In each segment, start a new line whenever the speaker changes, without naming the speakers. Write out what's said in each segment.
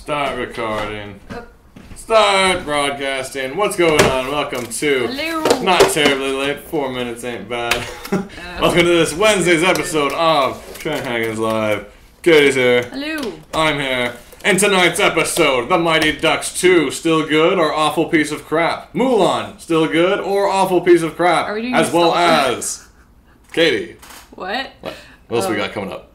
Start recording. Start broadcasting. What's going on? Welcome to Not Terribly Late. 4 minutes ain't bad. Welcome to this Wednesday's episode of Shenanigans Live. Katie's here.
Hello.
I'm here. In tonight's episode, The Mighty Ducks 2, still good or awful piece of crap? Mulan, still good or awful piece of crap?
Are we doing
as well as Katie.
What?
What else we got coming up?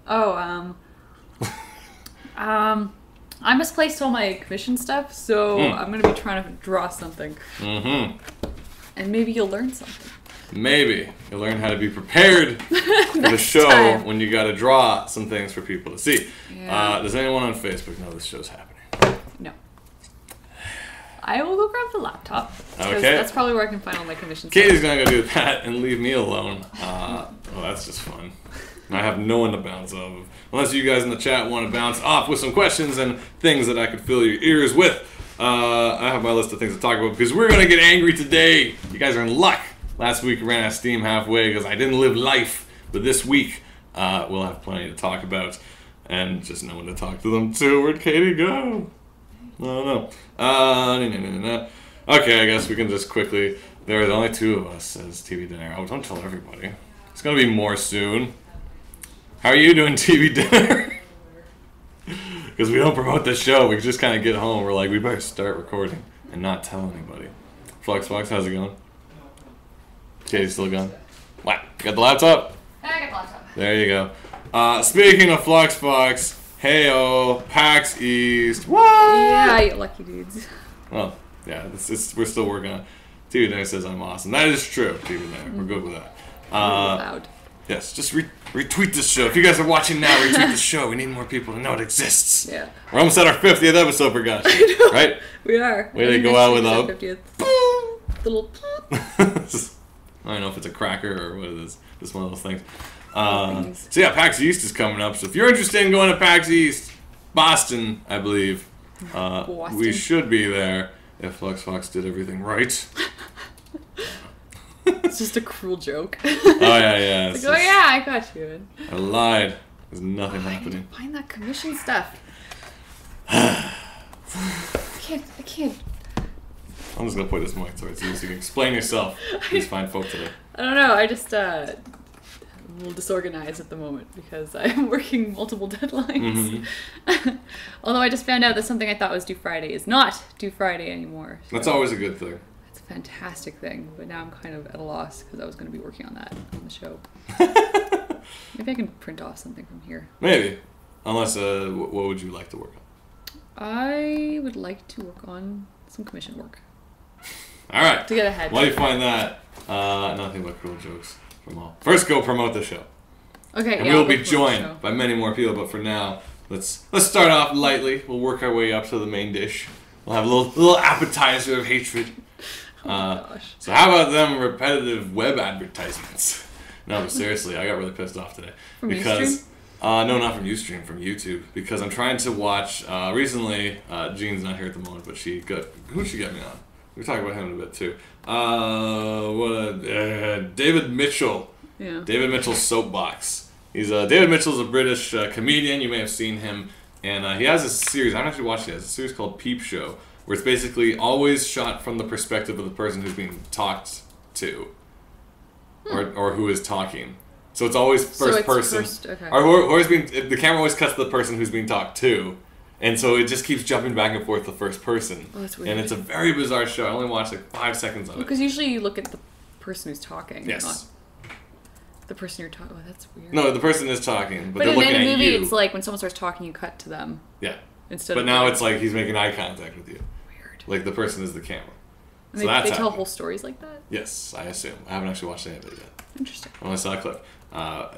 I misplaced all my commission stuff, so I'm going to be trying to draw something. Mm-hmm. And maybe you'll learn something.
Maybe. You'll learn how to be prepared for the show when you got to draw some things for people to see. Yeah. Does anyone on Facebook know this show's happening?
No. I will go grab the laptop.
Okay.
That's probably where I can find all my commission
Katie's
stuff.
going to go do that and leave me alone. Well, that's just fun. I have no one to bounce off of. Unless you guys in the chat want to bounce off with some questions and things that I could fill your ears with. I have my list of things to talk about because we're going to get angry today. You guys are in luck. Last week ran out of steam halfway because I didn't live life. But this week, we'll have plenty to talk about. And just no one to talk to them to. Where'd Katie go? No. Okay, I guess we can just quickly... There are only 2 of us as TV dinner. Oh, don't tell everybody. It's going to be more soon. How are you doing, TV dinner? Because we don't promote the show. We just kind of get home. We're like, we better start recording and not tell anybody. Fluxbox, how's it going? Katie's still going? What? Got the laptop?
I got the laptop.
There you go. Speaking of Fluxbox, heyo, PAX East. What?
Yeah, you lucky dudes.
Well, yeah, we're still working on it. TV dinner says I'm awesome. That is true, TV dinner. We're good with that.
Loud.
Yes, just retweet this show. If you guys are watching now, retweet the show. We need more people to know it exists.
Yeah.
We're almost at our 50th episode, for gosh sake. Right?
We are.
Way to go out with a...
50th.
I don't know if it's a cracker or what it is. Just one of those things. So yeah, PAX East is coming up. So if you're interested in going to PAX East, Boston, I believe, we should be there if Fluxfox did everything right.
It's just a cruel joke.
Oh, yeah.
Like, yeah, I got you.
I lied. There's nothing happening.
I find that commission stuff. I can't.
I'm just going to put this mic towards you so you can explain yourself. These fine folk today.
I don't know. I just I'm a little disorganized at the moment because I'm working multiple deadlines. Mm-hmm. Although I just found out that something I thought was due Friday is not due Friday anymore. So.
That's always a good thing.
Fantastic thing, but now I'm kind of at a loss because I was going to be working on that on the show. Maybe I can print off something from here.
Maybe. Unless, what would you like to work on?
I would like to work on some commission work.
All right.
To get ahead.
While you find that, nothing but cruel jokes from all. First, go promote the show.
Okay,
and we'll be joined by many more people, but for now, let's start off lightly. We'll work our way up to the main dish. We'll have a little appetizer of hatred.
Gosh.
So how about them repetitive web advertisements? No, but seriously, I got really pissed off today.
From
because
Ustream?
No, not from Ustream, from YouTube. Because I'm trying to watch, recently, Jean's not here at the moment, but who'd she get me on? We'll talk about him in a bit too. David Mitchell.
Yeah.
David Mitchell's Soapbox. David Mitchell's a British comedian. You may have seen him. And he has a series, I haven't actually watched it, it's a series called Peep Show. Where it's basically always shot from the perspective of the person who's being talked to, or who is talking. So it's always first person.
Okay.
Or the camera always cuts to the person who's being talked to, and so it just keeps jumping back and forth to first person.
Oh, that's weird.
And it's a very bizarre show. I only watched like 5 seconds of it.
Because usually you look at the person who's talking.
Yes.
Not the person you're talking. Oh, that's weird.
No, the person is talking, but they're
in
looking
a
at
movie,
you.
It's like when someone starts talking, you cut to them.
Yeah.
But
now it's like he's making eye contact with you.
Weird.
Like the person is the camera.
And
So
they tell whole stories like that?
Yes, I assume. I haven't actually watched any of it yet.
Interesting.
I only saw a clip.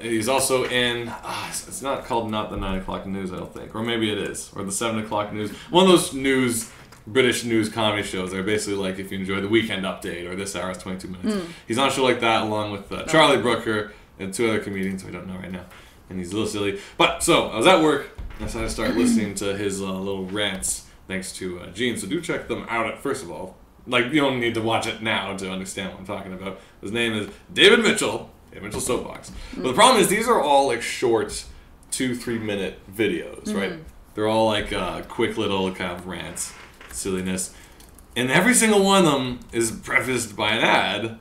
He's also in, it's not called Not the 9 o'clock news, I don't think. Or maybe it is. Or the 7 o'clock news. One of those British news comedy shows. They're basically like if you enjoy the Weekend Update or This Hour is 22 Minutes. He's on a show like that along with Charlie Brooker and 2 other comedians we don't know right now. And he's a little silly. But, so, I was at work. I decided to start listening to his little rants thanks to Gene. So do check them out, first of all. Like, you don't need to watch it now to understand what I'm talking about. His name is David Mitchell. David Mitchell Soapbox. But the problem is these are all like short 2-3 minute videos, right? They're all like quick little kind of rants, silliness. And every single one of them is prefaced by an ad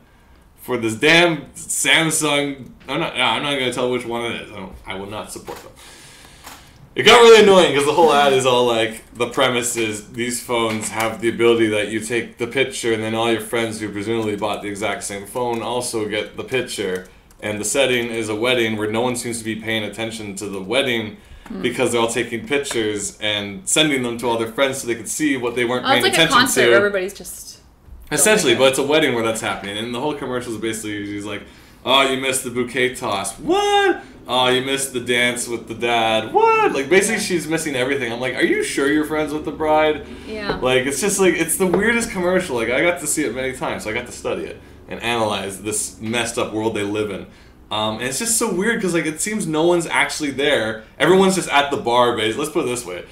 for this damn Samsung. I'm not going to tell which one it is. I will not support them. It got really annoying because the whole ad is all like, the premise is these phones have the ability that you take the picture and then all your friends who presumably bought the exact same phone also get the picture. And the setting is a wedding where no one seems to be paying attention to the wedding because they're all taking pictures and sending them to all their friends so they could see what they weren't paying attention to.
It's like a concert where everybody's just...
Essentially, but it's a wedding where that's happening. And the whole commercial is basically, she's like, oh, you missed the bouquet toss. What? Oh, you missed the dance with the dad. What? Like, basically, she's missing everything. I'm like, are you sure you're friends with the bride?
Yeah.
Like, it's just like, it's the weirdest commercial. Like, I got to see it many times, so I got to study it and analyze this messed up world they live in. And it's just so weird because, like, it seems no one's actually there. Everyone's just at the bar, basically. Let's put it this way.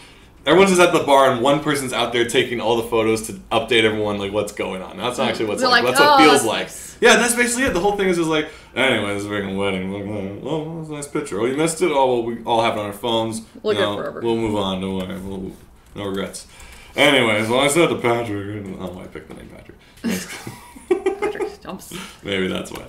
Everyone's just at the bar, and one person's out there taking all the photos to update everyone, like, what's going on. That's not actually what's like. That's what feels like. Nice. Yeah, that's basically it. The whole thing is just like, anyway, this is a freaking wedding. Like, oh, that's a nice picture. Oh, you missed it? Oh, well, we all have it on our phones.
We'll get it forever.
We'll move on. Don't worry. No regrets. Anyways, well, I said to Patrick. Oh, I picked the name Patrick.
Patrick jumps.
Maybe that's why.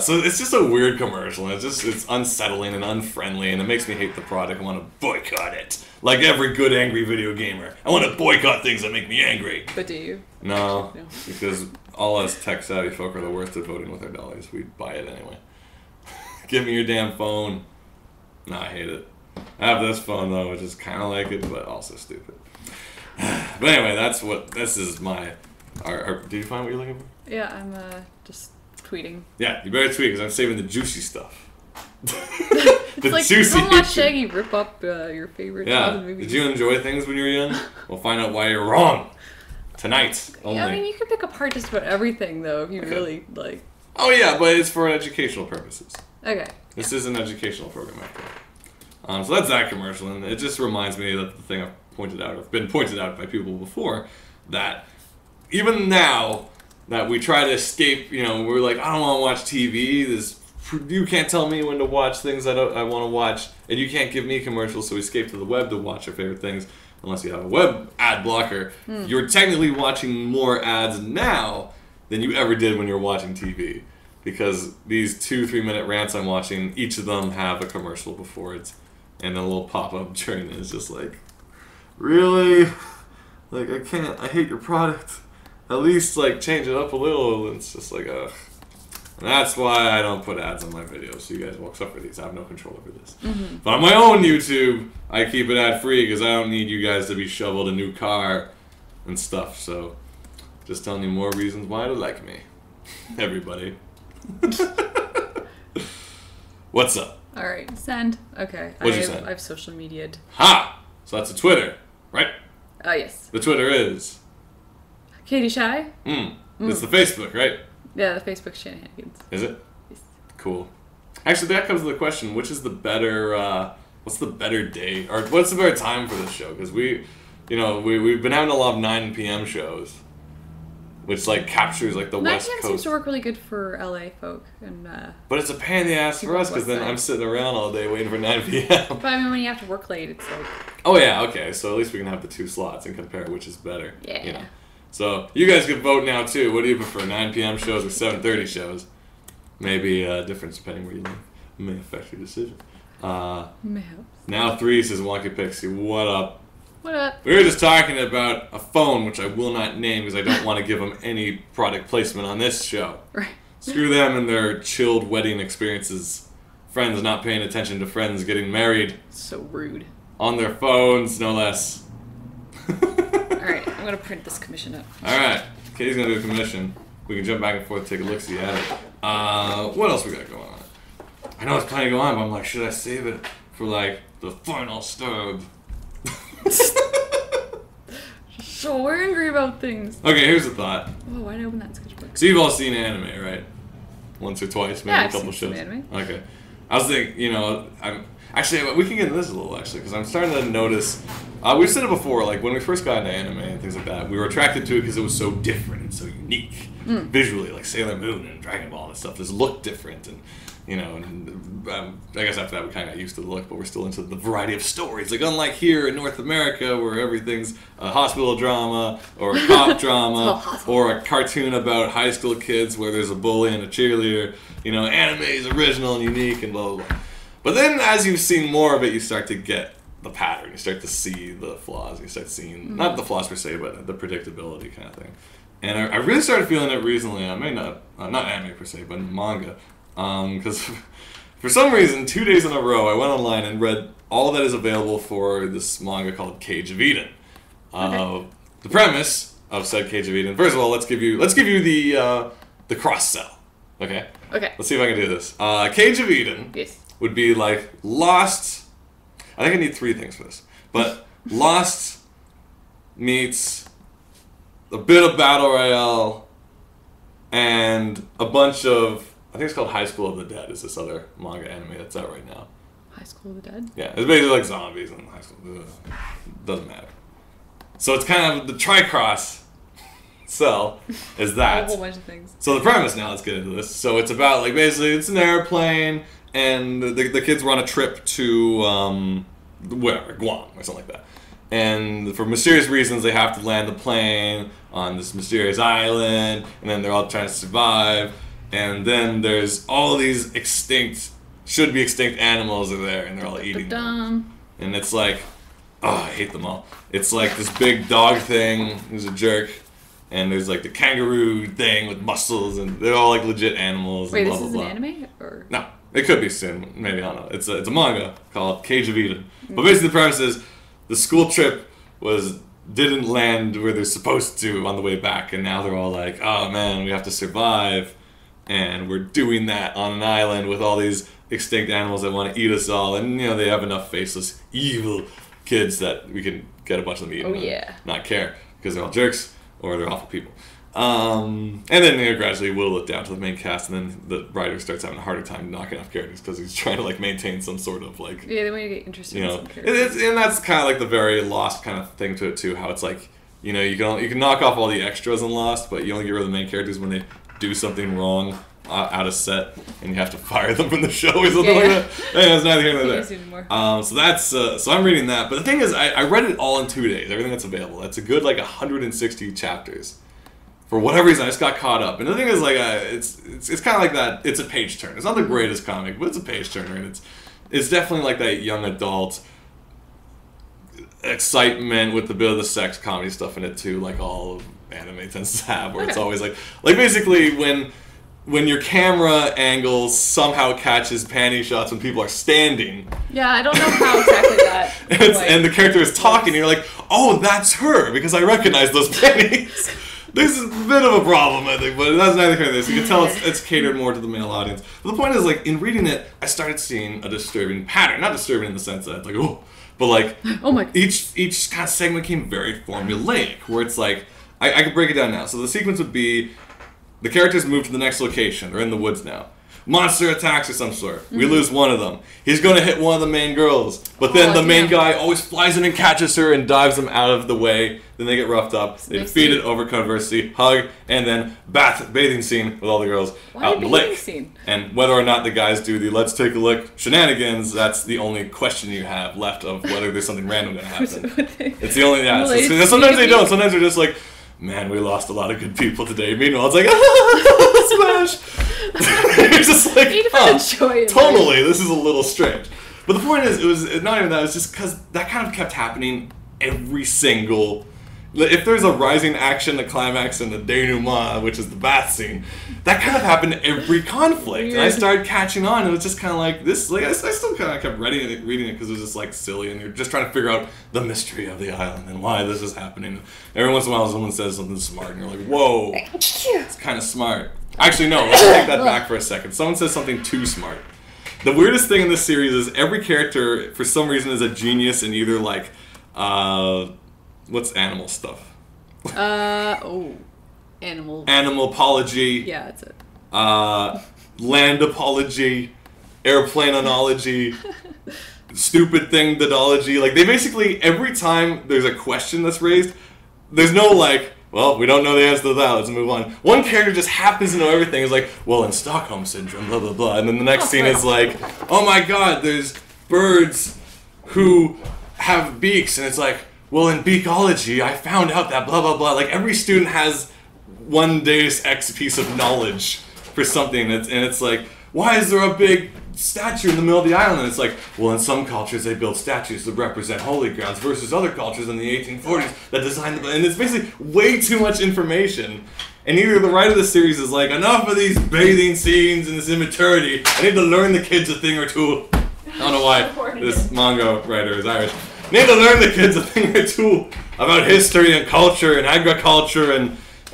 So it's just a weird commercial, and it's unsettling and unfriendly, and it makes me hate the product and want to boycott it. Like every good angry video gamer. I want to boycott things that make me angry.
But do you?
No, because all us tech-savvy folk are the worst at voting with our dollars. We buy it anyway. Give me your damn phone. No, I hate it. I have this phone, though, which is kind of like it, but also stupid. But anyway, this is my... did you find what you're looking for?
Yeah, I'm just... tweeting.
Yeah, you better tweet because I'm saving the juicy stuff.
It's like, juicy come watch Shaggy rip up your favorite childhood movies.
Did you enjoy things when you were young? We'll find out why you're wrong. Tonight. Only.
Yeah, I mean, you can pick apart just about everything, though, if you really, like...
Oh, yeah, but it's for educational purposes.
Okay.
This is an educational program, after all. So that's that commercial, and it just reminds me of the thing I've pointed out, or been pointed out by people before, that even now... that we try to escape, we're like, I don't want to watch TV. You can't tell me when to watch things I want to watch, and you can't give me commercials, so we escape to the web to watch our favorite things, unless you have a web ad blocker. You're technically watching more ads now than you ever did when you were watching TV, because these 2-3 minute rants I'm watching, each of them have a commercial before it, and a little pop-up during it. It's just like, really? Like, I hate your product. At least, like, change it up a little. It's just like, ugh. And that's why I don't put ads on my videos, so you guys won't suffer these. I have no control over this. Mm-hmm. But on my own YouTube, I keep it ad-free because I don't need you guys to be shoveled a new car and stuff. So, just telling you more reasons why to like me. Everybody. What's up?
All right, send. Okay.
What'd you send?
I've social media'd.
Ha! So that's a Twitter, right?
Yes.
The Twitter is...
Katie Shy?
It's the Facebook, right?
Yeah, the Facebook shenanigans.
Is it?
Yes.
Cool. Actually, that comes to the question, which is the better, what's the better day, or what's the better time for this show? Because we've been having a lot of 9 p.m. shows, which, like, captures, like, the West Coast.
9 p.m. seems to work really good for LA folk. And
but it's a pain in the ass for us, because then I'm sitting around all day waiting for 9 p.m.
But, I mean, when you have to work late, it's like...
Oh, yeah, okay, so at least we can have the 2 slots and compare which is better.
Yeah.
So, you guys can vote now, too. What do you prefer, 9 p.m. shows or 7:30 shows? Maybe a difference depending where you live. May affect your decision. Now 3 says Wonky Pixie. What up?
What up?
We were just talking about a phone, which I will not name because I don't want to give them any product placement on this show.
Right.
Screw them and their chilled wedding experiences. Friends not paying attention to friends getting married.
So rude.
On their phones, no less.
Alright, I'm going to print this commission up.
Alright, Katie's going to do a commission. We can jump back and forth, take a look-see at it. What else we got going on? I know it's plenty going on, but I'm like, should I save it for, like, the final stab?
So angry about things.
Okay, here's the thought.
Oh, why'd I open that sketchbook?
So you've all seen anime, right? Once or twice, maybe
yeah,
a couple
I've seen
shows.
Some anime.
Okay. I was thinking, actually, we can get into this a little, actually, because I'm starting to notice... we've said it before, like, when we first got into anime and things like that, we were attracted to it because it was so different and so unique. Visually, like Sailor Moon and Dragon Ball and stuff, this looked different. And you know, and I guess after that we kind of got used to the look, but we're still into the variety of stories. Like unlike here in North America, where everything's a hospital drama or a cop drama or a cartoon about high school kids where there's a bully and a cheerleader. You know, anime is original and unique and blah blah blah. But then as you've seen more of it, you start to get the pattern. You start to see the flaws. You start seeing not the flaws per se, but the predictability kind of thing. And I really started feeling it recently. I may not anime per se, but manga. Because for some reason, 2 days in a row, I went online and read all that is available for this manga called Cage of Eden. The premise of said Cage of Eden. First of all, let's give you the cross sell. Okay.
Okay.
Let's see if I can do this. Cage of Eden would be like Lost. I think I need 3 things for this, but Lost meets a bit of Battle Royale and a bunch of. I think it's called High School of the Dead. Is this other manga anime that's out right now?
High School of the Dead?
Yeah, it's basically like zombies in high school. Doesn't matter. So it's kind of the Tricross cell is that.
A whole bunch of things.
So the premise now, let's get into this. So it's about like basically it's an airplane and the kids were on a trip to wherever, Guam or something like that. And for mysterious reasons, they have to land the plane on this mysterious island, and then they're all trying to survive. And then there's all these should be extinct animals are there, and they're all eating them. And it's like, I hate them all. It's like this big dog thing who's a jerk, and there's like the kangaroo thing with muscles, and they're all like legit animals.
Wait,
and blah,
this is
blah,
an
blah.
anime? Or?
No, it could be soon. Maybe, I don't know. It's a manga called Cage of Eden. But basically the premise is the school trip didn't land where they're supposed to on the way back, and now they're all like, oh man, we have to survive. And we're doing that on an island with all these extinct animals that want to eat us all. And, you know, they have enough faceless, evil kids that we can get a bunch of them eaten and not care. Because they're all jerks or they're awful people. And then, you know, gradually will it down to the main cast. And then the writer starts having a harder time knocking off characters because he's trying to, like, maintain some sort of, like...
Yeah, they want to get interested in some
characters. And that's kind of, like, the very Lost kind of thing to it, too. How it's, like, you know, you can knock off all the extras in Lost, but you only get rid of the main characters when they... do something wrong out of set and you have to fire them from the show or something like that. Yeah, it's neither here nor there. So that's so I'm reading that. But the thing is, I read it all in 2 days. Everything that's available. That's a good like 160 chapters. For whatever reason, I just got caught up. And the thing is, like, it's kind of like that. It's a page turner. It's not the greatest comic, but it's a page turner, and it's definitely like that young adult excitement with a bit of the sex comedy stuff in it too, like all of anime tends to have, where it's always like basically when your camera angle somehow catches panty shots when people are standing.
Yeah, I don't know how exactly that.
And the character is talking, and you're like, oh, that's her, because I recognize those panties. This is a bit of a problem, I think, but that's neither here nor there. So you can tell it's catered more to the male audience. But the point is, like, in reading it, I started seeing a disturbing pattern. Not disturbing in the sense that, like, oh, but like,
oh my.
Each kind of segment came very formulaic, where it's like, I could break it down now. So the sequence would be, the characters move to the next location. They're in the woods now. Monster attacks of some sort. We lose one of them. He's going to hit one of the main girls. But then the main guy always flies in and catches her and dives them out of the way. Then they get roughed up. They defeat it, overcome adversity, hug, and then bathing scene with all the girls out in the lake. Scene? And whether or not the guys do the let's take a look shenanigans, that's the only question you have left of whether there's something random going to happen. It's the only, So sometimes they don't. Sometimes they're just like, man, we lost a lot of good people today. Meanwhile, it's like, smash. It's just like, totally, this is a little strange. But the point is, it was not even that, it was just because that kind of kept happening every single... If there's a rising action, a climax, and a denouement, which is the bath scene, that kind of happened every conflict. Weird. And I started catching on, and it was just kind of like, this, like, I still kind of kept reading it because it was just, like, silly, and you're just trying to figure out the mystery of the island and why this is happening. Every once in a while, someone says something smart, and you're like, whoa, it's kind of smart. Actually, no, let's take that back for a second. Someone says something too smart. The weirdest thing in this series is every character, for some reason, is a genius in either, like, what's animal stuff?
Animal.
Animalpology.
Yeah, that's it.
Landapology, airplaneonology, stupid thingdodology. Like, they basically, every time there's a question that's raised, there's no, like, well, we don't know the answer to that. Let's move on. One character just happens to know everything. It's like, well, in Stockholm Syndrome, blah, blah, blah. And then the next scene is like, oh my god, there's birds who have beaks. And it's like, well, in beakology, I found out that blah, blah, blah. Like, every student has one Deus Ex piece of knowledge for something. And it's like, why is there a big statue in the middle of the island? And it's like, well, in some cultures they build statues that represent holy grounds versus other cultures in the 1840s that designed the... And it's basically way too much information. And either the writer of the series is like, enough of these bathing scenes and this immaturity. I need to learn the kids a thing or two. I don't know why this manga writer is Irish. I need to learn the kids a thing or two about history and culture and agriculture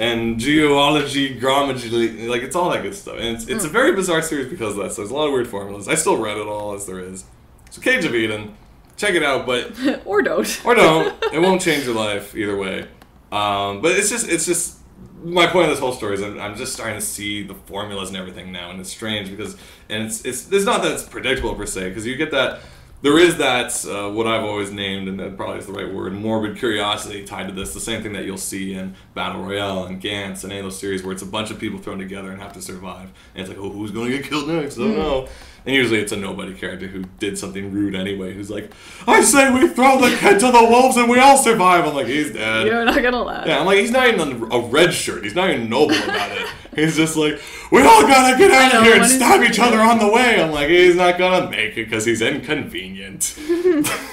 and geology, grammology, like, it's all that good stuff. And it's a very bizarre series because of that, so there's a lot of weird formulas. I still read it all as there is. So Cage of Eden, check it out, but...
or don't.
Or don't. It won't change your life either way. But it's just... My point of this whole story is I'm just starting to see the formulas and everything now, and it's strange because... And it's not that it's predictable per se, because you get that... There is that, what I've always named, and that probably is the right word, morbid curiosity tied to this. The same thing that you'll see in Battle Royale and Gantz and any of those series where it's a bunch of people thrown together and have to survive. And it's like, oh, who's going to get killed next? I don't know. And usually it's a nobody character who did something rude anyway, who's like, I say we throw the kid to the wolves and we all survive. I'm like, he's dead.
You're not going to laugh.
Yeah, I'm like, he's not even a red shirt. He's not even noble about it. He's just like, we all gotta get out of here and stab each other on the way. I'm like, he's not gonna make it because he's inconvenient.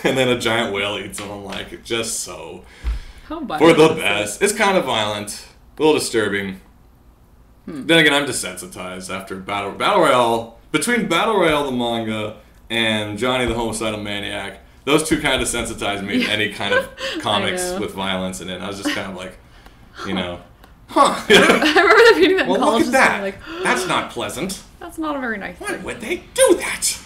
And then a giant whale eats him. I'm like, just so.
How violent
for the best. It's kind of violent. A little disturbing. Then again, I'm desensitized after Battle Royale. Between Battle Royale, the manga, and Johnny the Homicidal Maniac, those two kind of desensitized me to any kind of comics with violence in it. And I was just kind of like, you know. Huh.
I remember reading that in
well,
college.
look at that.
Like,
that's not pleasant.
That's not a very nice thing.
Why would they do that?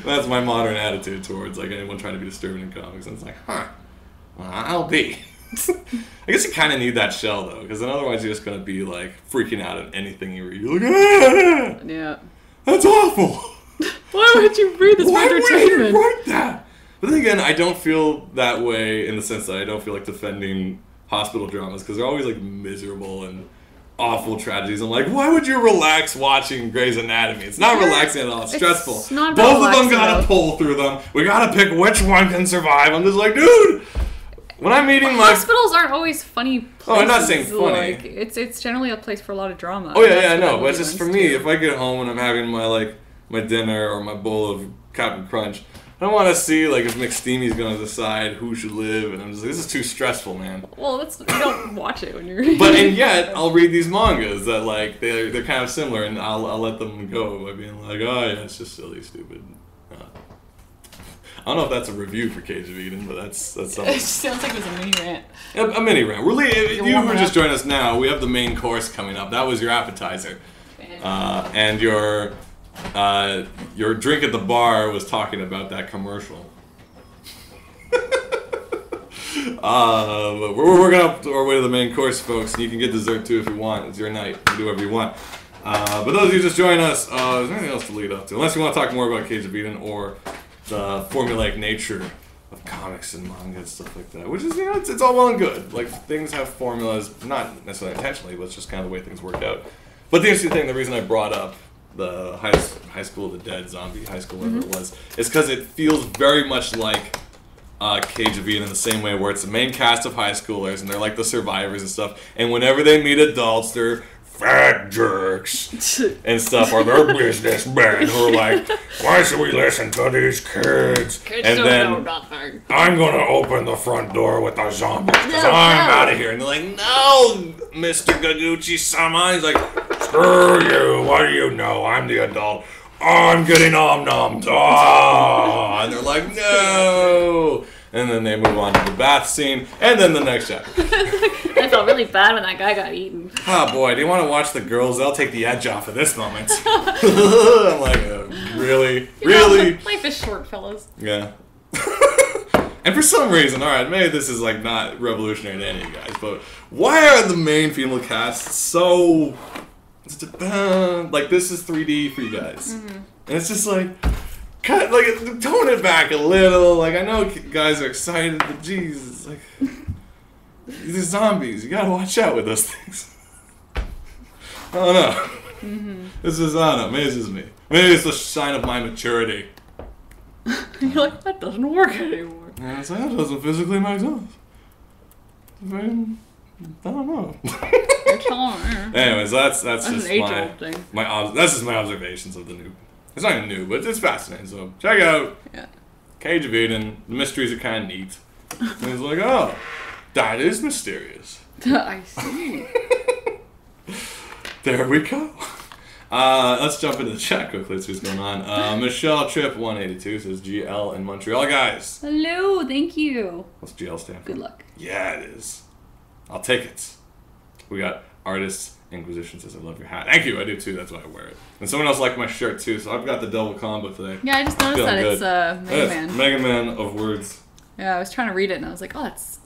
That's my modern attitude towards like anyone trying to be disturbing in comics. And it's like, huh, well, I'll be. I guess you kind of need that shell though, because then otherwise you're just gonna be like freaking out at anything you read. You're like, ah,
yeah,
that's awful.
Why would you read this for entertainment?
Why would you write that? But then again, I don't feel that way in the sense that I don't feel like defending hospital dramas because they're always like miserable and awful tragedies. I'm like, why would you relax watching Grey's Anatomy? It's not relaxing at all. It's stressful.
It's not
both of them gotta pull through them. We gotta pick which one can survive. I'm just like, dude. When I'm meeting my
hospitals aren't always funny places.
Oh, I'm not saying funny.
Like, it's generally a place for a lot of drama.
Oh yeah, I know. But it's just for me. If I get home and I'm having my dinner or my bowl of Captain Crunch, I don't want to see like if McSteamy's gonna decide who should live, and I'm just like, this is too stressful, man.
Well, you don't watch it when you're reading.
But and yet I'll read these mangas that like they're kind of similar, and I'll let them go by being like, oh yeah, it's just silly, stupid. I don't know if that's a review for Cage of Eden, but that's something.
It sounds like it was a mini rant.
A mini rant. You who just joined us now, we have the main course coming up. That was your appetizer, and your drink at the bar was talking about that commercial. But we're working up our way to the main course, folks. And you can get dessert too if you want. It's your night. You can do whatever you want. But those of you just join us, is there anything else to lead up to? Unless you want to talk more about Cage of Eden or the formulaic nature of comics and manga and stuff like that, which is, it's all well and good. Like, things have formulas, not necessarily intentionally, but it's just kind of the way things work out. But the interesting thing, the reason I brought up the High School of the Dead, Zombie High School, whatever it was, is because it feels very much like Cage of Eden in the same way, where it's the main cast of high schoolers, and they're like the survivors and stuff, and whenever they meet adults, they're fat jerks and stuff, or they're businessmen who are like, why should we listen to these kids? And then I'm gonna open the front door with the zombies because I'm out of here. And they're like, no, Mr. Gaguchi-sama. He's like, screw you. What do you know? I'm the adult. I'm getting om-noms. Oh. And they're like, no. And then they move on to the bath scene, and then the next chapter.
I felt really bad when that guy got eaten.
Oh boy, do you want to watch the girls? They'll take the edge off at this moment. I'm like, really? Really?
Life is short, fellas.
Yeah. And for some reason, alright, maybe this is like not revolutionary to any of you guys, but why are the main female casts so... like, this is 3D for you guys. Mm-hmm. And it's just like... tone it back a little. Like, I know guys are excited, but Jesus, like, These are zombies. You gotta watch out with those things. I don't know.
Mm-hmm.
This is, I don't know, maybe it's just me. Maybe it's a sign of my maturity.
You're like, that doesn't work anymore.
Yeah, it's like, that doesn't physically make sense. I don't know. Anyways, that's just
an age-old thing.
That's just my observations of the new. It's not even new, but it's fascinating. So check out Cage of Eden. The mysteries are kind of neat. And it's like, oh, that is mysterious.
I see.
There we go. Let's jump into the chat quickly. Let's see what's going on. Michelle Tripp 182 says GL in Montreal, guys.
Hello, thank you.
What's GL stand for?
Good luck.
Yeah, it is. I'll take it. We got Artists Inquisition says I love your hat. Thank you. I do too. That's why I wear it. And someone else liked my shirt too. So I've got the double combo today.
Yeah, I just noticed that
good.
it's Mega Man.
Mega Man of words.
Yeah, I was trying to read it and I was like, oh, that's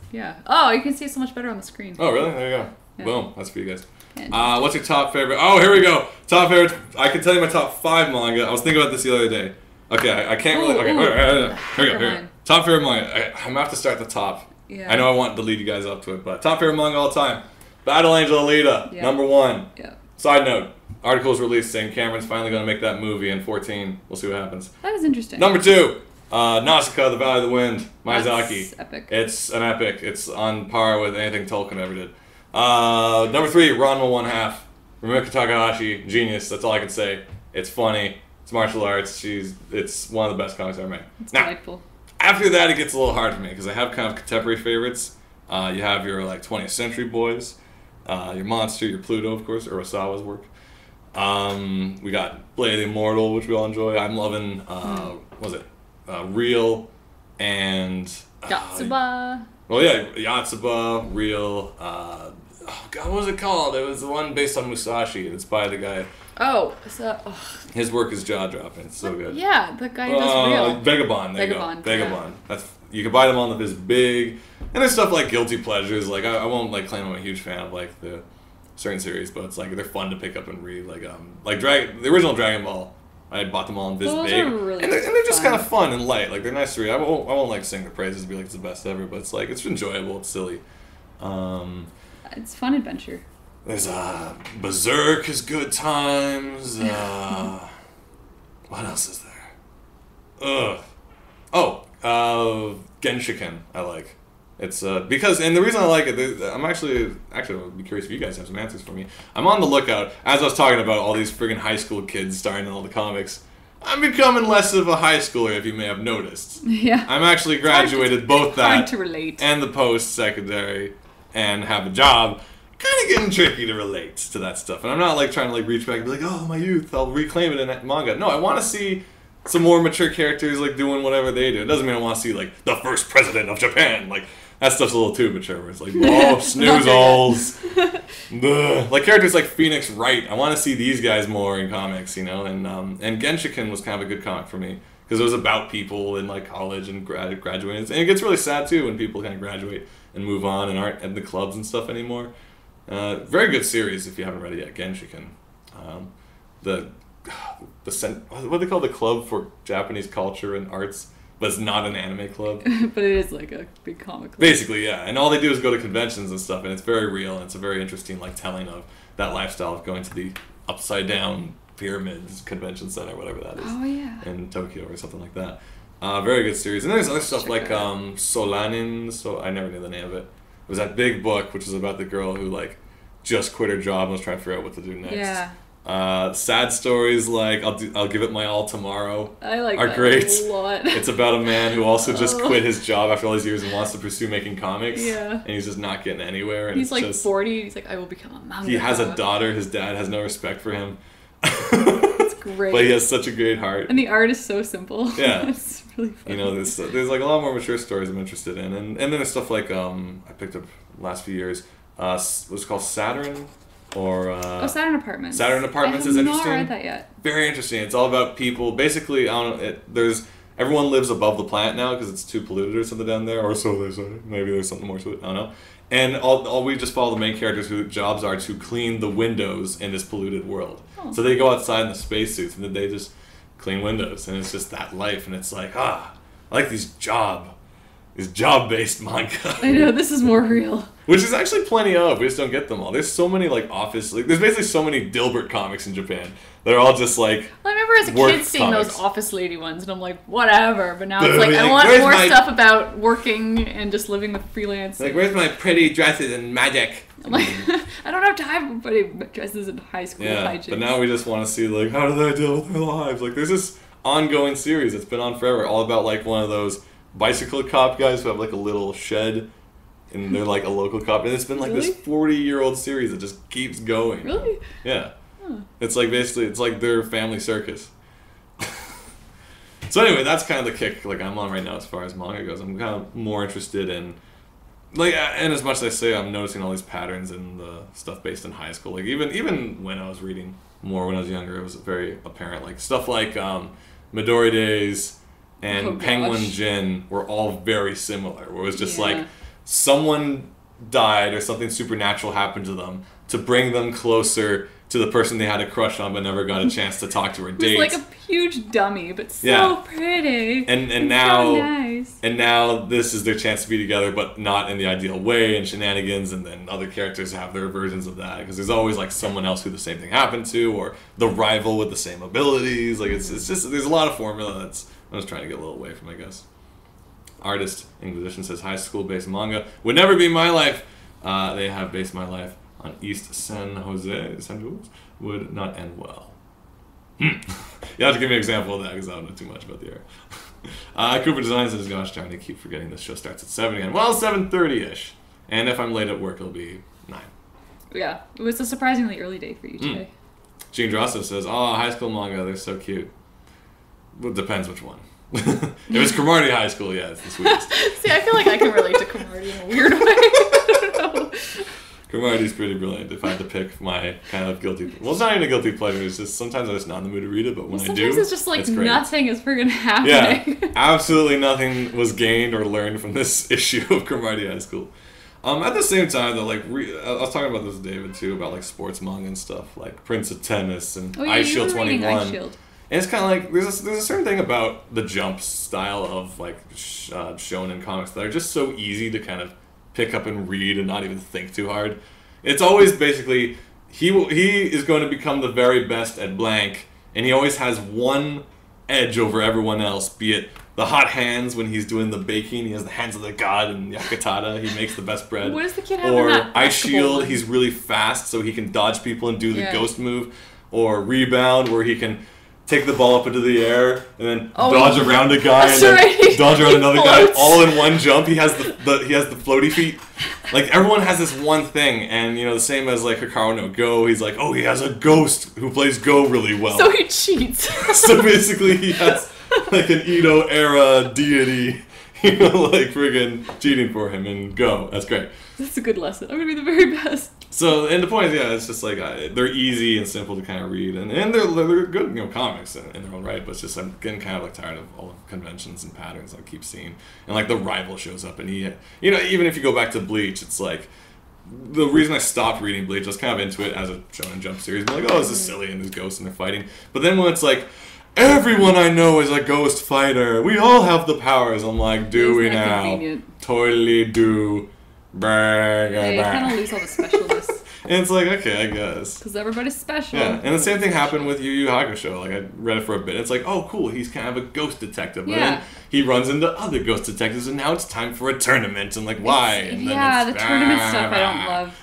Oh, you can see it so much better on the screen.
Oh, really? There you go.
Yeah.
Boom. That's for you guys.
Yeah,
What's your top favorite? Oh, here we go. Top favorite. I can tell you my top 5 manga. I was thinking about this the other day. Okay, I can't really. Okay, here we go. Here we go. Top favorite manga. I'm gonna have to start at the top.
Yeah.
I know I want to lead you guys up to it, but top favorite manga all time. Battle Angel Alita, number 1.
Yeah.
Side note, articles released saying Cameron's finally going to make that movie in 14. We'll see what happens.
That was interesting.
Number 2, Nausicaa, The Valley of the Wind, Miyazaki.
That's epic.
It's an epic. It's on par with anything Tolkien ever did. Number 3, Ranma 1/2. Rumiko Takahashi, genius. That's all I can say. It's funny. It's martial arts. It's one of the best comics ever made.
It's
now,
delightful.
after that, it gets a little hard for me because I have kind of contemporary favorites. You have your like 20th Century Boys, your Monster, your Pluto, of course, Urasawa's work. We got Blade of the Immortal, which we all enjoy. I'm loving, Real and...
Yotsuba.
Well, yeah, Yotsuba, Real, God, what was it called? It was the one based on Musashi. It's by the guy...
Oh, so...
His work is jaw-dropping. It's so good.
Yeah, the guy who does Real.
Vagabond, there you go. Vagabond. Yeah. You can buy them on this big... And there's stuff like Guilty Pleasures. Like, I won't, like, claim I'm a huge fan of, like, the certain series, but it's, like, they're fun to pick up and read. Like, the original Dragon Ball, I bought them all in this big.
Really
and they're just kind of fun and light. Like, they're nice to read. I won't like, sing the praises and be like, it's the best ever, but it's, like, it's enjoyable. It's silly.
It's fun adventure.
There's Berserk is good times. What else is there? Genshiken I like. It's because, and the reason I like it, I'm actually I'd be curious if you guys have some answers for me. I'm on the lookout, as I was talking about all these friggin' high school kids starring in all the comics. I'm becoming less of a high schooler, if you may have noticed.
Yeah.
I'm actually graduated both that
hard to relate.
and the post-secondary and have a job. Kind of getting tricky to relate to that stuff. And I'm not like trying to like reach back and be like, oh, my youth, I'll reclaim it in manga. No, I want to see some more mature characters like doing whatever they do. It doesn't mean I want to see like the first president of Japan. Like that stuff's a little too mature where it's like, oh, snoozles. Like characters like Phoenix Wright. I want to see these guys more in comics, you know. And Genshiken was kind of a good comic for me because it was about people in like college and graduating. And it gets really sad too when people kind of graduate and move on and aren't at the clubs and stuff anymore. Very good series if you haven't read it yet, Genshiken. What do they call the club for Japanese culture and arts, but it's not an anime club.
But it is like a big comic club.
Basically, yeah. And all they do is go to conventions and stuff, and it's very real, and it's a very interesting like telling of that lifestyle of going to the upside down pyramids convention center, whatever that is.
Oh yeah.
In Tokyo or something like that. Very good series. And there's other stuff like Solanin. So I never knew the name of it. It was that big book, which was about the girl who like just quit her job and was trying to figure out what to do next.
Yeah.
Sad stories like I'll give it my all tomorrow.
I like
are
that
great.
A lot.
It's about a man who also just quit his job after all these years and wants to pursue making comics.
Yeah.
And he's just not getting anywhere. And
he's like
just,
40. He's like, I will become a manga.
He has a daughter. His dad has no respect for him.
It's great.
But he has such a great heart.
And the art is so simple.
Yeah.
It's really fun.
You know, there's like a lot more mature stories I'm interested in, and then there's stuff like I picked up last few years. What's it called, Saturn, or
Saturn Apartments.
Saturn Apartments is interesting.
I have not read that yet.
Very interesting. It's all about people. Basically, I don't know. Everyone lives above the planet now because it's too polluted or something down there, or so they say. Maybe there's something more to it. I don't know. And all we just follow the main characters whose jobs are to clean the windows in this polluted world. Oh. So they go outside in the spacesuits and then they just clean windows, and it's just that life. And it's like, I like these job is job-based manga.
I know, this is more real.
Which is actually plenty of. We just don't get them all. There's so many like office. Like, there's basically so many Dilbert comics in Japan. They're all just like.
Well, I remember as a kid seeing those office lady ones, and I'm like, whatever. But now it's like, I want more stuff about working and just living with freelance.
Like, where's my pretty dresses and magic?
I'm like, I don't have time for pretty dresses in high school hijinks.
But now we just want to see like, how do they deal with their lives? Like, there's this ongoing series that's been on forever, all about like one of those bicycle cop guys who have like a little shed. And they're like a local cop. And it's been like this 40-year-old series that just keeps going.
Really?
Yeah. Huh. It's like basically, it's like their family circus. So anyway, that's kind of the kick like I'm on right now as far as manga goes. I'm kind of more interested in, like, and as much as I say I'm noticing all these patterns in the stuff based in high school. Like even when I was reading more when I was younger, it was very apparent. Like stuff like Midori Days and Penguin Jin were all very similar. Where it was just like, someone died or something supernatural happened to them to bring them closer to the person they had a crush on but never got a chance to talk to or date.
It's like a huge dummy, but so pretty.
And now
so nice.
And now this is their chance to be together, but not in the ideal way, and shenanigans, and then other characters have their versions of that because there's always like someone else who the same thing happened to, or the rival with the same abilities. Like it's just there's a lot of formula that's I'm just trying to get a little away from, I guess. Artist Inquisition says high school based manga would never be my life. They have based my life on East San Jose. Would not end well. You have to give me an example of that because I don't know too much about the art. Cooper Design says, gosh darn, I keep forgetting this show starts at 7 again. Well, 7:30ish. And if I'm late at work, it'll be 9. Yeah,
it was a surprisingly early day for you today.
Gene Drosso says, oh, high school manga, they're so cute. Well, it depends which one. If it's Cromartie High School, yeah, it's the sweetest.
See, I feel like I can relate to Cromartie in a weird way. I don't know.
Cromartie's pretty brilliant. If I had to pick my kind of guilty... Well, it's not even a guilty pleasure. It's just sometimes I'm just not in the mood to read it, but when I do,
sometimes it's just like nothing is freaking happening.
Yeah, absolutely nothing was gained or learned from this issue of Cromartie High School. At the same time, though, like I was talking about this with David, too, about like sports manga and stuff, like Prince of Tennis and Ice Shield 21. Ice Shield. And it's kind of like, there's a certain thing about the Jump style of, like, shonen comics that are just so easy to kind of pick up and read and not even think too hard. It's always basically, he is going to become the very best at blank, and he always has one edge over everyone else, be it the hot hands when he's doing the baking, he has the hands of the god, and Yakitada, he makes the best bread.
What does the kid have
in
that
Ice Shield, he's really fast, so he can dodge people and do the ghost move. Or Rebound, where he can take the ball up into the air and then dodge around a guy and then dodge around another guy all in one jump. He has the floaty feet. Like everyone has this one thing, and you know the same as like Hikaru no Go. He's like, oh, he has a ghost who plays Go really well.
So he cheats.
So basically, he has like an Edo era deity, you know, like friggin' cheating for him and Go. That's great.
That's a good lesson. I'm gonna be the very best.
So, and the point is, it's just like, they're easy and simple to kind of read, and they're good, you know, comics in their own right, but it's just, I'm getting kind of, like, tired of all the conventions and patterns I keep seeing, and, like, the rival shows up, and you know, even if you go back to Bleach, it's like, the reason I stopped reading Bleach, I was kind of into it as a Shonen Jump series, I'm like, oh, this is silly, and there's ghosts, and they're fighting, but then when it's like, everyone I know is a ghost fighter, we all have the powers, I'm like, do we now? Convenient. Totally do.
Yeah, you kind of lose all the specialness.
And it's like, okay, I guess.
Because everybody's special.
Yeah, and the same thing happened with Yu Yu Hakusho. Like, I read it for a bit. It's like, oh, cool, he's kind of a ghost detective. But then he runs into other ghost detectives, and now it's time for a tournament. And, like, why? And
then the tournament stuff I don't love.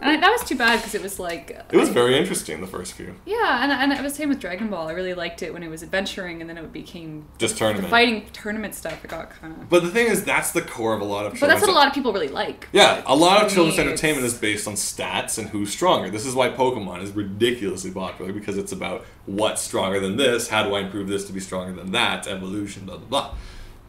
And that was too bad because it was like...
It was very interesting, the first few.
Yeah, and it was the same with Dragon Ball. I really liked it when it was adventuring, and then it became...
Just tournament.
The fighting tournament stuff, it got kind of...
But the thing is, that's the core of a lot of...
But that's what a lot of people really like.
Yeah, a lot of children's entertainment is based on stats and who's stronger. This is why Pokemon is ridiculously popular, because it's about what's stronger than this, how do I improve this to be stronger than that, evolution, blah, blah, blah.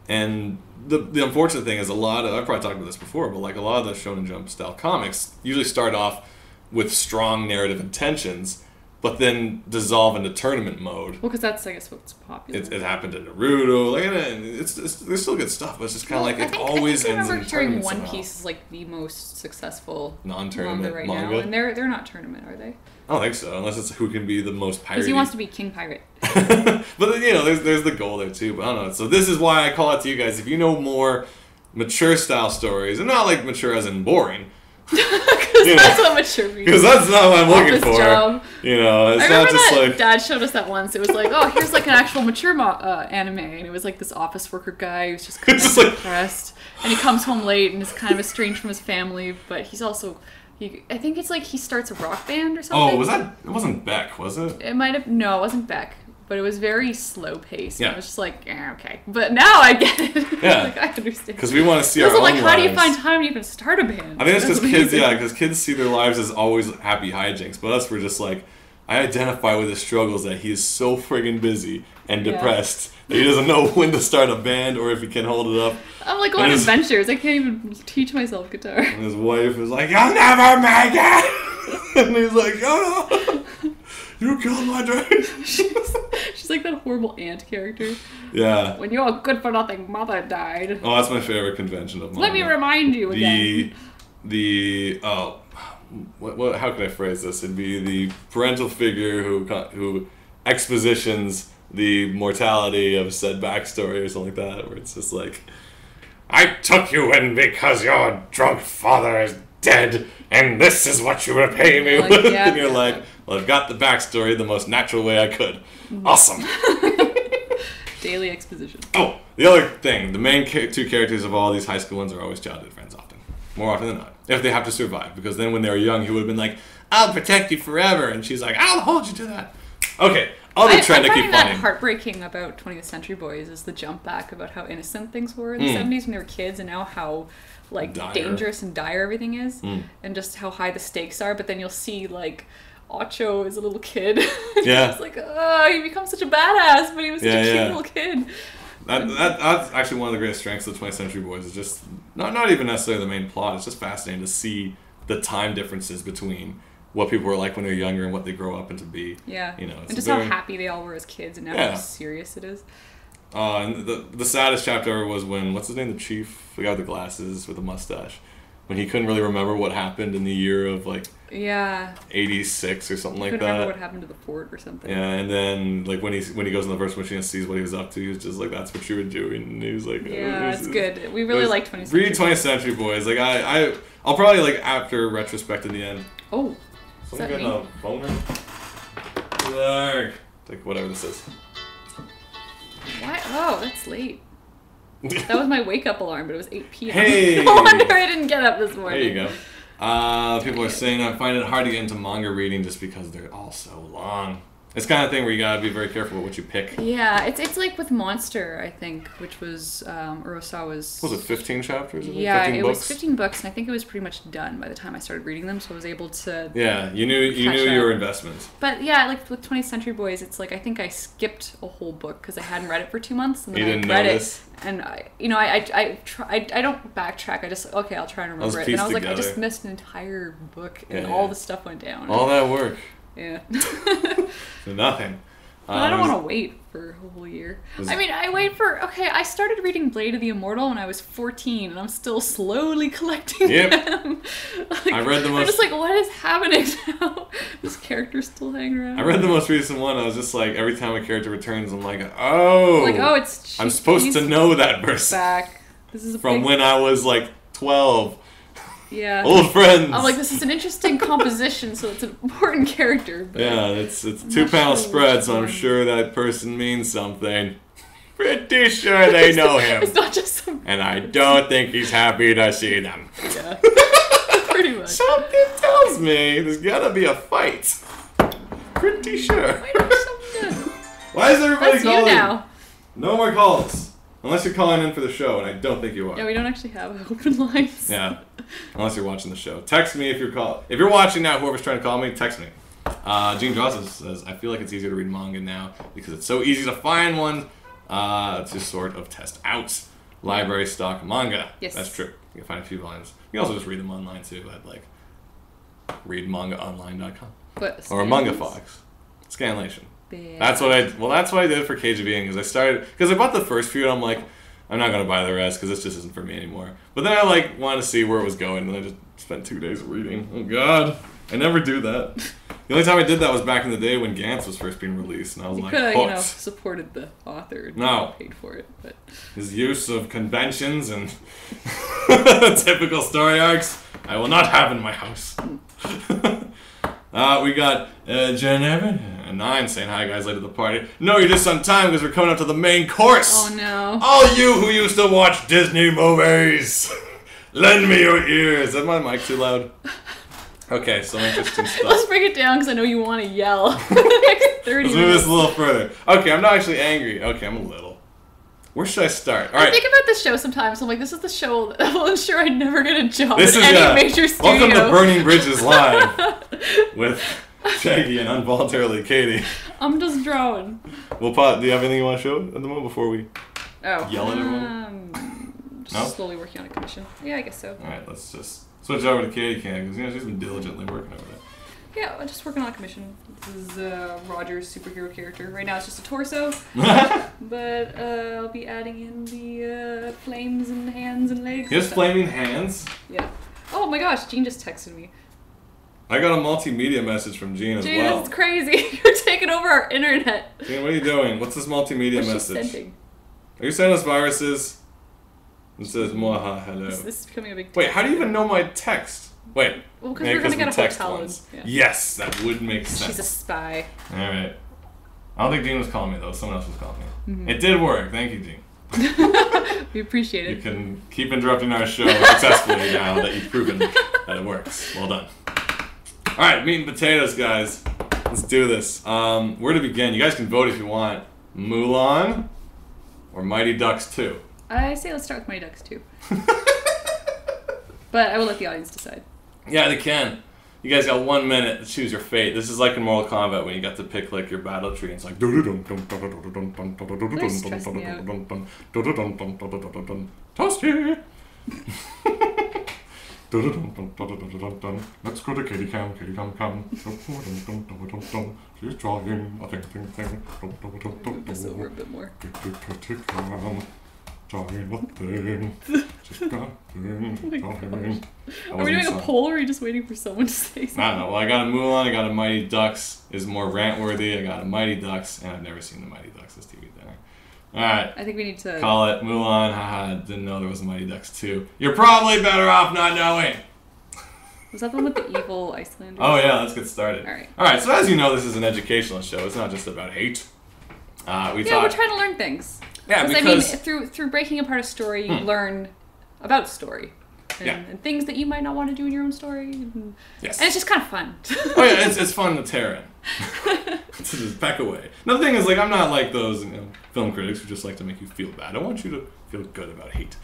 And the unfortunate thing is I've probably talked about this before, but like a lot of the Shonen Jump style comics usually start off with strong narrative intentions, but then dissolve into tournament mode.
Well, because that's, I guess, what's popular.
It happened in Naruto. Like, it's there's still good stuff, but it's just kind of like it always ends in tournaments.
I remember hearing One Piece is like the most successful
non-tournament
manga right now, and they're not tournament, are they?
I don't think so, unless it's who can be the most pirate.
Because he wants to be King Pirate.
But then, you know, there's the goal there too. But I don't know. So this is why I call it to you guys. If you know more mature style stories, and not like mature as in boring.
Because that's what mature means.
Because that's not what I'm looking for.
Job.
You know, it's
I
not just
that
like
Dad showed us that once. It was like, oh, here's like an actual mature anime, and it was like this office worker guy who's just kind of depressed, and he comes home late and is kind of estranged from his family, but he's also. I think it's like he starts a rock band or something.
Oh, was that? It wasn't Beck, was it?
It might have. No, it wasn't Beck. But it was very slow paced.
Yeah.
I was just like, okay. But now I get it.
Yeah.
Like, I understand.
Because we want to see our own
like,
lives.
how do you find time to even start a band?
I think it's because kids, because kids see their lives as always happy hijinks. But us, we're just like, I identify with his struggles that he is so friggin' busy and depressed that he doesn't know when to start a band or if he can hold it up.
I'm like on adventures. I can't even teach myself guitar.
And his wife is like, "You'll never make it!" And he's like, "Oh no, you killed my dream."
She's like that horrible aunt character.
Yeah.
When your good for nothing mother died.
Oh, that's my favorite convention of mine.
Let me remind you again.
What? How can I phrase this? It'd be the parental figure who expositions the mortality of said backstory or something like that, where it's just like, I took you in because your drunk father is dead, and this is what you repay me with. Yeah. And you're like, well, I've got the backstory the most natural way I could. Awesome.
Daily exposition.
Oh, the other thing, the main two characters of all these high school ones are always childhood friends often. More often than not. If they have to survive. Because then when they were young, he would have been like, I'll protect you forever. And she's like, I'll hold you to that. Okay. Other trend I keep finding.
That heartbreaking about 20th Century Boys is the jump back about how innocent things were in the 70s when they were kids, and now how dangerous and dire everything is, and just how high the stakes are. But then you'll see Ocho as a little kid.
Yeah.
It's like, oh, he becomes such a badass, but he was such a cute little kid.
That's actually one of the greatest strengths of the 20th Century Boys. Is just not even necessarily the main plot. It's just fascinating to see the time differences between what people were like when they're younger and what they grow up into be.
Yeah.
You know, it's
and just how happy they all were as kids, and now how serious it is.
And the saddest chapter ever was when, what's his name, the chief, the guy with the glasses with the mustache, when he couldn't really remember what happened in the year of 86 or something like that.
Couldn't remember what happened to the fort or something.
Yeah, and then when he goes in the first machine and sees what he was up to, he was just like, "That's what you were doing." And he was like,
"Yeah, it's good. We really like 20th Century."
Read 20th Century Boys. Like I'll probably after retrospect in the end.
Oh.
Someone getting a phone ring? There. Whatever this is.
What? Oh, that's late. That was my wake-up alarm, but it was 8 p.m.
Hey!
No wonder I didn't get up this morning.
There you go. People are saying I find it hard to get into manga reading just because they're all so long. It's the kind of thing where you gotta be very careful with what you pick.
Yeah, it's like with Monster, I think, which was Urasawa's...
Was it 15 chapters?
Yeah,
15
it
books?
was 15 books, and I think it was pretty much done by the time I started reading them, so I was able to...
Yeah, you knew your investments.
But yeah, with 20th Century Boys, it's like I think I skipped a whole book because I hadn't read it for 2 months, and then I read it, and I don't backtrack. I just I'll try and remember it. And I was like, I just missed an entire book, and all the stuff went down.
All that work.
Yeah.
For nothing.
But I don't want to wait for a whole year. I started reading Blade of the Immortal when I was 14, and I'm still slowly collecting them.
I read the most...
I'm just like, what is happening now? This character's still hanging around.
I read the most recent one. I was just like, every time a character returns, I'm like, oh! I'm supposed to know that person.
Back. This is
from when I was 12.
Yeah.
Old friends.
I'm like, this is an interesting composition, so it's an important character. But
yeah, it's 2-panel spread, so I'm sure that person means something. Pretty sure they know him.
It's not just some...
And I don't think he's happy to see them.
Yeah. Pretty much.
Something tells me there's gotta be a fight. Pretty sure. Why is everybody calling?
You now.
No more calls. Unless you're calling in for the show, and I don't think you are.
Yeah, we don't actually have open lines.
Yeah, unless you're watching the show. Text me if you're watching now. Whoever's trying to call me, text me. Gene Dross says, I feel like it's easier to read manga now because it's so easy to find one to sort of test out. Library stock manga.
Yes.
That's true. You can find a few volumes. You can also just read them online too at readmangaonline.com.
But
or Manga Fox. Scanlation.
Bad.
That's what I did for Cage of Being, because I bought the first few and I'm like, I'm not gonna buy the rest because this just isn't for me anymore. But then I wanted to see where it was going, and I just spent 2 days reading. Oh God, I never do that. The only time I did that was back in the day when Gantz was first being released, and I was
you
like,
could have, supported the author and paid for it, but
his use of conventions and typical story arcs, I will not have in my house. We got Jen Evan and 9 saying hi guys, late at the party. No, you're just on time because we're coming up to the main course.
Oh no.
All you who used to watch Disney movies, lend me your ears. Is that my mic too loud? Okay, so interesting stuff.
Let's break it down because I know you want to yell for the next 30
Let's
minutes.
move this a little further. Okay, I'm not actually angry. Okay, I'm a little. Where should I start? All right.
I think about this show sometimes. I'm like, this is the show that will ensure I never get a job in any major studio.
Welcome to Burning Bridges Live with Shaggy and involuntarily Katie.
I'm just drawing.
Do you have anything you want to show at the moment before we yell at everyone?
Just slowly working on a commission. Yeah, I guess so.
All right, let's just switch over to Katie because she's been diligently working over it.
Yeah, I'm just working on a commission. This is Roger's superhero character. Right now it's just a torso, but I'll be adding in the flames and hands and legs.
He has flaming hands?
Yeah. Oh my gosh, Jean just texted me.
I got a multimedia message from Jean as well.
Jean, this is crazy. You're taking over our internet.
Jean, what are you doing? What's this multimedia
What's
message?
she sending?
Are you sending us viruses? It says, Mwaha, hello.
This is becoming a big
Wait, how do you even know my text? Wait.
Well, because we're going to get a hotel.
Yeah. Yes, that would make sense.
She's a spy.
Alright. I don't think Jean was calling me, though. Someone else was calling me. Mm-hmm. It did work. Thank you, Jean.
We appreciate it.
You can keep interrupting our show successfully now that you've proven that it works. Well done. Alright, meat and potatoes, guys. Let's do this. Where to begin? You guys can vote if you want. Mulan or Mighty Ducks 2?
I say let's start with Mighty Ducks 2. But I will let the audience decide.
Yeah, they can. You guys got 1 minute to choose your fate. This is like in Mortal Kombat when you got to pick like your battle tree and it's like Toasty. Let's go to Katie Cam, come. She's drawing a thing.
Move this over a bit more.
Drawing a thing.
Are we doing a poll or are we just waiting for someone to say something?
I don't know. Well, I got a Mulan, I got a Mighty Ducks is more rant-worthy, I got a Mighty Ducks, and I've never seen the Mighty Ducks this TV thing. Alright.
I think we need to
call it Mulan, haha, didn't know there was a Mighty Ducks 2. You're probably better off not knowing!
Was that the one with the evil Icelanders?
Oh yeah, let's get started.
Alright,
so as you know, this is an educational show. It's not just about hate.
We're trying to learn things.
Yeah,
because I mean, through breaking apart a story, you learn about story. And things that you might not want to do in your own story.
Yes.
And it's just kind of fun.
Oh yeah, it's fun to tear in. To just peck away. Another thing is, like, I'm not like those film critics who just like to make you feel bad. I want you to feel good about hate.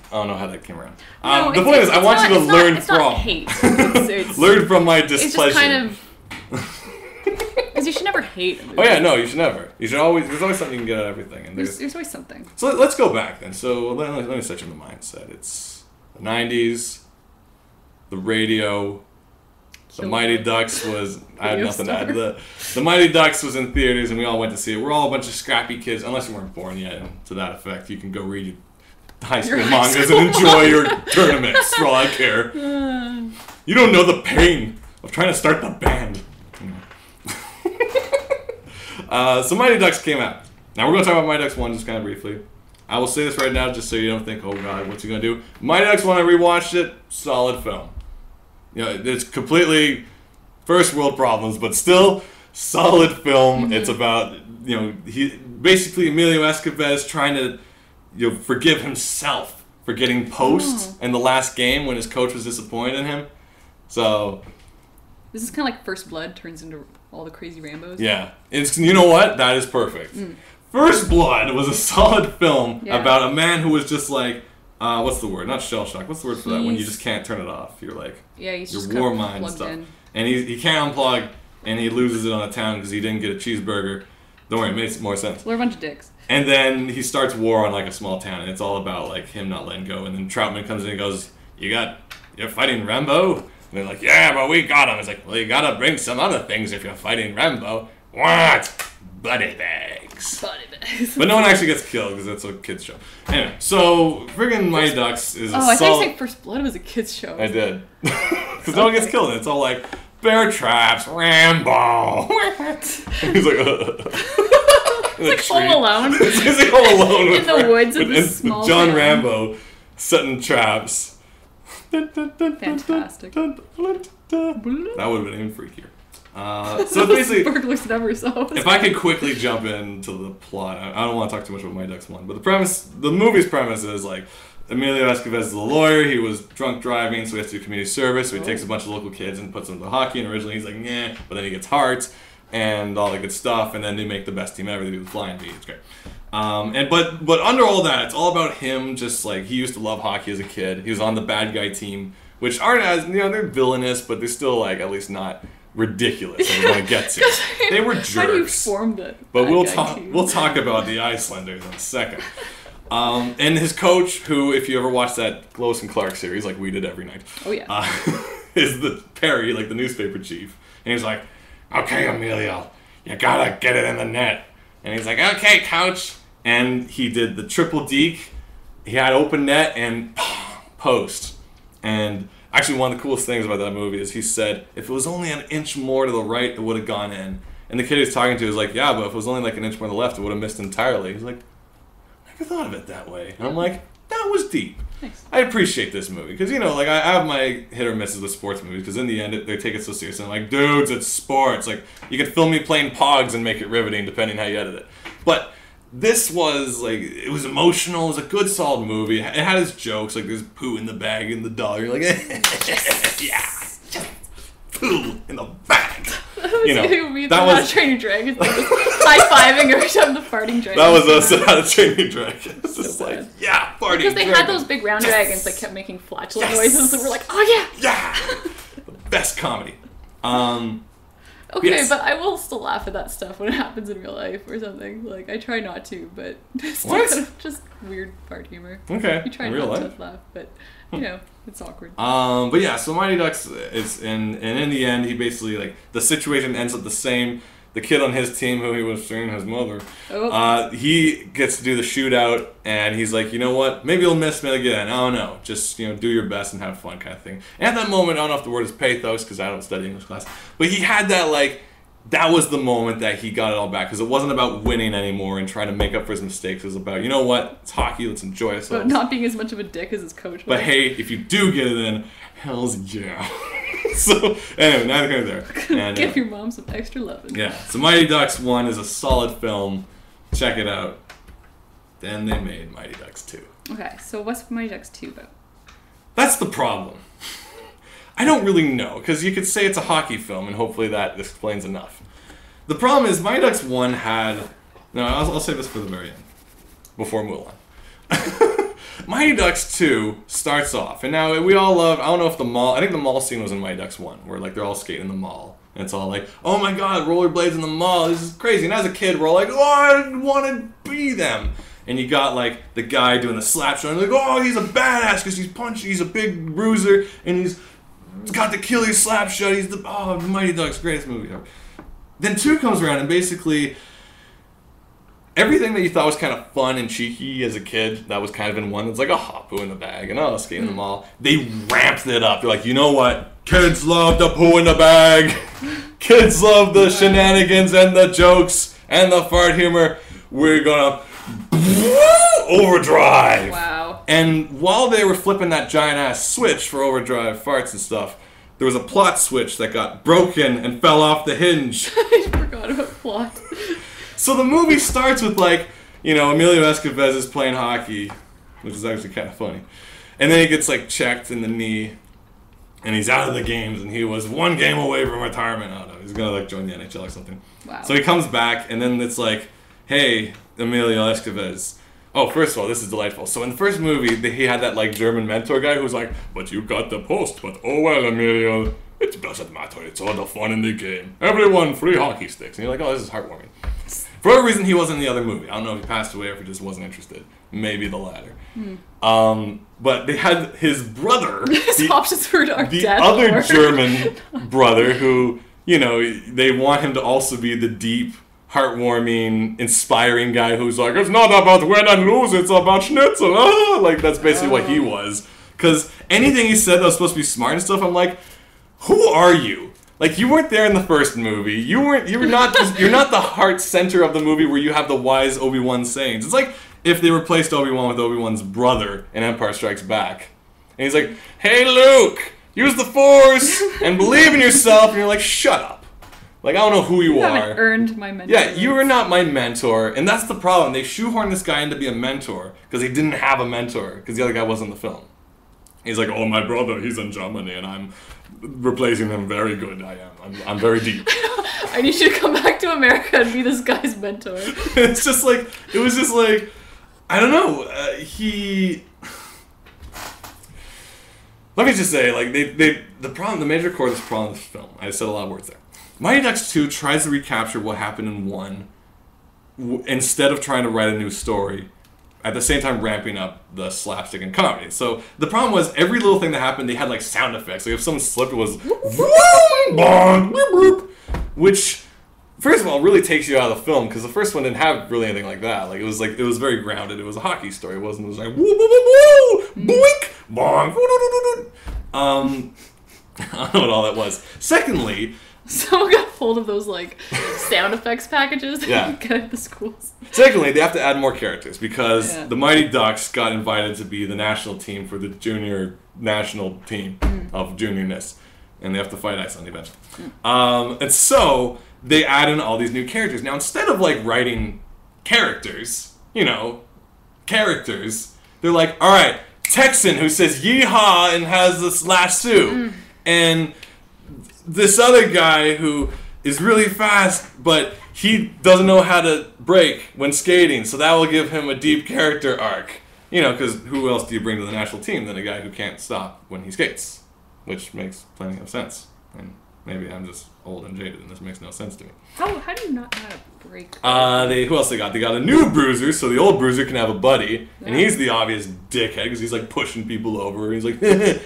I don't know how that came around.
No,
the point is, I want you to learn from...
Not hate. It's,
learn from my displeasure.
It's just kind of... Because you should never hate a movie.
Oh yeah, no, you should never. You should always. There's always something you can get out of everything, and
there's always something.
So let's go back then. So let me set you in the mindset. It's the '90s, the radio. The Mighty Ducks was. I have nothing to add to that. The Mighty Ducks was in theaters, and we all went to see it. We're all a bunch of scrappy kids, unless you weren't born yet. And to that effect, you can go read your high school mangas and enjoy your tournaments. For all I care. You don't know the pain of trying to start the band. So Mighty Ducks came out. Now we're going to talk about Mighty Ducks 1 just kind of briefly. I will say this right now just so you don't think, oh god, what's he going to do? Mighty Ducks 1, I rewatched it, solid film. It's completely first world problems, but still solid film. Mm-hmm. It's about, basically Emilio Estevez trying to, forgive himself for getting post in the last game when his coach was disappointed in him. So...
This is kind of like First Blood turns into all the crazy Rambos.
Yeah. You know what? That is perfect. First Blood was a solid film about a man who was just like, what's the word? Not shell shock. What's the word for that? When you just can't turn it off. You're like,
he's
your
just
war mind and stuff. And he can't unplug, and he loses it on a town because he didn't get a cheeseburger. Don't worry, it makes more sense.
We're a bunch of dicks.
And then he starts war on like a small town, and it's all about like him not letting go. And then Troutman comes in and goes, you're fighting Rambo? And they're like, yeah, but we got him. It's like, well, you gotta bring some other things if you're fighting Rambo. What? Buddy bags.
Body bags.
But no one actually gets killed because that's a kids show. Anyway, so friggin' Mighty Ducks is a
I thought you
solid...
said First Blood was a kids show.
I did. Because no one gets killed. And it's all like, bear traps, Rambo. And he's like,
It's like Home Alone.
It's like Home Alone.
In the woods in this small
John
town.
Rambo setting traps.
Fantastic.
That would have been even freakier. So basically,
burglars never saw.
if I could quickly jump into the plot, I don't want to talk too much about Mighty Ducks 1, but the movie's premise is like, Emilio Estevez is a lawyer. He was drunk driving, so he has to do community service. So he takes a bunch of local kids and puts them into hockey. And originally he's like, nah, but then he gets hearts and all the good stuff. And then they make the best team ever. They do the flying V. It's great. But under all that, it's all about him. Just like he used to love hockey as a kid. He was on the bad guy team, which aren't as they're villainous, but they're still like at least not ridiculous. I'm going to get to. They were jerks.
How do you form that?
But we'll talk about the Icelanders in a second. And his coach, who, if you ever watch that Lois and Clark series, like we did every night, is the Perry, like the newspaper chief. And he's like, okay, Emilio, you gotta get it in the net. And he's like, okay, coach. And he did the triple deke. He had open net and post. And actually, one of the coolest things about that movie is he said, if it was only an inch more to the right, it would have gone in. And the kid he's talking to is like, yeah, but if it was only like an inch more to the left, it would have missed entirely. He's like, I never thought of it that way. And I'm like, that was deep.
Nice.
I appreciate this movie. Because, like, I have my hit or misses with sports movies. Because in the end, they take it so seriously. I'm like, dudes, it's sports. Like, you can film me playing Pogs and make it riveting, depending how you edit it. But this was, like, it was emotional. It was a good, solid movie. It had its jokes. Like, there's poo in the bag in the dog. You're like, yeah, poo in the bag.
That was Training Dragons. Like, high-fiving every time the farting dragon.
That was us at How to Train Your Dragon. It's just
bad.
like, yeah, farting
Because they
dragon.
had those big round dragons that kept making flatulent noises, and we're like, oh yeah!
Yeah! The best comedy.
Okay,
Yes.
but I will still laugh at that stuff when it happens in real life or something. Like, I try not to, but it's still
What?
kind of just weird fart humor.
Okay,
You try
in real
not
life.
to laugh, but, it's awkward.
But yeah, so Mighty Ducks, and in the end, he basically, like, the situation ends up the same. The kid on his team, who he was seeing his mother, he gets to do the shootout, and he's like, you know what? Maybe you'll miss me again. I don't know. Just, do your best and have fun kind of thing. And at that moment, I don't know if the word is pathos, because I don't study English class, but he had that, like, that was the moment that he got it all back, because it wasn't about winning anymore and trying to make up for his mistakes. It was about, you know what? It's hockey. Let's enjoy ourselves.
But not being as much of a dick as his coach was.
But hey, if you do get it in, hell's yeah. So, anyway, neither here nor there. And,
Give your mom some extra loving.
yeah, so Mighty Ducks 1 is a solid film. Check it out. Then they made Mighty Ducks 2.
Okay, so what's Mighty Ducks 2 about?
That's the problem. I don't really know, because you could say it's a hockey film, and hopefully that explains enough. The problem is, Mighty Ducks 1 had... No, I'll save this for the very end, before Mulan. Mighty Ducks 2 starts off, and now we all love... I don't know if the mall... I think the mall scene was in Mighty Ducks 1, where like they're all skating in the mall. And it's all like, oh my god, rollerblades in the mall, this is crazy. And as a kid, we're all like, oh, I want to be them. And you got like the guy doing the slap shot, and like, oh, he's a badass because he's punching, he's a big bruiser, and he's got the killer slap shot. He's the Mighty Ducks, greatest movie ever. Then 2 comes around, and basically everything that you thought was kind of fun and cheeky as a kid, that was kind of in one. It's like a hot poo in the bag and skating in the mall. They ramped it up. They're like, you know what? Kids love the poo in the bag. Kids love the shenanigans and the jokes and the fart humor. We're gonna overdrive.
Wow.
And while they were flipping that giant ass switch for overdrive farts and stuff, there was a plot switch that got broken and fell off the hinge.
I forgot about plot.
So the movie starts with like, Emilio Estevez is playing hockey, which is actually kind of funny. And then he gets like checked in the knee, and he's out of the games, and he was 1 game away from retirement. I don't know, he's gonna like join the NHL or something.
Wow.
So he comes back, and then it's like, hey, Emilio Estevez. Oh, first of all, this is delightful. So in the first movie, he had that like German mentor guy who was like, but you got the post, but oh well, Emilio, it doesn't matter, it's all the fun in the game. Everyone, free hockey sticks. And you're like, oh, this is heartwarming. For whatever reason, he wasn't in the other movie. I don't know if he passed away or if he just wasn't interested. Maybe the latter. But they had his brother,
His options for our
the
death
other
or...
German brother who you know, they want him to also be the deep, heartwarming, inspiring guy who's like, it's not about win and lose, it's about schnitzel. Ah! Like, that's basically what he was. Because anything he said that was supposed to be smart and stuff, I'm like, who are you? Like, you weren't there in the first movie. You're not the heart center of the movie where you have the wise Obi-Wan sayings. It's like if they replaced Obi-Wan with Obi-Wan's brother in Empire Strikes Back. And he's like, hey, Luke, use the Force and believe in yourself. And you're like, shut up. Like, I don't know who you are.
haven't earned my mentor.
Yeah, you are not my mentor. And that's the problem. They shoehorned this guy in to be a mentor because he didn't have a mentor because the other guy wasn't in the film. He's like, oh, my brother, he's in Germany, and I'm replacing him. Very good, I am. I'm very deep.
I need you to come back to America and be this guy's mentor.
It's just like, it was just like, I don't know. Let me just say, like, the major core of this problem of this film, I said a lot of words there. Mighty Ducks 2 tries to recapture what happened in 1 instead of trying to write a new story, at the same time ramping up the slapstick and comedy. So the problem was every little thing that happened, they had like sound effects. Like if someone slipped, it was which, first of all, really takes you out of the film because the first one didn't have really anything like that. Like it was very grounded. It was a hockey story. It was like woo woo woo woo boink bong. I don't know what all that was. Secondly,
someone got hold of those like sound effects packages that
Yeah.
you get at the schools.
Secondly, they have to add more characters because the Mighty Ducks got invited to be the national team for the junior national team of juniorness, and they have to fight Iceland eventually. And so they add in all these new characters. Now, instead of like writing characters, they're like, all right, Texan who says yeehaw and has this lasso, and this other guy who is really fast, but he doesn't know how to brake when skating, so that will give him a deep character arc. Because who else do you bring to the national team than a guy who can't stop when he skates? Which makes plenty of sense. And maybe I'm just old and jaded, and this makes no sense to me.
How do you not know how to brake?
Who else they got? They got a new bruiser, so the old bruiser can have a buddy, and he's the obvious dickhead because he's like pushing people over. He's like,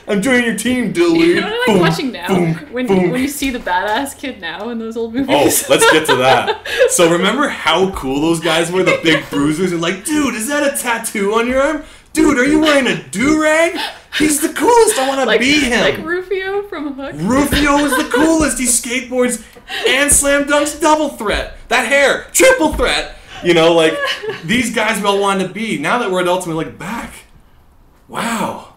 "I'm joining your team, Dilly."
You know what I like watching now? When you see the badass kid now in those old movies.
Oh, let's get to that. So remember how cool those guys were, the big bruisers? And like, dude, is that a tattoo on your arm? Dude, are you wearing a do-rag? He's the coolest. I want to be him.
Like Rufio from Hook.
Rufio is the coolest. He skateboards and slam dunks double threat. That hair, triple threat. These guys we all wanted to be. Now that we're adults and we look back, wow.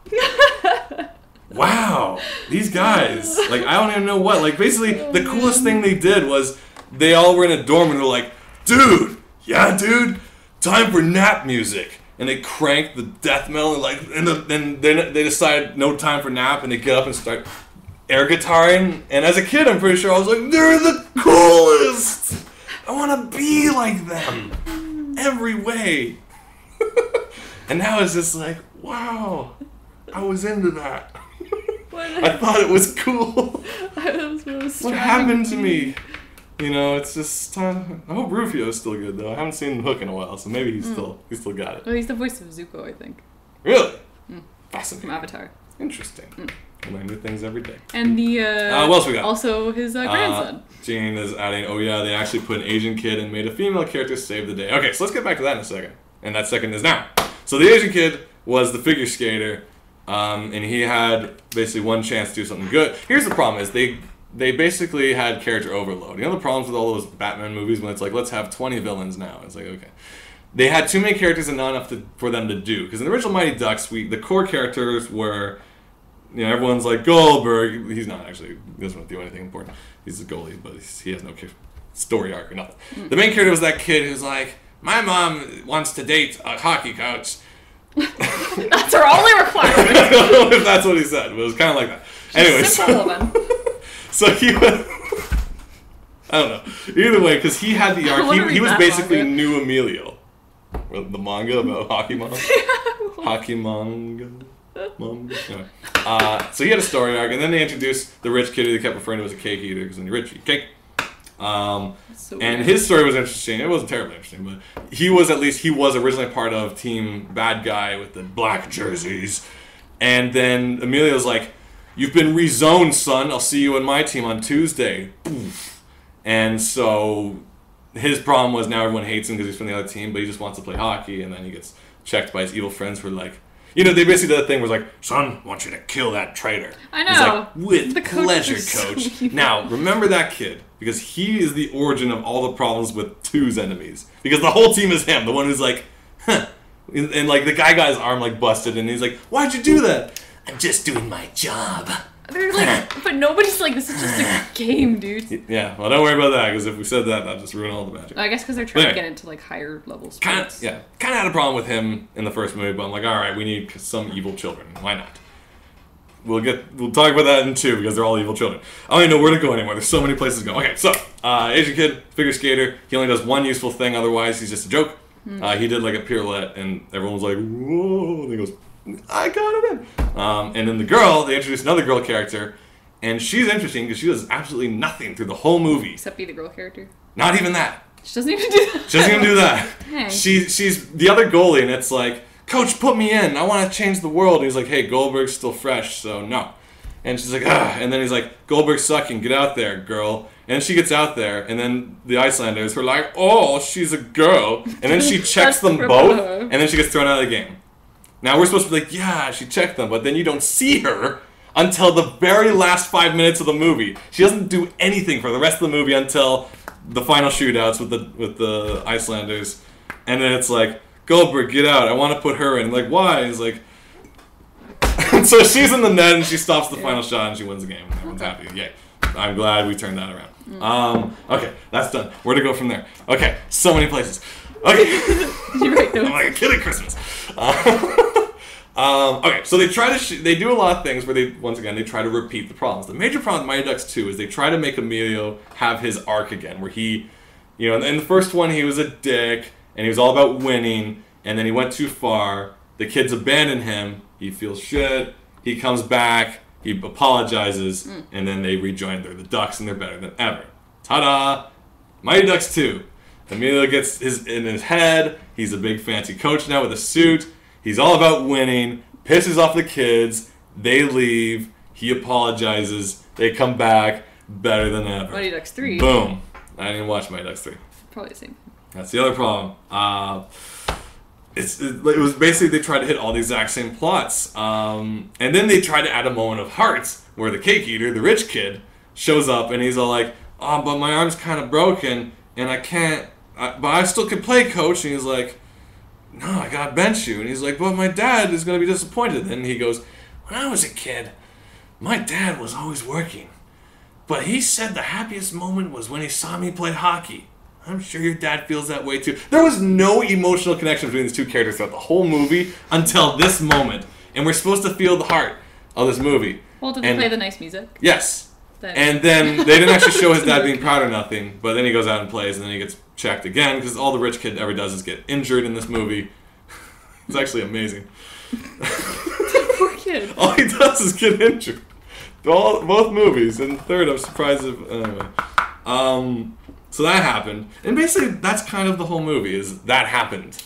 Wow. These guys, I don't even know what. Basically, the coolest thing they did was they all were in a dorm and they're like, dude, time for nap music. And they crank the death metal and then they decide no time for nap and they get up and start air guitaring. And as a kid, I'm pretty sure I was like, they're the coolest. I want to be like them every way. And now it's just like, wow, I was into that. I thought it was cool. What happened to me? It's just I hope Rufio's still good though. I haven't seen Hook in a while, so maybe he's still got it.
Well, he's the voice of Zuko, I think.
Really? Fascinating.
From Avatar.
Interesting. I learn new things every day.
And the
what else we got?
Also his grandson.
Gene is adding. Oh yeah, they actually put an Asian kid and made a female character save the day. Okay, so let's get back to that in a second. And that second is now. So the Asian kid was the figure skater, and he had basically one chance to do something good. Here's the problem: is they basically had character overload. The problems with all those Batman movies when it's like, let's have 20 villains now. It's like, okay. They had too many characters and not enough for them to do. Because in the original Mighty Ducks, the core characters were, everyone's like, Goldberg. He's not actually, he doesn't do anything important. He's a goalie, but he has no story arc or nothing. The main character was that kid who's like, my mom wants to date a hockey coach.
That's her only requirement.
I don't know if that's what he said, but it was kind of like that. Anyway,
simple woman.
So he was, I don't know. Either way, because he had the arc, he was basically manga. New Emilio. The manga about hockey manga. Hockey manga. Anyway. So he had a story arc, and then they introduced the rich kid who they kept referring to as a cake eater, because when you're rich, you eat cake. And his story was interesting. It wasn't terribly interesting, but he was originally part of Team Bad Guy with the black jerseys. And then Emilio's like, you've been rezoned, son. I'll see you in my team on Tuesday. And so his problem was now everyone hates him because he's from the other team, but he just wants to play hockey, and then he gets checked by his evil friends who are like, you know, they basically did that thing where it's like, son, I want you to kill that traitor.
I know.
He's like, with
The
pleasure,
coach.
coach. Now, remember that kid, because he is the origin of all the problems with 2's enemies. Because the whole team is him, the one who's like, huh. And like the guy got his arm like busted, and he's like, why'd you do that? I'm just doing my job.
They're like, but nobody's like, this is just a game, dude.
Yeah, well, don't worry about that, because if we said that, that'd just ruin all the magic.
I guess because they're trying to get into like higher level sports.
Kind of had a problem with him in the first movie, but I'm like, all right, we need some evil children. Why not? We'll talk about that in 2 because they're all evil children. I don't even know where to go anymore. There's so many places to go. Okay, so Asian kid, figure skater. He only does one useful thing. Otherwise, he's just a joke. He did like a pirouette, and everyone was like, whoa. And he goes, I got it in. And then the girl, they introduced another girl character, and she's interesting because she does absolutely nothing through the whole movie.
Except be the girl character.
Not even that.
She doesn't even do that.
She doesn't even do that.
Dang.
She's the other goalie, and it's like, Coach, put me in. I want to change the world. And he's like, hey, Goldberg's still fresh, so no. And she's like, ah. And then he's like, Goldberg's sucking. Get out there, girl. And she gets out there, and then the Icelanders were like, oh, she's a girl. And then she checks them both, and then she gets thrown out of the game. Now, we're supposed to be like, yeah, she checked them, but then you don't see her until the very last 5 minutes of the movie. She doesn't do anything for the rest of the movie until the final shootouts with the Icelanders. And then it's like, Goldberg, get out. I want to put her in. Like, why? He's like... So she's in the net, and she stops the final shot, and she wins the game. And everyone's happy. Yay. I'm glad we turned that around. Okay, that's done. Where to go from there? Okay, so many places. Okay.
You're right, though.
I'm like a kid at Christmas. Okay, so they try to they do a lot of things where they try to repeat the problems. The major problem with Mighty Ducks 2 is they try to make Emilio have his arc again, where he, you know, in the first one he was a dick and he was all about winning, and then he went too far. The kids abandon him. He feels shit. He comes back. He apologizes, and then they rejoin. They're the Ducks, and they're better than ever. Ta-da! Mighty Ducks 2. Emilio gets in his head. He's a big fancy coach now with a suit. He's all about winning. Pisses off the kids. They leave. He apologizes. They come back. Better than ever.
Mighty Ducks 3.
Boom. I didn't watch Mighty Ducks 3.
Probably the same.
That's the other problem. It was basically they tried to hit all the exact same plots. And then they tried to add a moment of heart where the cake eater, the rich kid, shows up and he's all like, oh, but my arm's kind of broken and I can't, but I still can play, coach. And he's like, no, I gotta bench you. And he's like, but my dad is gonna be disappointed. And he goes, when I was a kid, my dad was always working. But he said the happiest moment was when he saw me play hockey. I'm sure your dad feels that way too. There was no emotional connection between these two characters throughout the whole movie until this moment. And we're supposed to feel the heart of this movie.
Well, did they play the nice music?
Yes. And then they didn't actually show his dad being proud or nothing, but then he goes out and plays, and then he gets checked again, because all the rich kid ever does is get injured in this movie. It's actually amazing.
Poor kid.
All he does is get injured. Both movies. And third, I'm surprised if... Anyway. So that happened. And basically, that's kind of the whole movie, is that happened.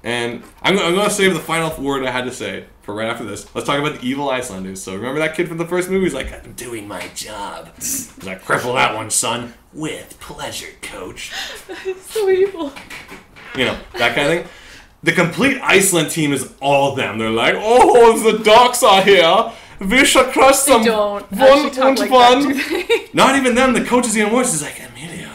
And I'm going to save the final word I had to say for right after this. Let's talk about the evil Icelanders. So remember that kid from the first movie? He's like, I'm doing my job. He's like, cripple that one, son. With pleasure, coach.
So evil.
You know, that kind of thing. The complete Iceland team is all them. They're like, oh, the Ducks are here. We shall crush them.
They don't actually talk like that, do they?
Not even them. The coach is even worse. He's like, Emilio,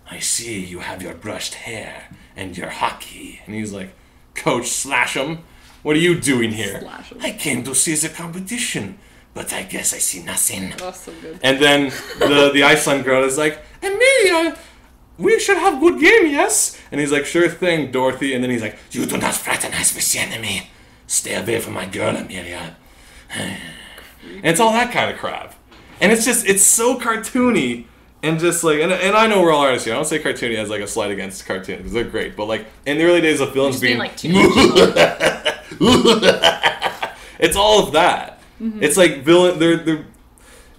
I see you have your brushed hair and your hockey. And he's like, Coach Slash'em, what are you doing here?
Slash'em.
I came to see the competition, but I guess I see nothing.
Oh, so good.
And then the Iceland girl is like, Emilio, we should have good game, yes? And he's like, sure thing, Dorothy. And then he's like, you do not fraternize with the enemy. Stay away from my girl, Amelia. And it's all that kind of crap. And it's just, it's so cartoony. And just like, and I know we're all artists here. I don't say cartoony as like a slight against cartoon, because they're great. But like, in the early days of films being
like
it's all of that. Mm-hmm. It's like they're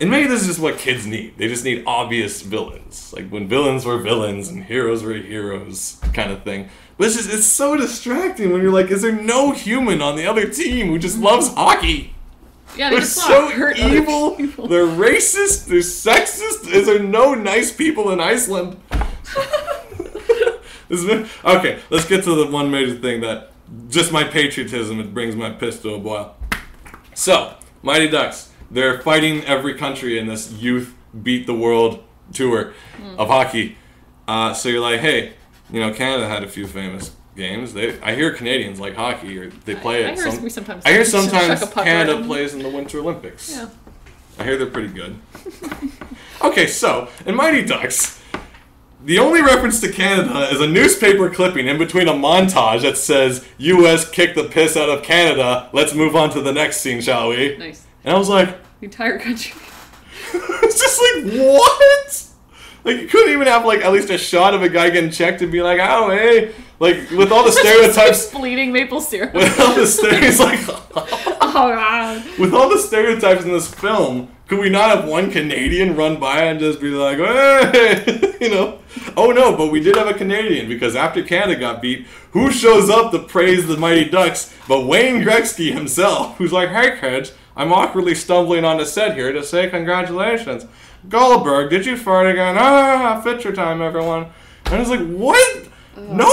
and maybe this is just what kids need. They just need obvious villains. Like when villains were villains and heroes were heroes kind of thing. But it's so distracting when you're like, is there no human on the other team who just loves hockey?
Yeah,
they're
just
so
wanna hurt
evil.
other people.
They're racist. They're sexist. Is there no nice people in Iceland? Okay, let's get to the one major thing that just my patriotism, it brings my piss to a boil. So, Mighty Ducks, they're fighting every country in this youth beat the world tour of hockey. So you're like, hey, Canada had a few famous games. I hear Canadians like hockey, or they play it. I hear sometimes Canada plays in the Winter Olympics.
Yeah.
I hear they're pretty good. Okay, so in Mighty Ducks, the only reference to Canada is a newspaper clipping in between a montage that says, U.S. kicked the piss out of Canada. Let's move on to the next scene, shall we?
Nice.
And I was like...
The entire country.
It's just like, what? Like, you couldn't even have, like, at least a shot of a guy getting checked and be like, oh, hey. Like, with all the stereotypes...
bleeding maple syrup.
With all the stereotypes,
Oh, God.
With all the stereotypes in this film, could we not have one Canadian run by and just be like, hey, Oh, no, but we did have a Canadian, because after Canada got beat, who shows up to praise the Mighty Ducks but Wayne Gretzky himself, who's like, hey, kids, I'm awkwardly stumbling on the set here to say congratulations. Goldberg, did you fart again? Fitcher time, everyone. And I was like, what? No!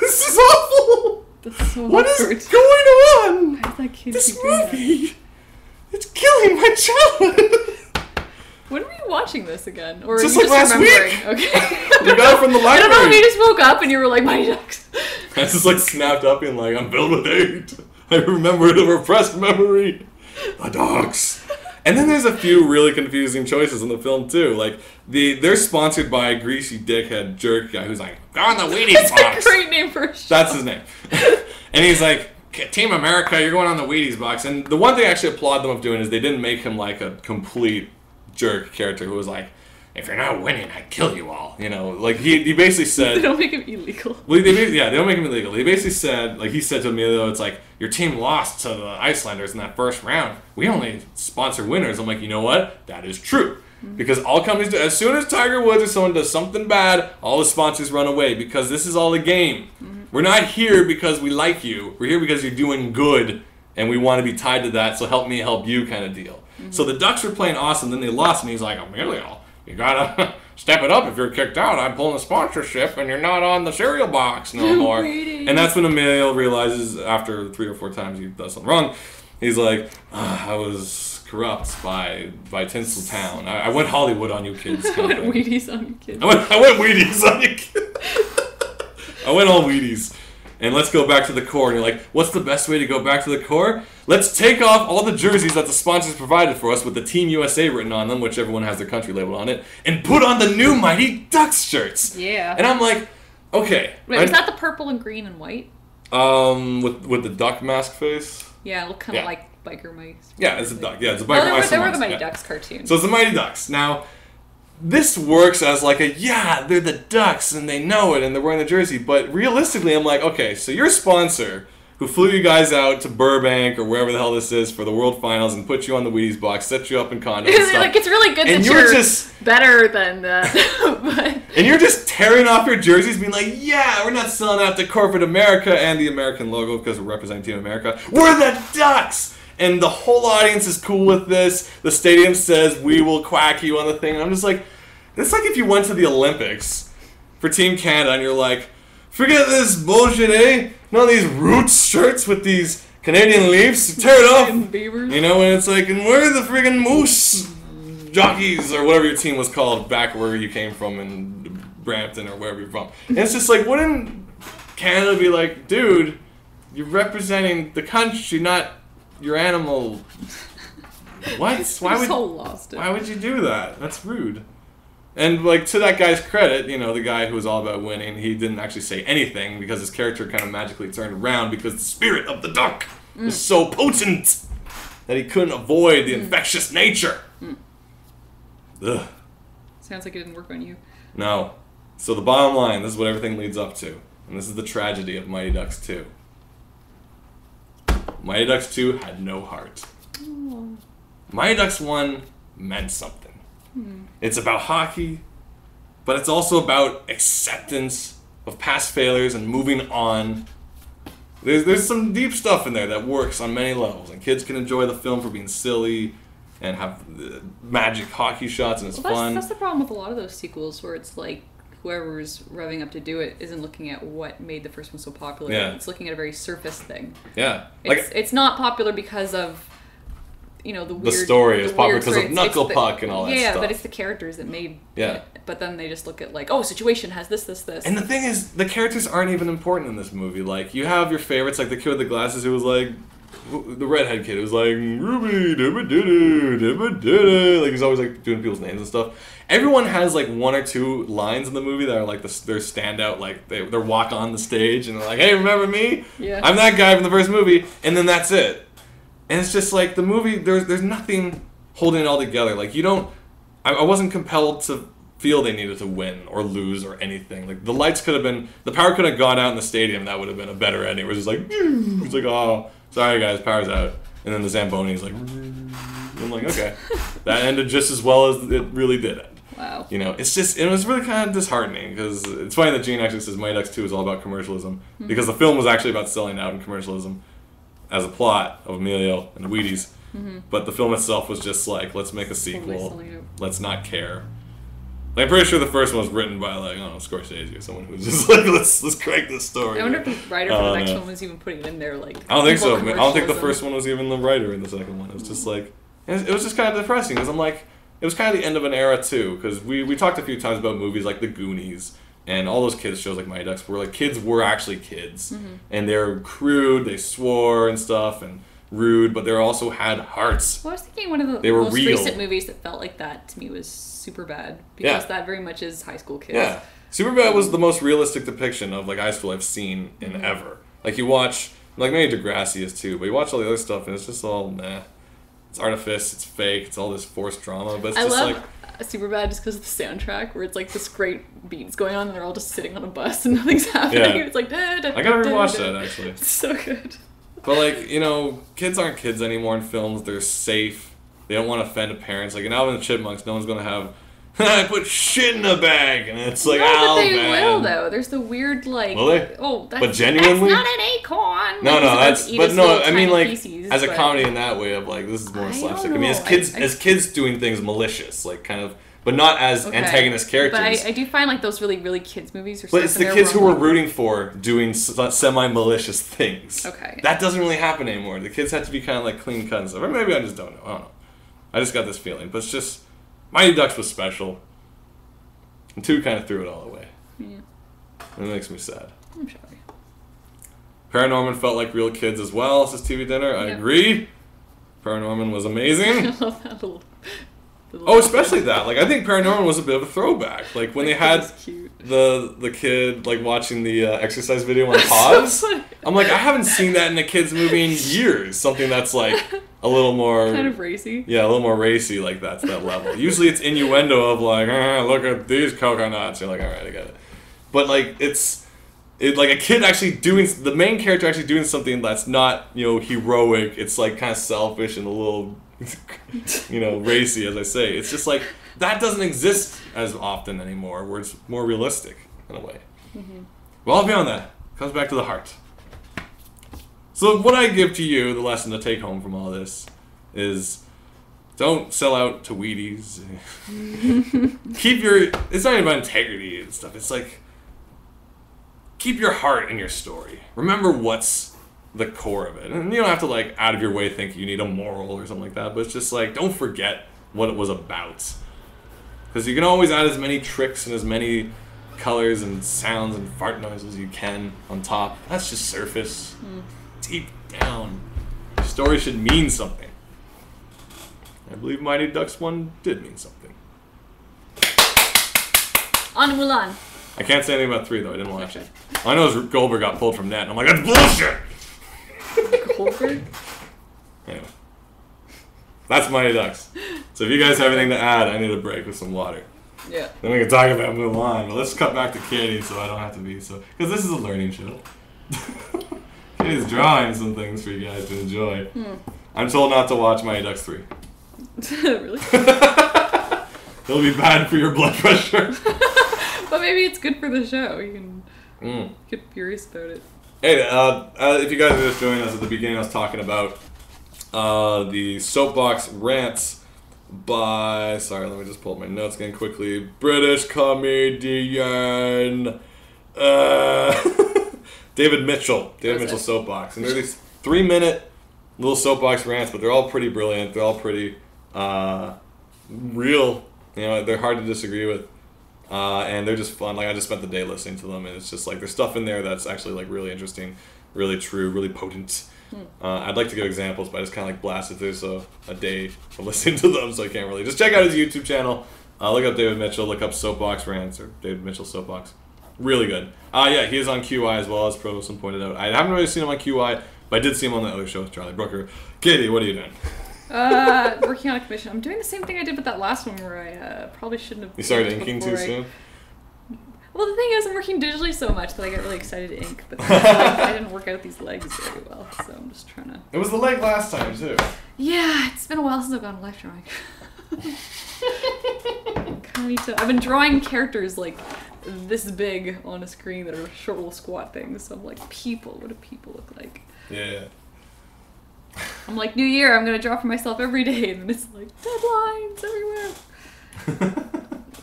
This is awful!
That's so
What
awkward.
is going on?
Why is that kid
This
keep doing
movie, it's killing my childhood.
When were you watching this again? Or
Just
are you
like
just
last
remembering?
week.
Okay.
We got it from the
I don't know if
library.
you just woke up and you were like, Mighty Ducks.
I just like snapped up and like, I'm filled with hate. I remember the repressed memory. The Ducks. And then there's a few really confusing choices in the film too. Like they're sponsored by a greasy dickhead jerk guy who's like, go on the Wheaties
That's
box.
a great name for a show.
That's his name. And he's like, Team America, you're going on the Wheaties box. And the one thing I actually applaud them of doing is they didn't make him like a complete jerk character who was like, if you're not winning, I kill you all. Like he basically said...
They don't make him illegal.
Well, they don't make him illegal. They basically said, like he said to me though, it's like, your team lost to the Icelanders in that first round. We only sponsor winners. I'm like, you know what? That is true. Mm-hmm. Because all companies do, as soon as Tiger Woods or someone does something bad, all the sponsors run away because this is all a game. Mm-hmm. We're not here because we like you. We're here because you're doing good and we want to be tied to that, so help me help you kind of deal. Mm-hmm. So the Ducks were playing awesome, then they lost, and he's like, Emilio, you gotta step it up. If you're kicked out, I'm pulling a sponsorship and you're not on the cereal box no more. And that's when Emilio realizes, after 3 or 4 times he does something wrong, he's like, I was corrupt by Tinseltown. I went Hollywood on you kids.
I went Wheaties on you kids.
I went Wheaties on you kids. I went all Wheaties. And let's go back to the core. And you're like, what's the best way to go back to the core? Let's take off all the jerseys that the sponsors provided for us with the Team USA written on them, which everyone has their country labeled on it, and put on the new Mighty Ducks shirts.
Yeah.
And I'm like, okay.
Wait, was that the purple and green and white?
With the duck mask face?
Yeah, it looked kind of like biker mice.
Yeah, it's a duck. Yeah, it's a biker mice.
They were the Mighty Ducks cartoon.
So it's the Mighty Ducks. Now, this works as like they're the Ducks and they know it and they're wearing the jersey. But realistically, I'm like, okay, so your sponsor who flew you guys out to Burbank or wherever the hell this is for the World Finals and put you on the Wheaties box, set you up in condos and stuff.
Like, it's really good
and
that you're
just
better than that. But...
And you're just tearing off your jerseys being like, yeah, we're not selling out to corporate America and the American logo because we're representing Team America. We're the Ducks! And the whole audience is cool with this. The stadium says, we will quack you on the thing. And I'm just like, it's like if you went to the Olympics for Team Canada and you're like, forget this bullshit, eh? None of these Roots shirts with these Canadian leaves. Tear it off. And it's like, and where are the friggin' Moose jockeys or whatever your team was called back where you came from in Brampton or wherever you're from. And it's just like, wouldn't Canada be like, dude, you're representing the country, not your animal. What? Why would you do that? That's rude. And like to that guy's credit, the guy who was all about winning, he didn't actually say anything because his character kind of magically turned around because the spirit of the duck was so potent that he couldn't avoid the infectious nature. Ugh.
Sounds like it didn't work on you.
No. So the bottom line, this is what everything leads up to. And this is the tragedy of Mighty Ducks 2. Mighty Ducks 2 had no heart. Aww. Mighty Ducks 1 meant something. It's about hockey, but it's also about acceptance of past failures and moving on. there's some deep stuff in there that works on many levels, and kids can enjoy the film for being silly and have magic hockey shots, and it's fun.
That's the problem with a lot of those sequels, where it's like whoever's revving up to do it isn't looking at what made the first one so popular.
Yeah.
It's looking at a very surface thing.
Yeah.
It's not popular because of, you know, the weird...
The story is popular because
story.
of Knuckle Puck and all that stuff.
Yeah, but it's the characters that made it. But then they just look at, like, oh, situation has this.
And the thing is, the characters aren't even important in this movie. Like, you have your favorites, like the kid with the glasses who was like... The redhead kid who was like, Ruby, like, he's always, like, doing people's names and stuff. Everyone has, like, one or two lines in the movie that are, like, their standout, like, they're walk on the stage and they're like, hey, remember me?
Yeah.
I'm that guy from the first movie. And then that's it. And it's just, like, the movie, there's nothing holding it all together. Like, you don't... I wasn't compelled to feel they needed to win or lose or anything. Like, the lights could have been... The power could have gone out in the stadium. That would have been a better ending. It was just like... It's like, oh... Sorry guys, power's out. And then the Zamboni's like... I'm like, okay. That ended just as well as it really did end.
Wow.
You know, it's just... It was really kind of disheartening, because it's funny that Gene actually says Mighty Ducks 2 is all about commercialism. Mm-hmm. Because the film was actually about selling out and commercialism as a plot of Emilio and the Wheaties. Mm-hmm. But the film itself was just like, let's make a sequel. Let's not care. Like, I'm pretty sure the first one was written by, like, I don't know, Scorsese or someone who was just like, let's crank this story.
I wonder if the writer for the next one was even putting it in there, like...
I don't think so. I don't think the first one was even the writer in the second one. It was just like... It was just kind of depressing, because I'm like... It was kind of the end of an era, too, because we talked a few times about movies like The Goonies and all those kids shows like Mighty Ducks, where, like, kids were actually kids. Mm-hmm. And they're crude, they swore and stuff, and rude, but they also had hearts.
Well, I was thinking one of the most recent movies that felt like that to me was Superbad, because that very much is high school kids.
Yeah. Superbad was the most realistic depiction of, like, high school I've seen in ever. Like, you watch, like, maybe Degrassi is too, but you watch all the other stuff and it's just all, meh. It's artifice, it's fake, it's all this forced drama, but it's just like...
Superbad just because of the soundtrack, where it's like this great beats going on and they're all just sitting on a bus and nothing's happening. Yeah. It's like... I
gotta rewatch that, actually.
It's so good.
But, like, you know, kids aren't kids anymore in films. They're safe. They don't want to offend parents. Like, in Alvin and the Chipmunks, no one's going to have, I put shit in a bag, and it's like,
but they will, though. There's the weird, like...
Will they?
Oh,
but genuinely?
That's not an acorn.
No, that's... But no, I mean, like,
pieces,
as a comedy in that way of, like, this is more slapstick. I mean, as kids doing things malicious, like, kind of... But not as antagonist characters.
But I do find, like, those really, really kids movies are...
But it's the kids who we're rooting for doing semi-malicious things.
Okay.
That doesn't really happen anymore. The kids have to be kind of, like, clean cut and stuff. Or maybe I just don't know. I don't know. I just got this feeling. But it's just... Mighty Ducks was special. And 2 kind of threw it all away. Yeah. And it makes me sad.
I'm sorry.
Paranorman felt like real kids as well as his TV dinner. I agree. Paranorman was amazing.
I love that little...
Oh, especially that. Like, I think Paranorman was a bit of a throwback. Like, when they had the kid, like, watching the exercise video on pause. So I'm like, I haven't seen that in a kid's movie in years. Something that's, like, a little more...
Kind of racy.
Yeah, a little more racy, like, that's that level. Usually it's innuendo of, like, look at these coconuts. You're like, all right, I get it. But, like, it's like a kid actually doing... The main character actually doing something that's not, you know, heroic. It's, like, kind of selfish and a little... you know, racy, as I say. It's just like, that doesn't exist as often anymore, where it's more realistic, in a way. Mm-hmm. Well, beyond that, it comes back to the heart. So what I give to you, the lesson to take home from all this, is don't sell out to Wheaties. Keep your... It's not even about integrity and stuff. It's like, keep your heart in your story. Remember what's the core of it. And you don't have to, like, out of your way think you need a moral or something like that, but it's just like, don't forget what it was about. Because you can always add as many tricks and as many colors and sounds and fart noises as you can on top. That's just surface. Deep down, your story should mean something. I believe Mighty Ducks 1 did mean something.
On Mulan.
I can't say anything about 3, though. I didn't watch it. All I know is Goldberg got pulled from net, and I'm like, that's bullshit!
Goldberg?
Anyway. That's Mighty Ducks. So if you guys have anything to add, I need a break with some water.
Yeah.
Then we can talk about Mulan, but let's cut back to Katie so I don't have to be so... Because this is a learning show. Katie's drawing some things for you guys to enjoy. I'm told not to watch Mighty Ducks 3.
Really?
It'll be bad for your blood pressure.
But maybe it's good for the show. You can get furious about it.
Hey, if you guys are just joining us at the beginning, I was talking about the soapbox rants by, sorry, let me just pull up my notes again quickly. British comedian David Mitchell. David Mitchell soapbox. And they're these 3-minute little soapbox rants, but they're all pretty brilliant. They're all pretty real. You know, they're hard to disagree with. And they're just fun. Like, I just spent the day listening to them, and it's just like there's stuff in there that's actually like really interesting, really true, really potent. I'd like to give examples, but I just kind of like blasted through a day of listening to them, so I can't really. Just check out his YouTube channel. Look up David Mitchell. Look up Soapbox Rants or David Mitchell Soapbox. Really good. Yeah, he is on QI as well, as Pro Wilson pointed out. I haven't really seen him on QI, but I did see him on the other show with Charlie Brooker. Katie, what are you doing?
Working on a commission. I'm doing the same thing I did with that last one where I probably shouldn't have.
You started inking too soon?
Well, the thing is, I'm working digitally so much that I get really excited to ink, but I didn't work out these legs very well, so I'm just trying to...
It was the leg last time, too.
Yeah, it's been a while since I've gone live drawing. I've been drawing characters like this big on a screen that are short little squat things, so I'm like, people, what do people look like?
Yeah.
I'm like, New Year, I'm going to draw for myself every day, and then it's like, deadlines everywhere.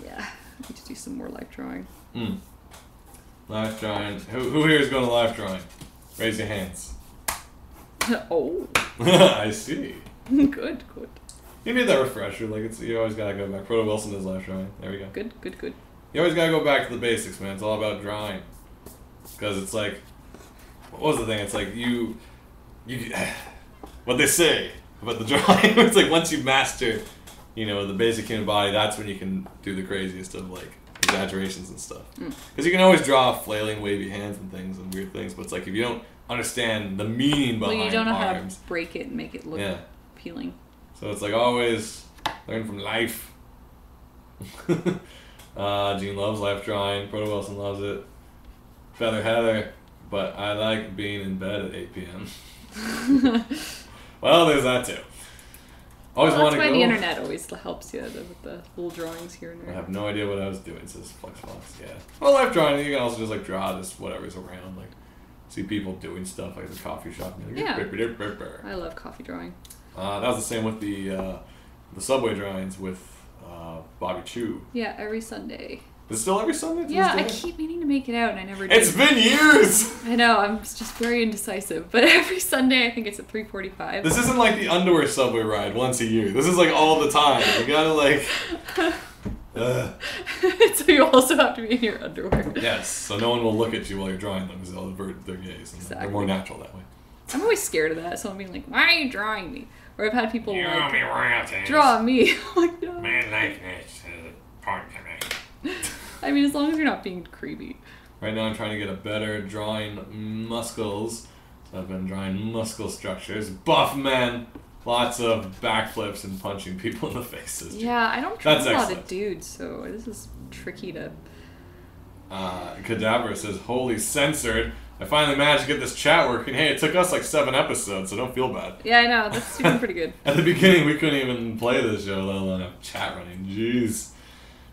Yeah, I need to do some more live drawing.
Live drawing. Who here is going to live drawing? Raise your hands.
Oh.
I see.
Good.
You need that refresher. Like you always gotta go back. Proto Wilson does live drawing. There we go.
Good.
You always gotta go back to the basics, man. It's all about drawing. Because it's like, what was the thing? It's like you, what they say about the drawing. It's like once you master, the basic human body, that's when you can do the craziest of like exaggerations and stuff. Because you can always draw flailing, wavy hands and things and weird things, but it's like if you don't understand the meaning behind
you don't know
arms,
how to break it and make it look appealing.
So it's like always learn from life. Gene loves life drawing. Proto Wilson loves it. Feather Heather, but I like being in bed at 8 p.m. Well, there's that too. Always want to go.
That's why the internet always helps you with the little drawings here and there.
I have no idea what I was doing, says Flux. Yeah. Well, life drawing, you can also just like draw just whatever's around. Like see people doing stuff like the coffee shop. And like,
I love coffee drawing.
That was the same with the subway drawings with Bobby Chu.
Yeah, every Sunday.
Is it still every Sunday?
Yeah, I keep meaning to make it out and I never do.
It's been years!
I know, I'm just very indecisive. But every Sunday, I think it's at 3:45.
This isn't like the underwear subway ride once a year. This is like all the time. You gotta like...
So you also have to be in your underwear.
Yes, so no one will look at you while you're drawing them because they'll avert their gaze. And they're more natural that way.
I'm always scared of that, so I'm being like, why are you drawing me? Or I've had people
you
like,
me royalties.
Draw me. I'm like, no.
Man likeness is important to me.
I mean, as long as you're not being creepy.
Right now I'm trying to get a better drawing muscles. So I've been drawing muscle structures. Buff men. Lots of backflips and punching people in the faces.
Yeah, I don't draw a lot of dudes, so this is tricky to...
Cadaver says, holy censored. I finally managed to get this chat working. Hey, it took us like 7 episodes, so don't feel bad.
Yeah, I know. That's doing pretty good.
At the beginning, we couldn't even play this show, let alone have chat running. Jeez.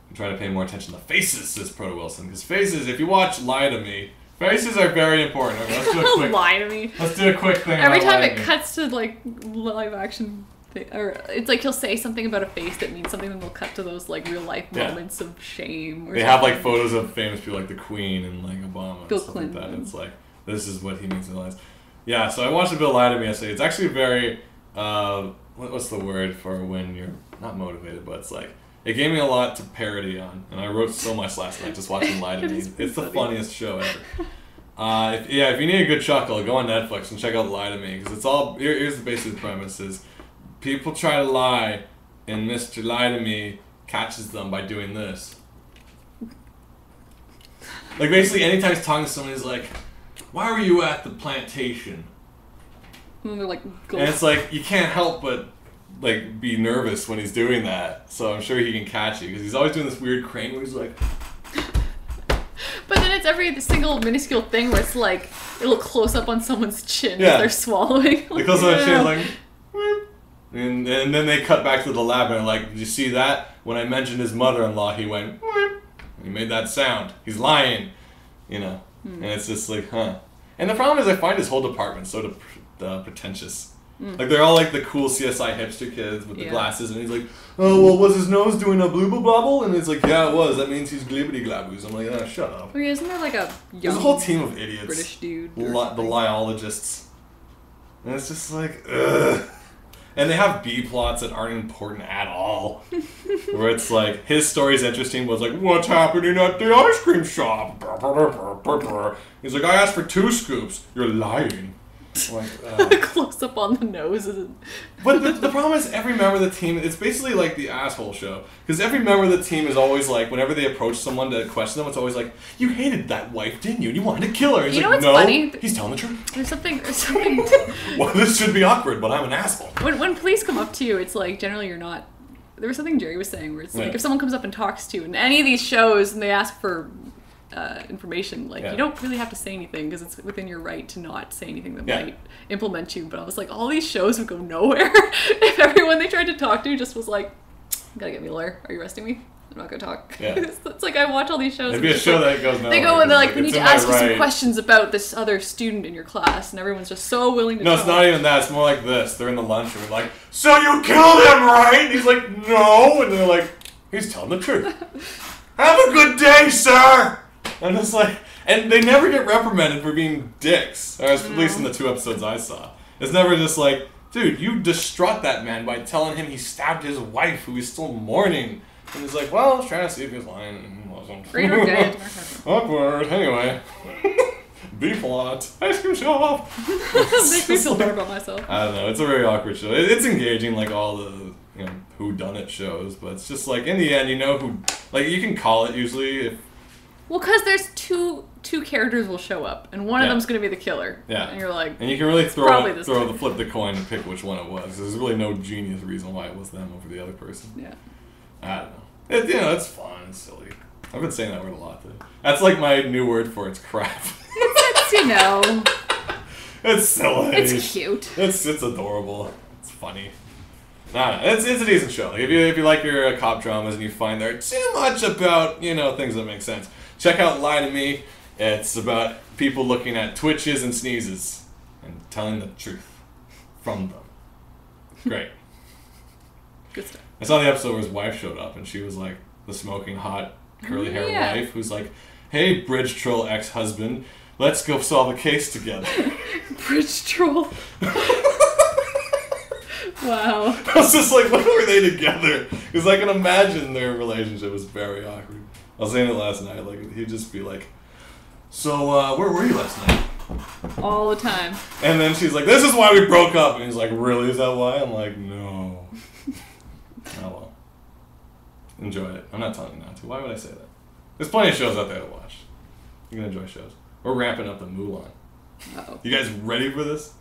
I'm trying to pay more attention to faces, says Proto Wilson. Because faces, if you watch Lie to Me, faces are very important. Okay, let's do a quick...
Lie to Me.
Let's do a quick thing.
Every time it cuts to like live action... Or it's like he'll say something about a face that means something, and they'll cut to those like real life moments of shame. Or
they have like photos of famous people like the Queen and like Obama,
Bill
and stuff
Clinton.
like that. It's like this is what he means in life. Yeah, so I watched a Bill Lie to Me yesterday. It's actually very what's the word for when you're not motivated, but it's like it gave me a lot to parody on, and I wrote so much last night just watching Lie to Me. It's the funniest show ever. If you need a good chuckle, go on Netflix and check out Lie to Me because it's all here's the basic premise is. People try to lie, and Mr. Lie to Me catches them by doing this. Like, basically, anytime he's talking to someone, he's like, why were you at the plantation?
And they're like,
and it's like, you can't help but, like, be nervous when he's doing that. So I'm sure he can catch you, because he's always doing this weird crane where he's like...
But then it's every single minuscule thing where it's like, it'll close up on someone's chin as they're swallowing.
Like, close up on chin, like... And then they cut back to the lab and they're like, did you see that? When I mentioned his mother-in-law, he went, and he made that sound. He's lying, And it's just like, huh. And the problem is I find his whole department so pretentious. Like, they're all like the cool CSI hipster kids with the glasses, and he's like, oh, well, was his nose doing a blooble blobble? And it's like, yeah, it was. That means he's glibbity glabboos. I'm like, oh, shut up.
Oh, yeah, isn't there like a young
There's a whole team of idiots.
British dude?
The liologists. And it's just like, ugh. And they have B plots that aren't important at all. Where it's like, his story's interesting, was like, what's happening at the ice cream shop? He's like, I asked for 2 scoops. You're lying. Like,
close up on the nose.
But the problem is every member of the team, it's basically like the asshole show. Because every member of the team is always like, whenever they approach someone to question them, it's always like, you hated that wife, didn't you? And you wanted to kill her. He's
you know
like,
what's
no,
funny?
He's telling the truth.
There's something.
Well, this should be awkward, but I'm an asshole.
When police come up to you, it's like, generally you're not. There was something Jerry was saying where it's like, if someone comes up and talks to you in any of these shows and they ask for information, like, you don't really have to say anything because it's within your right to not say anything that might implement you. But I was like, all these shows would go nowhere if everyone they tried to talk to just was like, you gotta get me a lawyer. Are you arresting me? I'm not gonna talk. Yeah. It's like I watch all these shows.
It'd be a show that goes nowhere.
They go and they're like, we need to ask you some questions about this other student in your class, and everyone's just so willing to talk.
No, it's not even that. It's more like this. They're in the lunchroom, like, so you killed him, right? And he's like, no. And they're like, he's telling the truth. Have a good day, sir. And it's like, and they never get reprimanded for being dicks. Or at least in the 2 episodes I saw. It's never just like, dude, you distraught that man by telling him he stabbed his wife who he's still mourning. And he's like, well, I was trying to see if he was lying, and he wasn't.
Great or good.
Awkward. Anyway. B-plot. Ice cream shop.
Makes me feel better about myself.
I don't know. It's a very awkward show. It's engaging, like all the whodunit shows, but it's just like, in the end, you know who... Like, you can call it usually if...
Well, because there's two characters will show up, and one of them's going to be the killer.
Yeah.
And you're like...
And you can really flip the coin and pick which one it was. There's really no genius reason why it was them over the other person.
Yeah.
I don't know. It's fun. It's silly. I've been saying that word a lot, though. That's like my new word for it's crap.
It's,
It's silly.
It's cute.
It's adorable. It's funny. It's a decent show. Like, if you like your cop dramas and you find there too much about, things that make sense, check out Lie to Me. It's about people looking at twitches and sneezes and telling the truth from them. Great.
Good stuff.
I saw the episode where his wife showed up and she was like the smoking hot curly haired wife who's like, hey, bridge troll ex-husband, let's go solve a case together.
Bridge troll. Wow.
I was just like, when were they together? Because I can imagine their relationship was very awkward. I was saying it last night, like, he'd just be like, so, where were you last night?
All the time.
And then she's like, this is why we broke up. And he's like, really? Is that why? I'm like, no. Oh, well. Enjoy it. I'm not telling you not to. Why would I say that? There's plenty of shows out there to watch. You can enjoy shows. We're ramping up the Mulan.
Uh-oh.
You guys ready for this?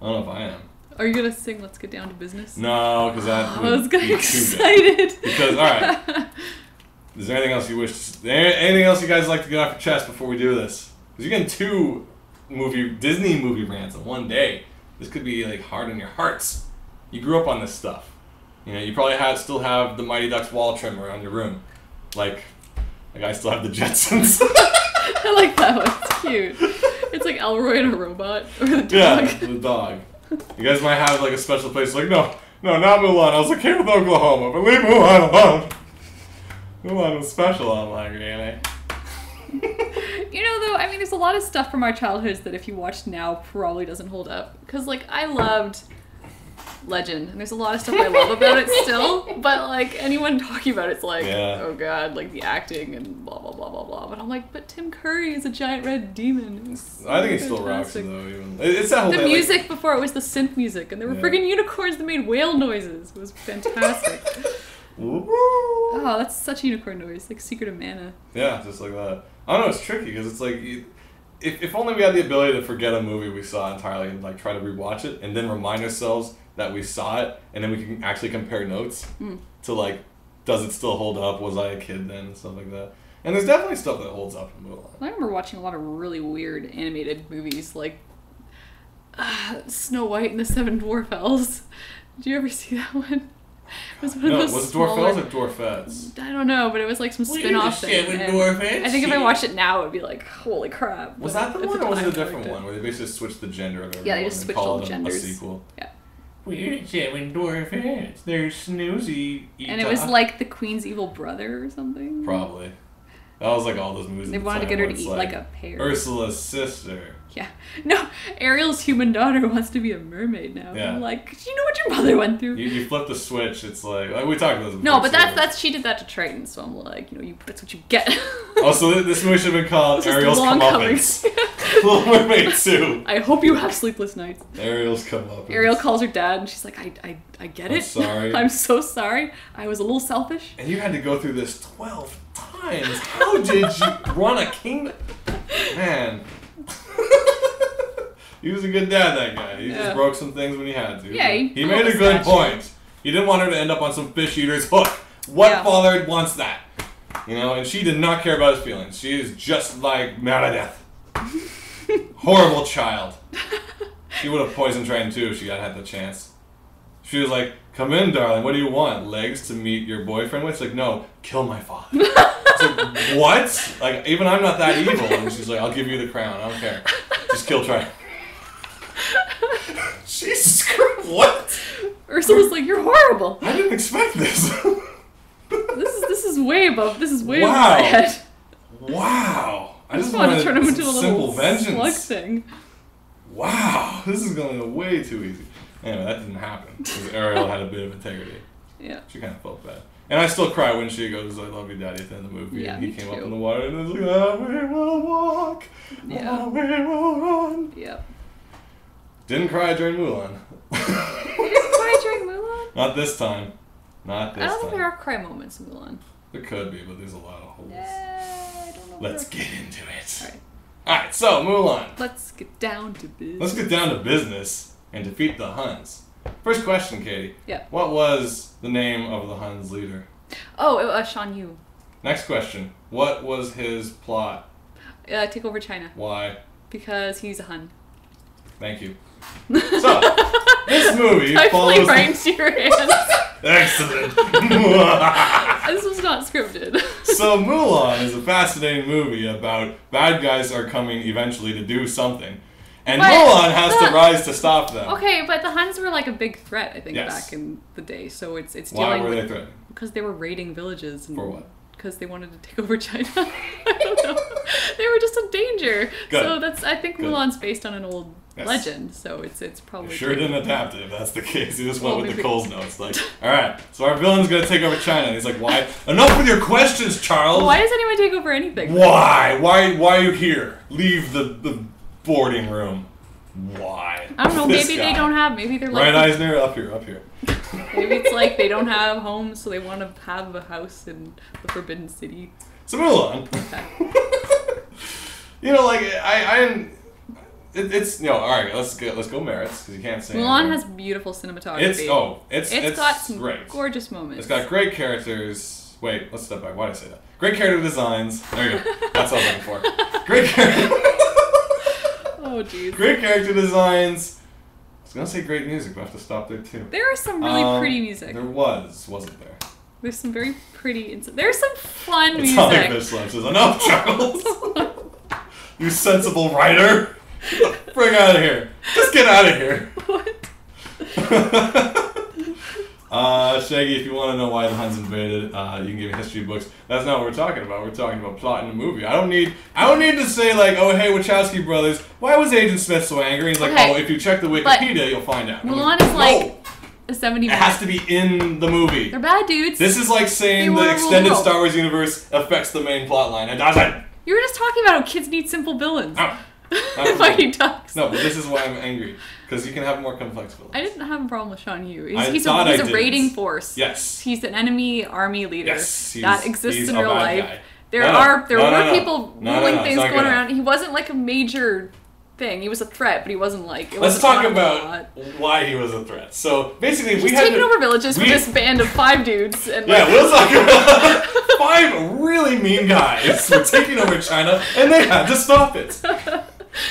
I don't know if I am.
Are you gonna sing "Let's Get Down to Business"?
No, because that
I was getting excited.
Because all right, is there anything else you wish? Anything else you guys like to get off your chest before we do this? Because you're getting 2 Disney movie rants in one day. This could be like hard on your hearts. You grew up on this stuff. You probably still have the Mighty Ducks wall trimmer on your room, like I still have the Jetsons.
I like that one. It's cute. It's like Elroy and a robot, or the dog.
Yeah, the dog. You guys might have like a special place. Like, no, not Mulan. I was a kid with Oklahoma, but leave Mulan alone. Mulan was special. I'm like, really?
Though, I mean, there's a lot of stuff from our childhoods that if you watched now probably doesn't hold up. Because, like, I loved Legend, and there's a lot of stuff I love about it still, but, like, anyone talking about it's like, oh god, like, the acting and blah, blah, blah, blah, blah. But I'm like, but Tim Curry is a giant red demon.
I think it still rocks, though, even. It's that whole
the
thing,
music before it was the synth music, and there were friggin' unicorns that made whale noises. It was fantastic. Oh, that's such a unicorn noise, like Secret of Mana.
Yeah, just like that. I don't know, it's tricky, because it's like, if only we had the ability to forget a movie we saw entirely and like try to rewatch it, and then remind ourselves that we saw it, and then we can actually compare notes to like, does it still hold up? Was I a kid then? And stuff like that. And there's definitely stuff that holds up in Mulan.
I remember watching a lot of really weird animated movies, like Snow White and the Seven Dwarf Elves. Did you ever see that one? It was one of those
was it
smaller...
Dwarfels or Dwarfettes?
I don't know, but it was like some spin-off thing. And I think if I watched it now, it would be like, holy crap.
Was that the one, or was it a different one where they basically switched the gender of everyone?
Yeah, they just switched all the genders.
A sequel.
Yeah.
We're seven Dwarfettes. They're snoozy.
And it was like the Queen's evil brother or something.
Probably. That was like all those movies.
They wanted to get her to eat like a pear.
Ursula's sister.
Yeah. No, Ariel's human daughter wants to be a mermaid now.
Yeah.
I'm like, do you know what your mother went through?
You flip the switch, it's like we talked about this before.
No, but that's she did that to Triton, so I'm like, that's what you get.
Oh, so this movie should have been called Ariel's Comeuppance. Little Mermaid 2.
I hope you have sleepless nights.
Ariel's Comeuppance.
Ariel calls her dad, and she's like, I get it.
I'm sorry.
I'm so sorry. I was a little selfish.
And you had to go through this 12 times. How did you run a kingdom? Man. He was a good dad, that guy. He just broke some things when he had to.
Yeah,
he made a good point. He didn't want her to end up on some fish eater's hook. What father wants that? And she did not care about his feelings. She is just like Meredith. Horrible child. She would have poisoned Triton too if she had the chance. She was like, come in, darling. What do you want? Legs to meet your boyfriend with? She's like, no, kill my father. It's like, what? Like, even I'm not that evil. And she's like, I'll give you the crown. I don't care. Just kill Triton. Jesus Christ, what?
Ursula's like, you're horrible.
I didn't expect this.
This is way above my head.
Wow.
I just want to turn him into a little
vengeance.
slug thing.
Wow, this is going way too easy. Anyway, that didn't happen because Ariel had a bit of integrity.
Yeah.
She kind of felt bad. And I still cry when she goes, I love you, Daddy, at the end of the movie.
Yeah,
and he came up in the water and was like, we will walk, we will run.
Yep.
Didn't cry during Mulan.
You didn't cry during Mulan?
Not this time. Not this time.
I don't think there are cry moments in Mulan.
There could be, but there's a lot of holes.
I don't know.
Let's get into it.
Alright.
Alright, so Mulan.
Let's get down to business.
Let's get down to business and defeat the Huns. First question, Katie.
Yeah.
What was the name of the Huns' leader?
Oh, Shan Yu.
Next question. What was his plot?
Take over China.
Why?
Because he's a Hun.
Thank you. So, this movie
I
follows...
right into your hands.
Excellent.
This was not scripted.
So Mulan is a fascinating movie about bad guys are coming eventually to do something. And Mulan has to rise to stop them.
Okay, but the Huns were like a big threat, I think,
Yes.
back in the day. So it's
Why
dealing
were
with...
they threatening?
Because they were raiding villages. And
For what?
Because they wanted to take over China. I don't know. They were just a danger.
Good.
So I think
Good.
Mulan's based on an old
Yes.
legend. So it's probably
Sure didn't adapt it if that's the case. He just went with the
maybe.
Coles notes. Like, alright, so our villain's gonna take over China. And he's like, why? Enough with your questions, Charles!
Why does anyone take over anything?
Why? Why are you here? Leave the boarding room. Why?
I don't know,
This
maybe
guy.
they don't have, maybe they're like...
Right, Eisner? Up here.
Maybe it's like they don't have homes, so they want to have a house in the Forbidden City.
So Mulan. It's alright, let's go merits, because you can't say
Mulan
anything.
has beautiful cinematography.
It's
got some
great.
gorgeous moments.
It's got great characters. Wait, let's step back. Why did I say that? Great character designs. There you go. That's what I was looking for. Great character.
Oh, jeez.
Great character designs. I was gonna say great music, but I have to stop there too.
There is some really pretty music.
There wasn't there?
There's some very pretty... There's some fun
It's
music.
Sonic Fish Lunch says, enough, Charles! You sensible writer! Bring out of here! Just get out of here!
What?
Shaggy, if you want to know why the Huns invaded, you can give me history books. That's not what we're talking about. We're talking about plot in the movie. I don't need to say like, oh hey, Wachowski brothers, why was Agent Smith so angry? He's like, oh, if you check the Wikipedia, you'll find out.
Mulan is like a 70.
It has to be in the movie.
They're bad dudes.
This is like saying the extended Star Wars universe affects the main plot line. It doesn't.
You were just talking about how kids need simple villains.
No.
Fighting ducks.
No, but this is why I'm angry. Because you can have more complex villains.
I didn't have a problem with Shan Yu.
He's
a raiding force.
Yes.
He's an enemy army leader.
Yes.
That exists in real life.
Guy.
There were people ruling things going
gonna.
around. He wasn't like a major thing. He was a threat, but he wasn't like...
Let's talk about why he was a threat. So, basically,
He's taking over villages with this band of 5 dudes. And
we'll talk about 5 really mean guys were taking over China, and they had to stop it.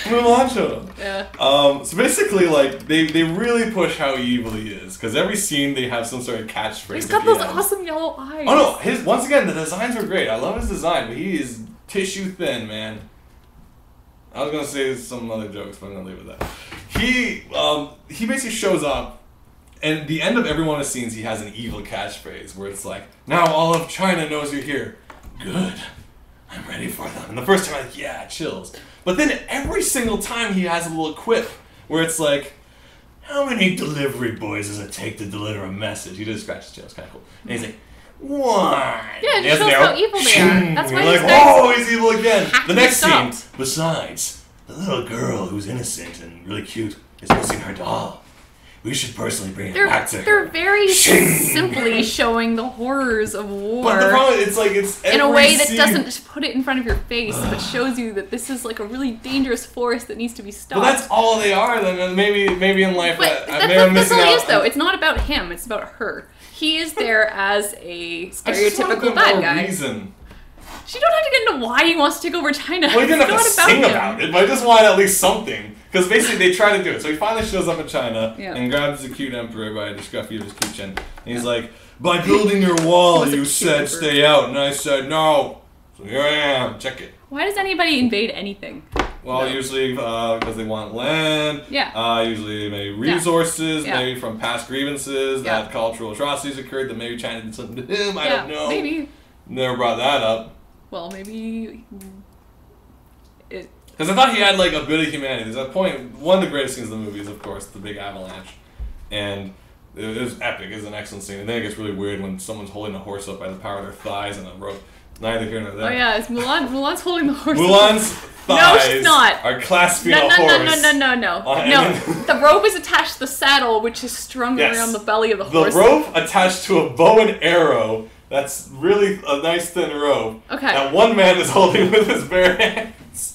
Mulan showed up.
Yeah.
So basically, like, they really push how evil he is, because every scene they have some sort of catchphrase.
He's got those awesome yellow eyes.
Oh no, once again, the designs were great. I love his design, but he is tissue thin, man. I was gonna say some other jokes, but I'm gonna leave it at that. He basically shows up, and at the end of every one of the scenes, he has an evil catchphrase where it's like, "Now all of China knows you're here. Good, I'm ready for them." And the first time, I'm like, yeah, chills. But then every single time, he has a little quip where it's like, "How many delivery boys does it take to deliver a message?" He just scratches his tail. It's kind of cool. And he's like, "One."
Yeah, it shows how evil they are. That's why
you're
he's
like,
nice.
"Oh, he's evil again." The next scene,
stopped.
besides, the little girl who's innocent and really cute is missing her doll. We should personally bring it back to her.
They're very simply showing the horrors of war.
But the problem is, it's
in a way that
scene.
doesn't just put it in front of your face, but shows you that this is like a really dangerous force that needs to be stopped.
But that's all they are. Then maybe in life,
But that's all he is, though. It's not about him. It's about her. He is there as a stereotypical bad guy.
Reason.
She don't have to get into why he wants to take over China.
Well, he didn't have to
it's not
sing
him.
about it, but I just wanted at least something. Because basically they try to do it. So he finally shows up in China and grabs the cute emperor by the scruffy of his cute chin. And he's like, "By building your wall, you said stay out." And I said, "No." So here I am. Check it.
Why does anybody invade anything?
Well, usually because they want land.
Yeah.
Usually maybe resources,
Yeah.
maybe from past grievances that cultural atrocities occurred that maybe China did something to him. I don't know.
Maybe.
Never brought that up.
Well, maybe it.
Because I thought he had like a bit of humanity. There's that point. One of the greatest scenes in the movie is, of course, the big avalanche, and it was epic. It's an excellent scene. And then it gets really weird when someone's holding a horse up by the power of their thighs and a rope. Neither here nor there.
Oh yeah, it's Mulan. Mulan's holding the horse.
Mulan's thighs
she's not.
are clasping
No.
a horse.
No. The rope is attached to the saddle, which is strung around the belly of the horse.
The rope attached to a bow and arrow. That's really a nice thin rope.
Okay.
That one man is holding with his bare hands.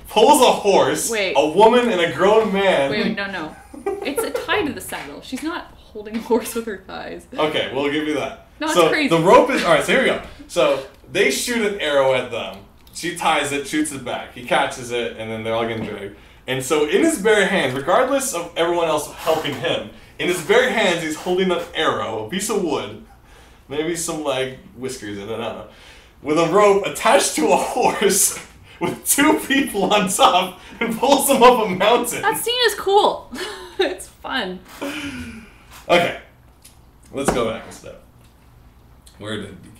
Pulls a horse.
Wait.
A woman and a grown man.
Wait, no. It's tied to the saddle. She's not holding a horse with her thighs.
Okay, we'll give you that.
No, it's
so
crazy.
The rope is alright. So here we go. So they shoot an arrow at them. She ties it, shoots it back. He catches it, and then they're all getting dragged. And so in his bare hands, regardless of everyone else helping him, in his bare hands he's holding an arrow, a piece of wood, maybe some like whiskers in it, I don't know, with a rope attached to a horse with two people on top and pulls them up a mountain.
That scene is cool. It's fun.
Okay, let's go back a step. Where did it begin?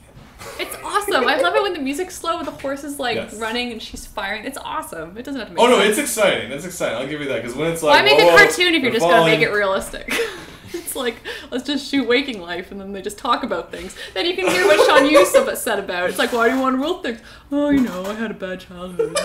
It's awesome. I love it when the music's slow and the horse is like running and she's firing. It's awesome. It doesn't have to make sense.
No, it's exciting. It's exciting. I'll give you that because when it's like,
why make a cartoon if you're just
falling.
gonna make it realistic? It's like, let's just shoot Waking Life and then they just talk about things. Then you can hear what Sean Yusuf said about it. It's like, why do you want real things? Oh, I had a bad childhood.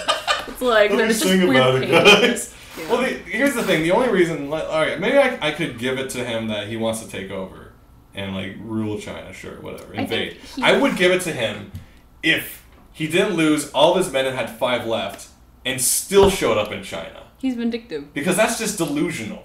It's like, then it's just
sing
weird
about it,
pain.
guys.
Yeah.
Well, here's the thing. The only reason, alright, maybe I could give it to him that he wants to take over and like rule China, sure, whatever, invade. I would give it to him if he didn't lose all of his men and had 5 left and still showed up in China.
He's vindictive.
Because that's just delusional.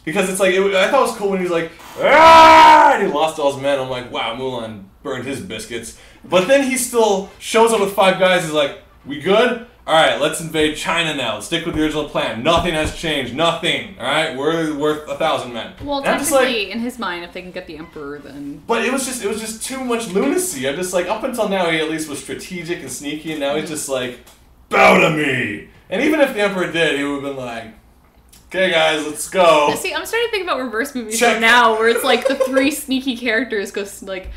Because it's like, I thought it was cool when he was like, "Ah!" and he lost all his men. I'm like, wow, Mulan burned his biscuits. But then he still shows up with 5 guys. He's like, "We good? Alright, let's invade China now. Let's stick with the original plan. Nothing has changed. Nothing. Alright, we're worth 1,000 men."
Well,
and
technically, in his mind, if they can get the Emperor, then...
But it was just too much lunacy. I'm just like, up until now, he at least was strategic and sneaky, and now he's just like, "Bow to me!" And even if the Emperor did, he would have been like, "Okay, guys, let's go."
See, I'm starting to think about reverse movies
Check.
now, where it's like the 3 sneaky characters go, like,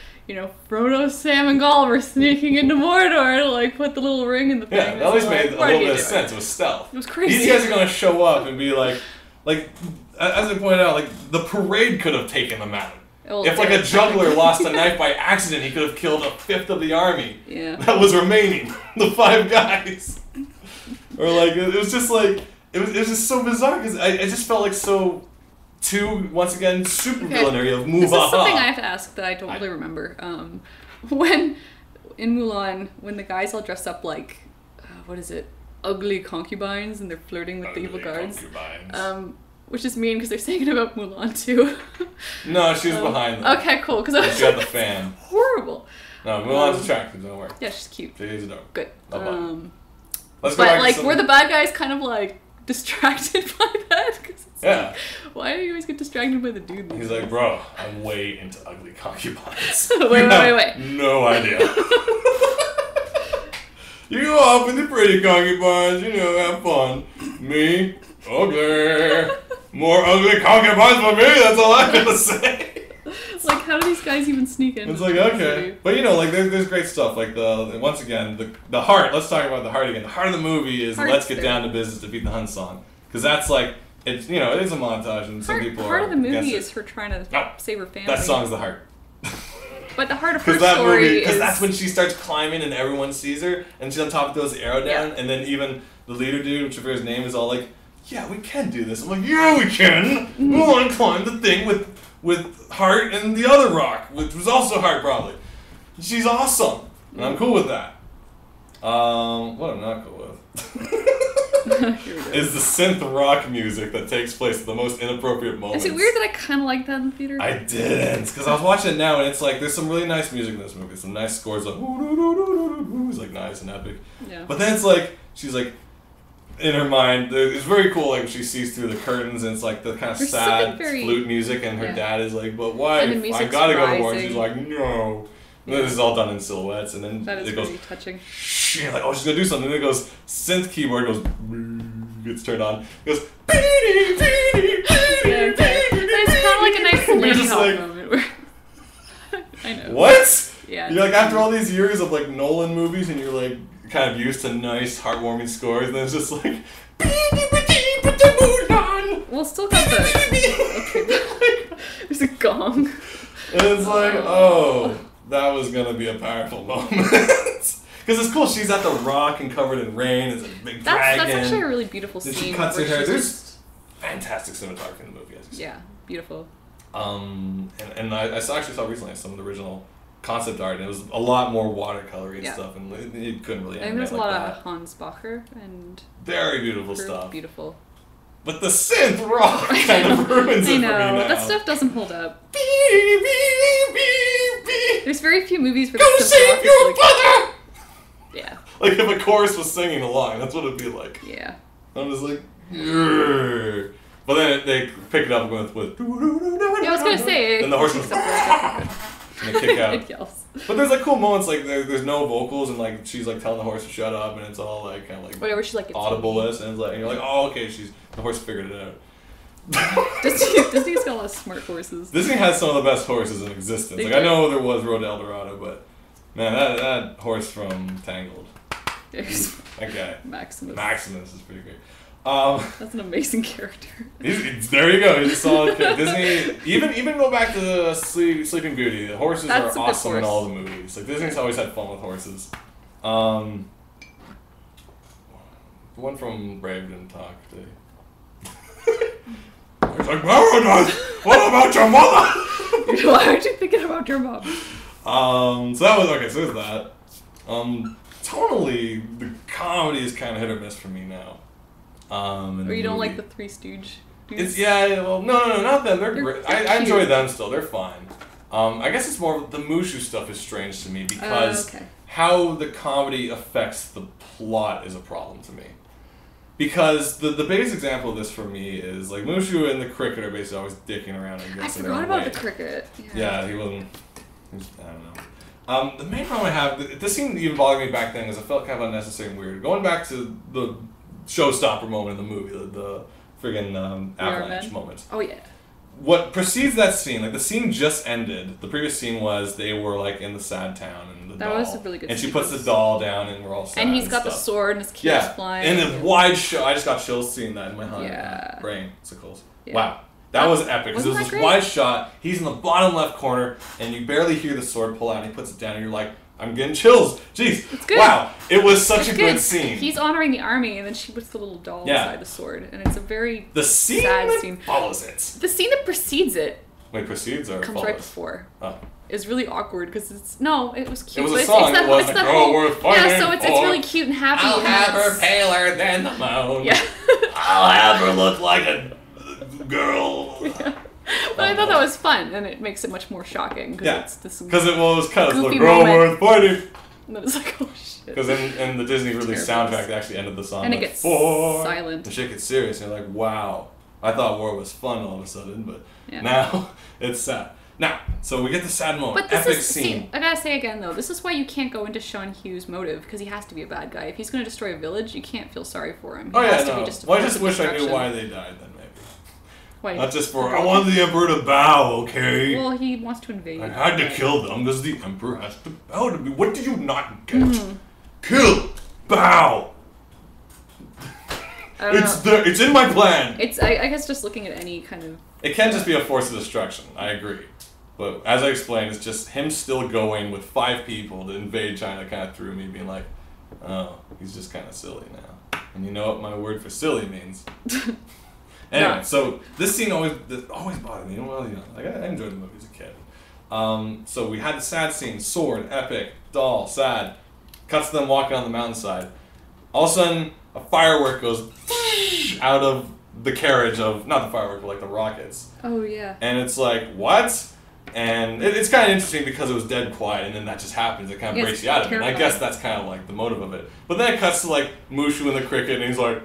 Frodo, Sam, and Gollum are sneaking into Mordor to, like, put the little ring in the thing.
Yeah, that always
like,
made a little bit of sense. It was stealth.
It was crazy.
These guys are going to show up and be like, as I pointed out, like, the parade could have taken them out.
Well,
If, like, a juggler lost a knife by accident, he could have killed 1/5 of the army that was remaining. The 5 guys. Or, like, it was just, like, it was just so bizarre, because I just felt like so... once again, super villainary of Mulan.
This is something I have to ask that I totally remember. When, in Mulan, when the guys all dress up like, what is it, ugly concubines, and they're flirting with the evil guards. Which is mean, because they're saying it about Mulan, too.
No, she was behind them.
Okay, cool, because
she had the fan.
Horrible.
No, Mulan's attractive, don't worry.
Yeah, she's cute.
She's adorable.
Good.
Let's go
But
back to
like,
some...
were the bad guys kind of like distracted by that? 'Cause it's
Yeah.
like, why do you always get distracted by the dude?
He's like, bro, I'm way into ugly concubines.
wait.
No idea. You go off with the pretty concubines, you know, have fun. Me, ugly. More ugly concubines for me, that's all I gotta say.
Like, how do these guys even sneak in?
It's like, okay. But you know, like, there's great stuff. Like, once again, the heart, let's talk about the heart again. The heart of the movie is Let's Get Down to Business, Defeat the Hun song. Because that's like, it's, you know, it is a montage, and some people
Part
are
of the movie
against
is her trying to save her family.
That song's the heart.
But the heart of her story is...
Because that's when she starts climbing and everyone sees her, and she's on top of throws the arrow down, and then even the leader dude, which I forget his name, is all like, yeah, we can do this. I'm like, yeah, we can. We want to climb the thing with Heart and the other rock, which was also Heart, probably. She's awesome, and I'm cool with that. What I'm not cool with is the synth rock music that takes place at the most inappropriate moments.
Is it weird that I kind of like that in the theater?
I didn't, because I was watching it now, and it's like, there's some really nice music in this movie. Some nice scores, like, it's like nice and epic.
Yeah.
But then it's like, she's like, in her mind, it's very cool, like, she sees through the curtains, and it's like the kind of sad flute music, and her dad is like, but why? I gotta go to war. And she's like, no. And then this is all done in silhouettes, and then
that is
it goes,
really touching.
You're like, oh, she's gonna do something. And then it goes, synth keyboard goes, gets turned on. It goes, it's
kind of like a nice Lady Hawk moment. Where I know.
What?
Yeah.
You're like, after all these years of like Nolan movies, and you're like kind of used to nice, heartwarming scores, and then it's just like,
well, still got the. Okay. There's a gong.
And it's like, oh, that was gonna be a powerful moment. Because it's cool, she's at the rock and covered in rain, it's a big dragon.
That's actually a really beautiful scene.
She cuts her hair. There's fantastic cinematography in the movie, as you said.
Yeah, beautiful.
And I actually saw recently some of the original concept art, and it was a lot more watercolory and stuff, and it couldn't really animate.
I think there's a
like
lot
that.
of Hans Bacher and
very beautiful stuff.
Beautiful.
But the synth rock kind of ruins it for me now.
That stuff doesn't hold up. There's very few movies where
go save your
like,
brother!
Yeah.
Like if a chorus was singing along, that's what it'd be like.
Yeah.
I'm just like, grrr. But then they pick it up with
yeah, I was gonna say.
And the horse goes, and they kick out.
It yells.
But there's like cool moments, like there's no vocals, and like she's like telling the horse to shut up, and it's all like kind of like
whatever she's like
audible-less, and it's like, and you're like, oh, okay, the horse figured it out.
Disney's got a lot of smart horses.
Disney has some of the best horses in existence.
They
like
do.
I know there was Road to El Dorado, but man, that horse from Tangled, that guy Maximus is pretty great.
That's an amazing character.
There you go. He's a solid kid. Disney, even go back to the Sleeping Beauty. The horses are awesome in all the movies. Like Disney's always had fun with horses. The one from Brave didn't talk. He's like, Meredith, what about your mother?
Why aren't you thinking about your mom?
So that was okay. So there's that. Tonally, the comedy is kind of hit or miss for me now.
Or you don't like the Three Stooge dudes?
It's well, no, not them. They're great. I enjoy them still. They're fine. I guess it's more the Mushu stuff is strange to me because how the comedy affects the plot is a problem to me. Because the biggest example of this for me is like Mushu and the cricket are basically always dicking around and
I forgot about the cricket.
Yeah, he wasn't. I don't know. The main problem I have, this scene even bothered me back then because it felt kind of unnecessary and weird. Going back to the showstopper moment in the movie, the friggin' avalanche moment.
Oh yeah.
What precedes that scene, like the scene just ended. The previous scene was they were like in the sad town and the doll.
That was a really good
And
scene.
she puts the doll down and we're all sad.
And he's got the sword and his keys flying.
And a wide shot. I just got chills seeing that in my brain. Sickles. Yeah. Wow. That was epic because it was this wide shot. He's in the bottom left corner and you barely hear the sword pull out and he puts it down and you're like, I'm getting chills. Jeez.
It's good.
Wow. It was such a good scene.
He's honoring the army and then she puts the little doll inside the sword. And it's a very
sad scene. Follows it.
The scene that precedes it.
Wait, precedes or
comes
follows?
right before.
Oh.
It's really awkward because it was cute.
It was a song. It was a girl worth fighting
Yeah, so it's really cute and happy.
I'll have her paler than the moon.
Yeah.
I'll have her look like a girl.
Yeah. But I thought that was fun, and it makes it much more shocking.
Because it was kind of the girl worth fighting.
And then it's like, oh shit.
Because in the Disney release soundtrack, they actually ended the song
and it
like,
gets
"For,"
silent.
The shit gets serious, and you're like, wow. I thought war was fun all of a sudden, but
Yeah.
now it's sad. Now, so we get the sad moment.
But this
Epic
is,
scene.
see, I gotta say again though, this is why you can't go into Sean Hughes' motive, because he has to be a bad guy. If he's gonna destroy a village, you can't feel sorry for him. He has to be just a
well, I
force
just
of
wish I knew
destruction.
why they died then, maybe.
Why?
Not just for, I wanted the Emperor to bow, okay?
Well, he wants to invade.
I had to kill them because the Emperor has to bow to me. What do you not get? Kill! Bow!
I don't know.
It's in my plan!
It's, I guess just looking at any kind of...
It can't just be a force of destruction, I agree. But as I explained, it's just him still going with 5 people to invade China kind of threw me, being like, oh, he's just kind of silly now. And you know what my word for silly means. Anyway,
No.
so this scene always bothered me. Well, you know, like I enjoyed the movie as a kid. So we had the sad scene, sword, epic, doll, sad. Cuts to them walking on the mountainside. All of a sudden, a firework goes out of the carriage of, not the firework, but like the rockets.
Oh, yeah.
And it's like, what? And it's kind of interesting because it was dead quiet, and then that just happens. It kind of breaks you out of it. And I guess that's kind of like the motive of it. But then it cuts to like Mushu and the cricket, and he's like,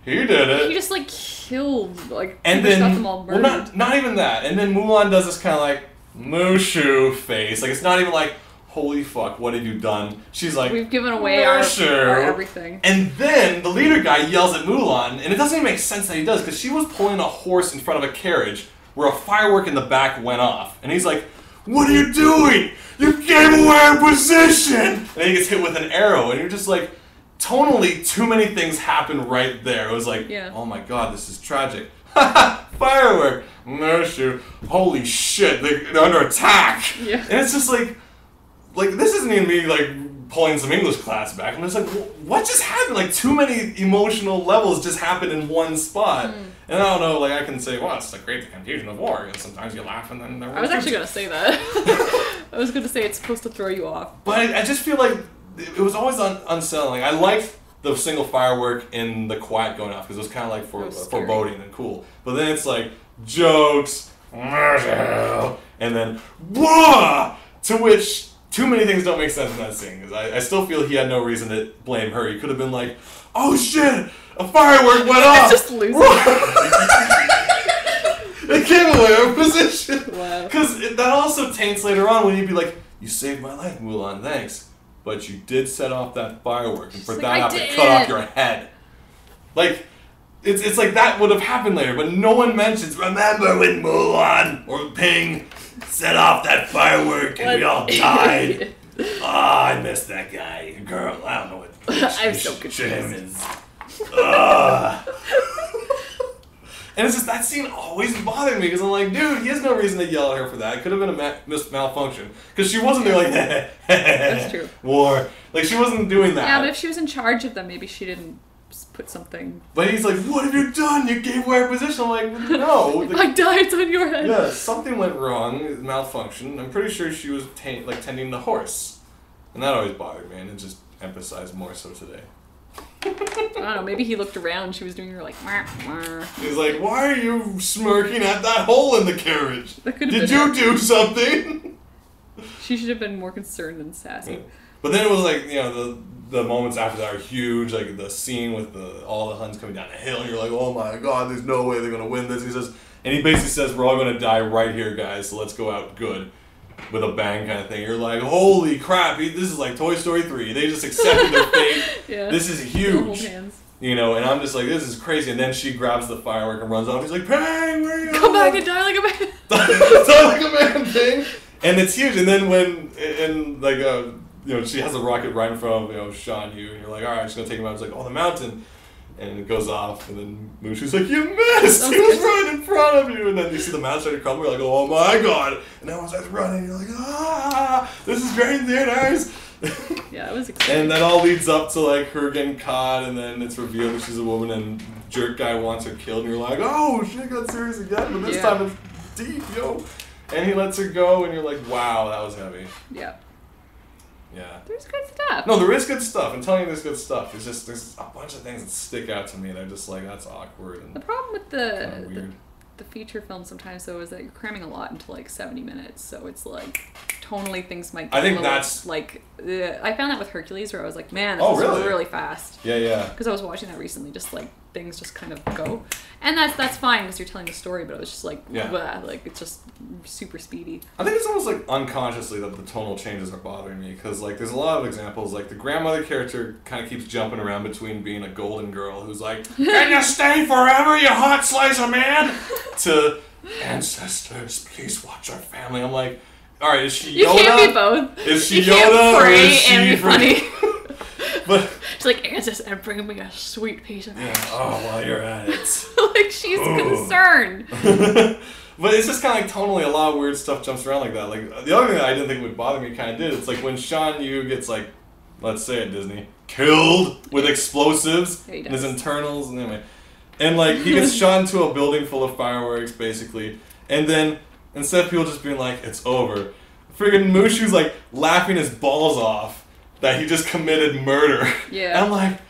he did it.
He just like killed, like,
and
just
then,
got them all
well,
murdered.
not even that. And then Mulan does this kind of like Mushu face. Like, it's not even like, holy fuck, what have you done? She's like,
we've given away our
Mushu.
everything.
And then the leader guy yells at Mulan, and it doesn't even make sense that he does, because she was pulling a horse in front of a carriage where a firework in the back went off. And he's like, what are you doing? You gave away our position! And then he gets hit with an arrow, and you're just like, tonally, too many things happen right there. It was like, oh my god, this is tragic. Firework! Mushu. Holy shit, they're under attack!
Yeah.
And it's just like this isn't even me like pulling some English class back. I'm just like, what just happened? Like, too many emotional levels just happened in one spot. And I don't know, like, I can say, well, it's like great confusion of war. Sometimes you laugh and then...
I was actually going to say that. I was going to say it's supposed to throw you off.
But I just feel like it was always unsettling. I liked the single firework in the quiet going off, because it was kind of like foreboding and cool. But then it's like, jokes, and then, whoa! To which... Too many things don't make sense in that scene, because I still feel he had no reason to blame her. He could have been like, oh shit, a firework went off!
Just losing.
It gave away our position!
Wow.
Because that also taints later on when you'd be like, you saved my life, Mulan, thanks. But you did set off that firework, and for that I have to cut off your head. Like, it's like that would have happened later, but no one mentions, remember when Mulan or Ping set off that firework and we all died. I miss that guy. Girl, I don't know what
I'm so confused.
is. And it's just, that scene always bothered me, because I'm like, dude, he has no reason to yell at her for that. It could have been a malfunction. Because she wasn't there like,
That's true.
War. Like, she wasn't doing that.
Yeah, but if she was in charge of them, maybe she didn't put something...
But he's like, what have you done? You gave away our position. I'm like, no.
My diet's on your head.
Yeah, something went wrong, malfunction. I'm pretty sure she was tending the horse. And that always bothered me, and it just emphasized more so today.
I don't know, maybe he looked around, she was doing her like, wah, wah.
He's like, why are you smirking at that hole in the carriage? Did you do something?
She should have been more concerned than sassy.
Yeah. But then it was like, you know, the moments after that are huge, like the scene with all the Huns coming down the hill, and you're like, oh my god, there's no way they're going to win this. He basically says, we're all going to die right here, guys, so let's go out good. With a bang kind of thing. You're like, holy crap, this is like Toy Story 3. They just accepted their fate.
Yeah.
This is huge. You know, and I'm just like, this is crazy. And then she grabs the firework and runs off. He's like, Pang, where are you going?
Come back and die like a man.
Die like a man, Pang. And it's huge. And then when, you know, she has a rocket right in front of, you know, Shan Yu, and you're like, all right, she's going to take him out. It's like, oh, the mountain. And it goes off, and then Mushu's like, you missed! He was right in front of you! And then you see the mountain start to crumble, you're like, oh my god! And everyone starts running, and you're like, ah! This is great theaters!
Yeah, it was exciting.
And that all leads up to, like, her getting caught, and then it's revealed that she's a woman, and jerk guy wants her killed, and you're like, oh, shit got serious again, but this time it's deep, yo! And he lets her go, and you're like, wow, that was heavy.
Yeah.
Yeah.
There's good stuff.
No, there is good stuff. I'm telling you there's good stuff. It's just, there's a bunch of things that stick out to me, and I'm just like, that's awkward. And
the problem with
weird.
the feature film sometimes though is that you're cramming a lot into like 70 minutes, so it's like tonally things might get
I think
a little,
that's
like I found that with Hercules where I was like, man, this
Oh,
is
really?
really fast.
Yeah.
Because I was watching that recently, just like things just kind of go, and that's fine because you're telling the story, but I was just like, blah, like it's just super speedy.
I think it's almost like unconsciously that the tonal changes are bothering me, because like there's a lot of examples, like the grandmother character kind of keeps jumping around between being a golden girl who's like, can you stay forever, you hot slice of man, to ancestors, please watch our family. I'm like, all right, is she Yoda?
You can't be both.
Is she
you
Yoda
can't pray
or is she
and be funny.
But
she's like, ancestors, and bring me a sweet piece of ass.
oh, while you're at it.
Like she's concerned.
But it's just kind of like tonally a lot of weird stuff jumps around like that. Like the other thing that I didn't think would bother me kind of did. It's like when Sean Yu gets like, let's say at Disney, killed with explosives in his internals, and anyway, and like he gets shot into a building full of fireworks basically, and then instead of people just being like it's over, friggin' Mushu's like laughing his balls off that he just committed murder.
Yeah.
And I'm like,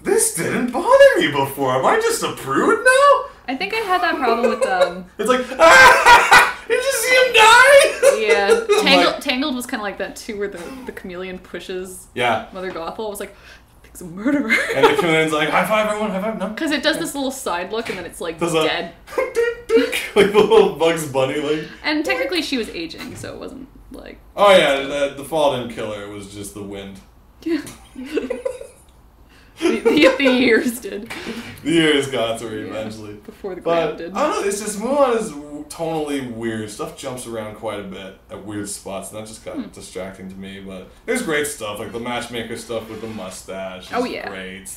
this didn't bother me before. Am I just a prude now?
I think I had that problem with
It's like, ah! Did you see him die?
Yeah. Tangled was kind of like that too, where the chameleon pushes Mother Gothel. I was like, I think's a murderer.
And the chameleon's like, high five everyone, high five, no.
Because it does this little side look and then it's like dead.
Like the little Bugs Bunny like.
And technically she was aging, so it wasn't like...
Oh yeah, the fall didn't kill her, it was just the wind. The years did. The years got to her eventually.
Before the ground did.
I don't know, it's just Mulan is tonally weird. Stuff jumps around quite a bit at weird spots, and that just got distracting to me. But there's great stuff, like the matchmaker stuff with the mustache is great.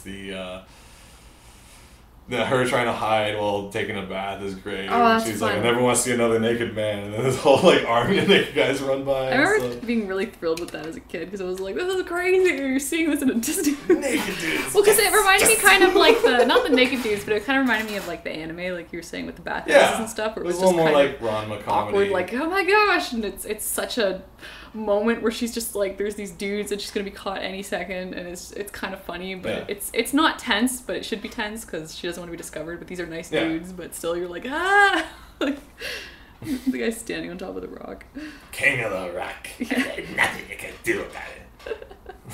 Her trying to hide while taking a bath is great. She's
fun.
like, I never want to see another naked man. And then this whole like army of naked guys run by.
I remember being really thrilled with that as a kid because I was like, this is crazy. You're seeing this in a Disney movie.
Naked dudes.
Well, because it reminded me kind of like not the naked dudes, but it kind of reminded me of like the anime, like you were saying with the bathhouses and stuff. Where
it was
just
a little more
kind
like Ranma comedy.
Awkward, like oh my gosh, and it's such a moment where she's just like there's these dudes and she's gonna be caught any second, and it's kind of funny, but it's not tense, but it should be tense because she doesn't want to be discovered. But these are nice dudes, but still you're like like the guy's standing on top of the rock.
King of the rock. There's nothing you can do about it.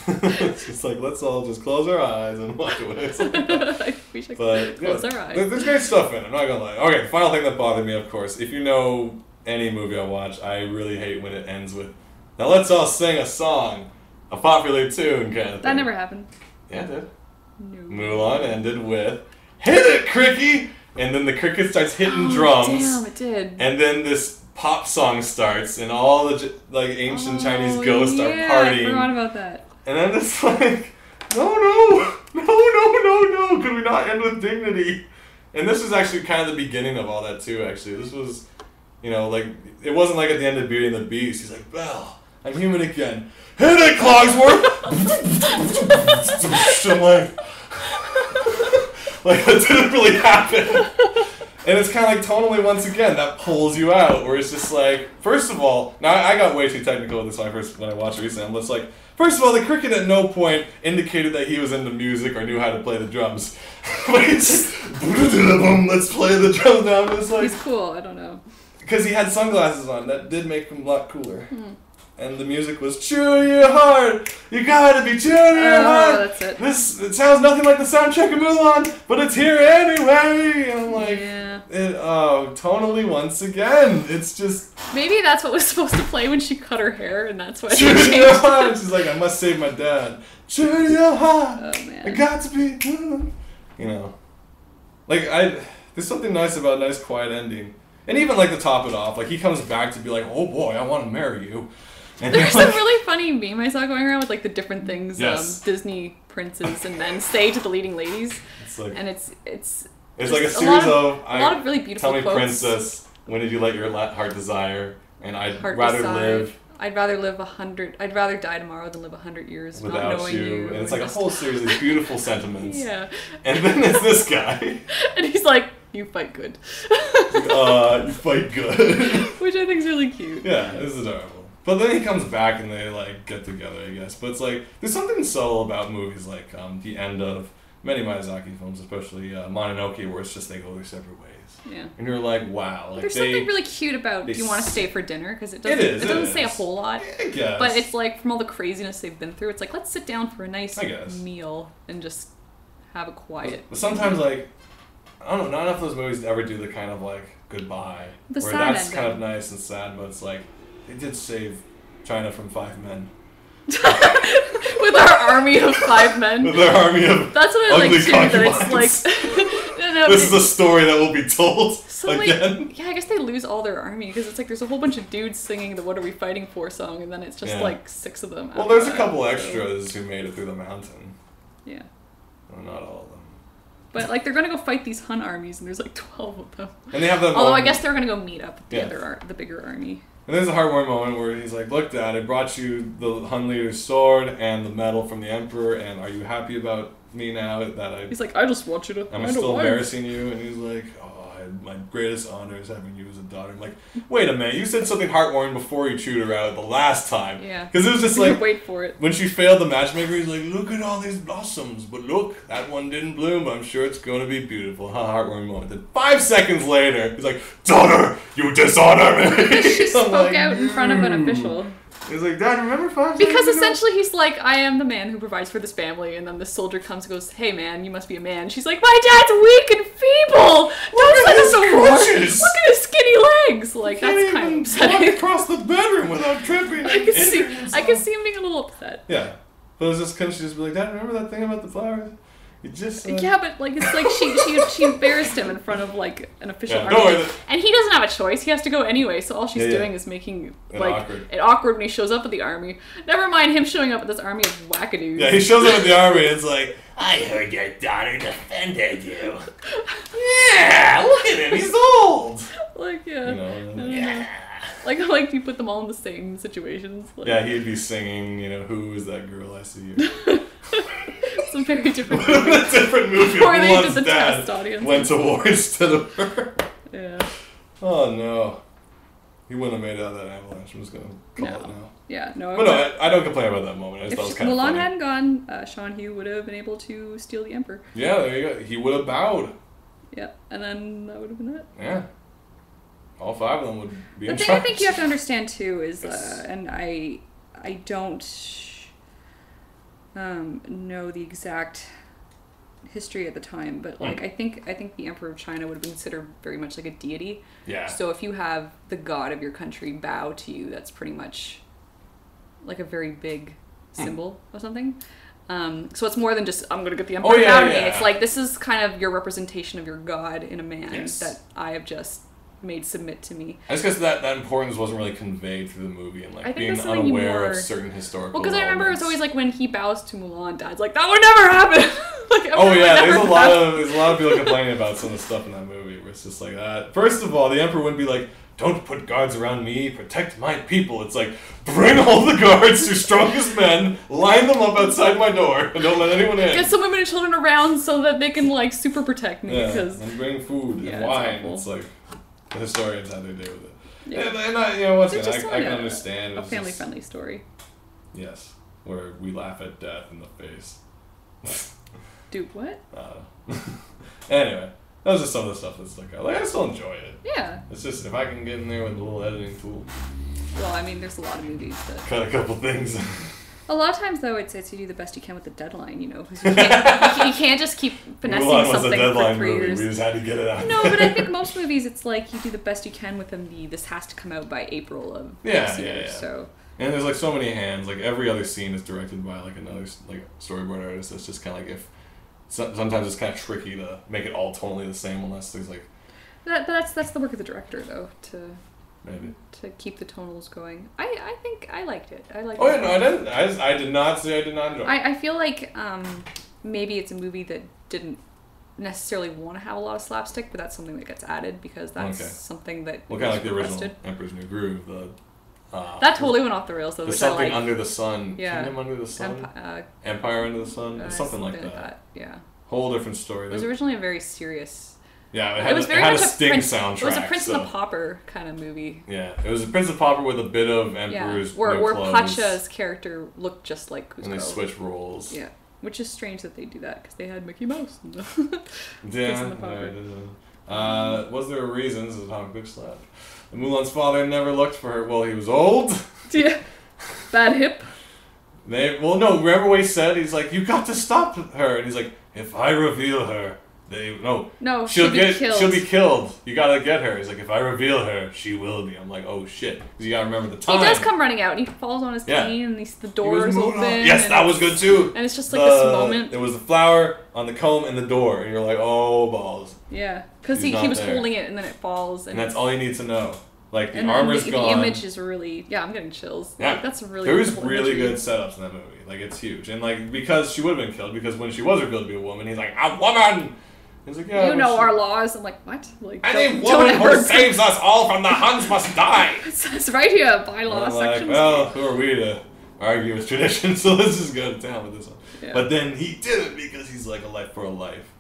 It's just like let's all just close our eyes and walk away.
I wish I could close our eyes.
There's great stuff in it. I'm not gonna lie. Okay, the final thing that bothered me, of course, if you know any movie I watch, I really hate when it ends with, now let's all sing a song, a popular tune kind of thing.
That never happened.
Yeah, it did.
No.
Mulan ended with, hit it, cricket! And then the cricket starts hitting drums.
Damn, it did.
And then this pop song starts, and all the like ancient Chinese ghosts start partying.
I forgot about that.
And then it's like, no, could we not end with dignity? And this was actually kind of the beginning of all that too, actually. This was, like, it wasn't like at the end of Beauty and the Beast. He's like, Belle, I'm human again. Hit it, Cogsworth! I'm like, that didn't really happen. And it's kind of like tonally, once again, that pulls you out, where it's just like, first of all, now I got way too technical with this when I watched it recently. I'm just like, first of all, the cricket at no point indicated that he was into music or knew how to play the drums. But it's just, let's play the drums now. I'm just like,
he's cool, I don't know.
Because he had sunglasses on, that did make him a lot cooler. And the music was, chew your heart, you gotta be chewing your heart.
That's it.
It sounds nothing like the soundtrack of Mulan, but it's here anyway. And I'm like, tonally once again, it's just.
Maybe that's what was supposed to play when she cut her hair, and that's why.
Chew your heart. She's like, I must save my dad. Chew your heart.
Oh man.
I got to be. Like there's something nice about a nice quiet ending, and even like to top it off, like he comes back to be like, oh boy, I want to marry you. And
there's a really funny meme I saw going around with like the different things Disney princes and men say to the leading ladies. It's like, and it's
like a series of
a lot of really beautiful
quotes. Tell me,
quotes.
Princess, when did you let your heart desire? And I'd rather live 100.
I'd rather die tomorrow than live 100 years
without
not knowing you.
And it's like a whole series of beautiful sentiments.
Yeah.
And then there's this guy.
And he's like, you fight good.
You fight good.
Which I think is really cute.
Yeah, this is adorable. But then he comes back and they like get together, I guess. But it's like there's something subtle about movies like the end of many Miyazaki films, especially Mononoke, where it's just they go their separate ways.
Yeah.
And you're like, wow. Like
There's something really cute about do you want to stay for dinner? Because it doesn't say a whole lot.
I guess.
But it's like, from all the craziness they've been through, it's like, let's sit down for a nice meal and just have a quiet.
But sometimes, like, I don't know, not enough of those movies ever do the kind of, like, goodbye.
The
where
sad
that's
ending.
kind of nice and sad, but it's like, they did save China from 5 men.
With our army of 5 men.
With our army of
That's what I like
ugly
too, that
concubines.
it's like...
This is a story that will be told
so
again.
Like, yeah, I guess they lose all their army, because it's like there's a whole bunch of dudes singing the What Are We Fighting For song, and then it's just like 6 of them.
Well, there's a couple extras who made it through the mountain.
Yeah.
Well, not all of them.
But like, they're gonna go fight these Hun armies, and there's like 12 of them.
And they have them.
Although I guess they're gonna go meet up with the bigger army.
And there's a heartwarming moment where he's like, "Look, Dad, I brought you the Hun leader's sword and the medal from the Emperor, and are you happy about me now that I?"
He's like, "I just want you to."
Am I still embarrassing you? And he's like, "Oh, my greatest honor is having you as a daughter." I'm like, wait a minute, you said something heartwarming before you chewed her out the last time.
Yeah.
Because it was just like,
wait for it.
When she failed the matchmaker, he's like, "Look at all these blossoms, but look, that one didn't bloom. But I'm sure it's going to be beautiful." Heartwarming moment. Then 5 seconds later, he's like, "Daughter, you dishonor me."
Because she spoke out in front of an official.
He's like, "Dad, remember 5 seconds
Because
ago?"
essentially he's like, "I am the man who provides for this family," and then the soldier comes and goes, "Hey man, you must be a man." She's like, "My dad's weak and feeble! Don't send him to war! Look at his skinny legs!" Like, that's kind of upsetting.
Walk across the bedroom without tripping.
I can see him being a little upset.
Yeah. But it was just, couldn't she just be like, "Dad, remember that thing about the flowers? You just
Yeah, but like, it's like she embarrassed him in front of like an official army.
No,
and he doesn't have a choice. He has to go anyway, so all she's doing is making it awkward when he shows up at the army. Never mind him showing up at this army of wackadoos.
Yeah, he shows up at the army and it's like, "I heard your daughter defended you." Yeah, look at him, he's old.
Like, yeah.
You know,
Like you put them all in the same situations. Like.
Yeah, he'd be singing, "Who is that girl I see you?"
It's a very different
movie. A different movie.
Or they did the
dad
test audience.
went to war instead of her.
Yeah.
Oh no. He wouldn't have made it out of that avalanche. I'm just going to call it now.
Yeah, no.
But no, I don't complain about that moment. I just thought it was kind of funny.
Mulan hadn't gone, Sean Hugh would have been able to steal the Emperor.
Yeah, there you go. He would have bowed.
Yeah, and then that would have been it.
Yeah. All 5 of them would be in
charge. The thing I think you have to understand too is, and I don't know the exact history at the time, but like I think the Emperor of China would have been considered very much like a deity.
Yeah.
So if you have the god of your country bow to you, that's pretty much like a very big symbol of something. So it's more than just, "I'm going to get the Emperor bow to me." It's like, this is kind of your representation of your god in a man that I have just made submit to me.
I just guess that importance wasn't really conveyed through the movie and like being unaware of certain historical.
Well, because I remember it was always like when he bows to Mulan, Dad's like, "That would never happen."
There's a lot of people complaining about some of the stuff in that movie where it's just like that. First of all, the Emperor wouldn't be like, "Don't put guards around me, protect my people." It's like, bring all the guards, your strongest men, line them up outside my door, and don't let anyone in.
Get some women and children around so that they can like super protect me.
And bring food and wine. It's like, the historians had their day with it.
Yeah.
And I can understand.
A family-friendly story.
Yes, where we laugh at death in the face.
Dude, what?
Anyway, that was just some of the stuff that's like I still enjoy it.
Yeah.
It's just if I can get in there with a little editing tool.
Well, I mean, there's a lot of movies that
cut a couple things.
A lot of times, though, it's you do the best you can with the deadline, because you can't just keep finessing something for 3 years.
We just had to get it out.
No, but I think most movies, it's like you do the best you can within this has to come out by April of this year. Yeah. So.
And there's like so many hands. Like every other scene is directed by like another like storyboard artist. It's just kind of like sometimes it's kind of tricky to make it all totally the same unless there's like.
That's the work of the director though
Maybe.
To keep the tonals going. I think I liked it. I liked
it. Oh, yeah, no, I didn't. I did not say I did not enjoy it.
I feel like maybe it's a movie that didn't necessarily want to have a lot of slapstick, but that's something that gets added because that's something that
kind of like the original Emperor's New Groove.
That totally went off the rails, though.
There's something under the sun.
Yeah.
Kingdom Under the Sun? Empire Under the Sun? Something like that.
Yeah.
Whole different story.
It was originally a very serious...
Yeah, it had a Sting soundtrack.
It was a Prince and the Pauper kind of movie.
Yeah, it was a Prince and the Pauper with a bit of Emperor's
where Pacha's character looked just like Kuzco.
And they switch roles.
Yeah, which is strange that they do that because they had Mickey Mouse.
Yeah, Was there a reason? This is a comic book slap. Mulan's father never looked for her. Well, he was old.
Yeah. Bad hip.
Well, no. Remember what he said? He's like, "You got to stop her," and he's like, "If I reveal her,
No,
she'll
be killed.
She'll be killed. You gotta get her." He's like, "If I reveal her, she will be." I'm like, "Oh shit!" Because you gotta remember the time.
He does come running out, and he falls on his cane, and the door is open.
Yes, that was good too.
And it's just like this moment.
There was the flower on the comb and the door, and you're like, "Oh balls."
Yeah, because he was holding it, and then it falls.
And that's all you need to know. Like, the
and
armor's
the
gone.
The image is really... Yeah, I'm getting chills.
Yeah.
Like, that's really
There was
cool
really
imagery.
good setups in that movie. Like, it's huge. And, like, because she would have been killed, because when she was revealed to be a woman, he's like, "A woman!" He's like, "Yeah,
you know our laws." I'm like, what? Like,
any woman who saves us all from the Huns must die!
It's right here, bylaw section.
Well, who are we to argue with tradition? So let's just go to town with this one.
Yeah.
But then he did it because he's like a life for a life.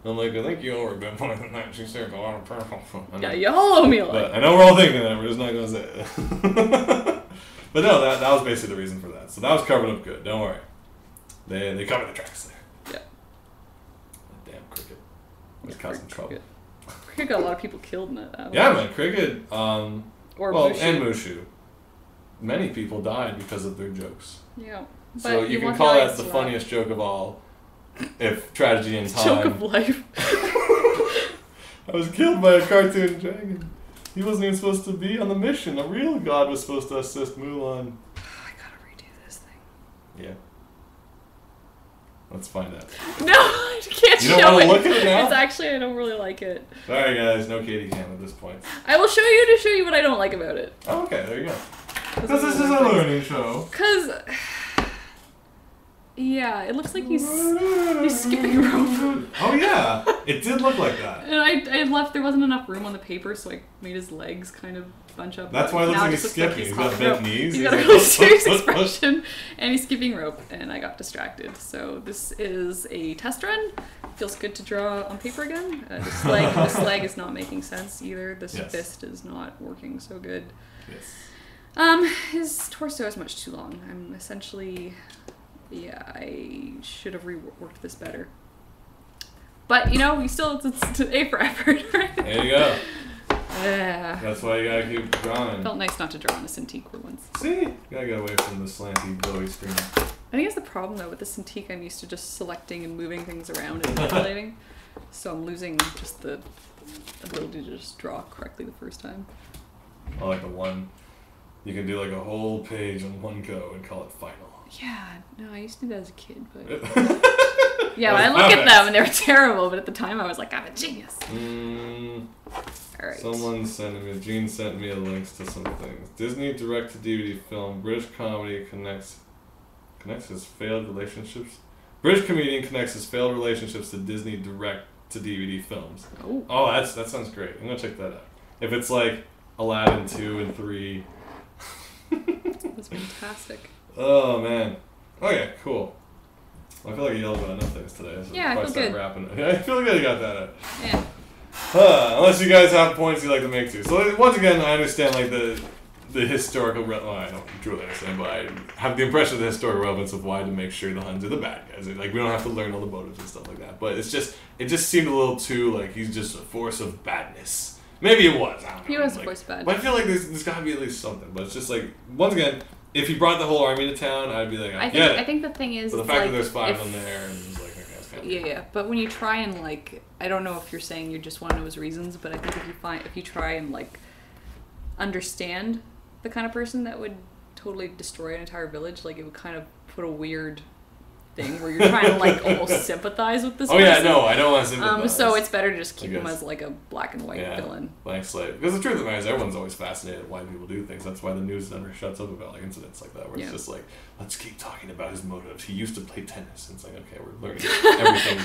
I'm like, I think you owe her a bit more than that. She saved a lot of purple.
Yeah, you all owe me a lot.
But I know we're all thinking that. We're just not going to say it. But no, that was basically the reason for that. So that was covered up good. Don't worry. They covered the tracks there.
Yeah.
That damn cricket was causing trouble.
Cricket got a lot of people killed in that.
Yeah, man. Cricket.
Or
Mushu.
and
Mushu. Many people died because of their jokes.
Yeah. But
So you can call that the funniest joke of all. If tragedy in time.
Joke of life.
I was killed by a cartoon dragon. He wasn't even supposed to be on the mission. A real god was supposed to assist Mulan.
I gotta redo this thing.
Yeah. Let's find out.
No, I can't
You
show
don't want
it.
to look at it now?
It's actually, I don't really like it.
Sorry guys, no Katie cam at this point.
I will show you what I don't like about it.
Oh, okay, there you go. Because this is a learning show.
Because... Yeah, it looks like he's skipping rope.
Oh yeah, it did look like that.
And I left, there wasn't enough room on the paper, so I made his legs kind of bunch up.
That's why it looks
Now
like
just
he's
looks
skipping. He's got bent knees.
He's got a
like,
really serious expression, and he's skipping rope, and I got distracted. So this is a test run. Feels good to draw on paper again. This leg is not making sense either. This fist is not working so good.
Yes.
His torso is much too long. I'm essentially... Yeah, I should have reworked this better. But, you know, it's A for effort, right?
There you go.
Yeah.
That's why you gotta keep drawing.
Felt nice not to draw on a Cintiq for once.
See? You gotta get away from the slanty, glowy screen.
I think it's the problem, though, with the Cintiq. I'm used to just selecting and moving things around and manipulating. So I'm losing just the ability to just draw correctly the first time.
I like the one. You can do like a whole page on one go and call it final.
Yeah, no, I used to do that as a kid, but... Yeah, when I look at them and they're terrible, but at the time I was like, I'm a genius. Alright.
Gene sent me a link to some things. Disney direct-to-DVD film, British comedy connects his failed relationships. British comedian connects his failed relationships to Disney direct-to-DVD films. Oh, that sounds great. I'm gonna check that out. If it's like Aladdin 2 and 3.
That's fantastic.
Oh man. Okay, cool. I feel like I yelled about enough things today. So
yeah, I feel good.
Wrapping it. I feel good I got that out.
Yeah.
Unless you guys have points you like to make too. So once again, I understand like the historical. Well, I don't truly understand, but I have the impression of the historical relevance of why to make sure the Huns are the bad guys. Like we don't have to learn all the motives and stuff like that. But it just seemed a little too like he's just a force of badness. Maybe it was. I don't know.
He was a force of bad.
But I feel like there's got to be at least something. But it's just like once again. If he brought the whole army to town, I'd be like, I
think the thing is,
but the fact that there's 5 of them there, and it's like, okay, that's kind of
yeah. But when you try and like, I don't know if you're saying you just want to know his reasons, but I think if you try and like understand the kind of person that would totally destroy an entire village, like it would kind of put a weird thing where you're trying to like almost sympathize with this person.
Yeah, no, I don't want to sympathize.
So it's better to just keep him as like a black and white villain.
Blank slate. Because the truth of the matter is everyone's always fascinated why people do things. That's why the news never shuts up about like incidents like that where it's just like, let's keep talking about his motives. He used to play tennis. And it's like, okay, we're learning everything.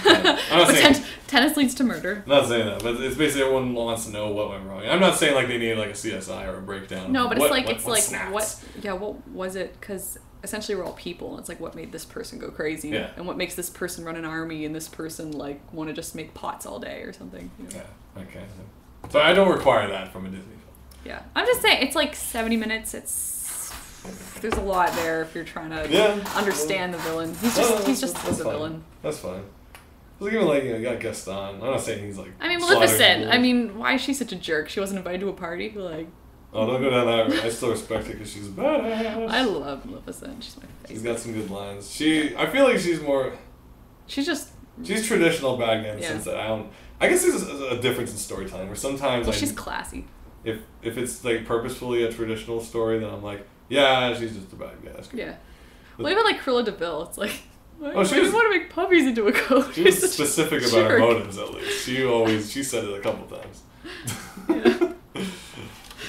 I'm not saying
tennis leads to murder.
I'm not saying that, but it's basically everyone wants to know what went wrong. I'm not saying like they need like a CSI or a breakdown.
No, but what was it? Because essentially we're all people, and it's like what made this person go crazy, and what makes this person run an army, and this person like want to just make pots all day or something. You know?
Yeah, okay. So I don't require that from a Disney film.
Yeah, I'm just saying it's like 70 minutes. There's a lot there if you're trying to understand the villain. He's just the villain.
That's fine. Like, even like, you got Gaston. I'm not saying he's like.
I mean, Maleficent. I mean, why is she such a jerk? She wasn't invited to a party. Like.
Oh, don't go down that road. I still respect her because she's a badass.
I love Maleficent. She's my favorite.
She's got some good lines. I feel like she's more.
She's
traditional bad guy in the sense that I guess there's a difference in storytelling where sometimes.
Well, she's classy.
If it's like purposefully a traditional story, then I'm like, yeah, she's just a bad guy.
Yeah. Well, even like Cruella de Vil, it's like. Why
want
to make puppies into a coat?
She was specific about her motives, at least. She said it a couple times.
Yeah.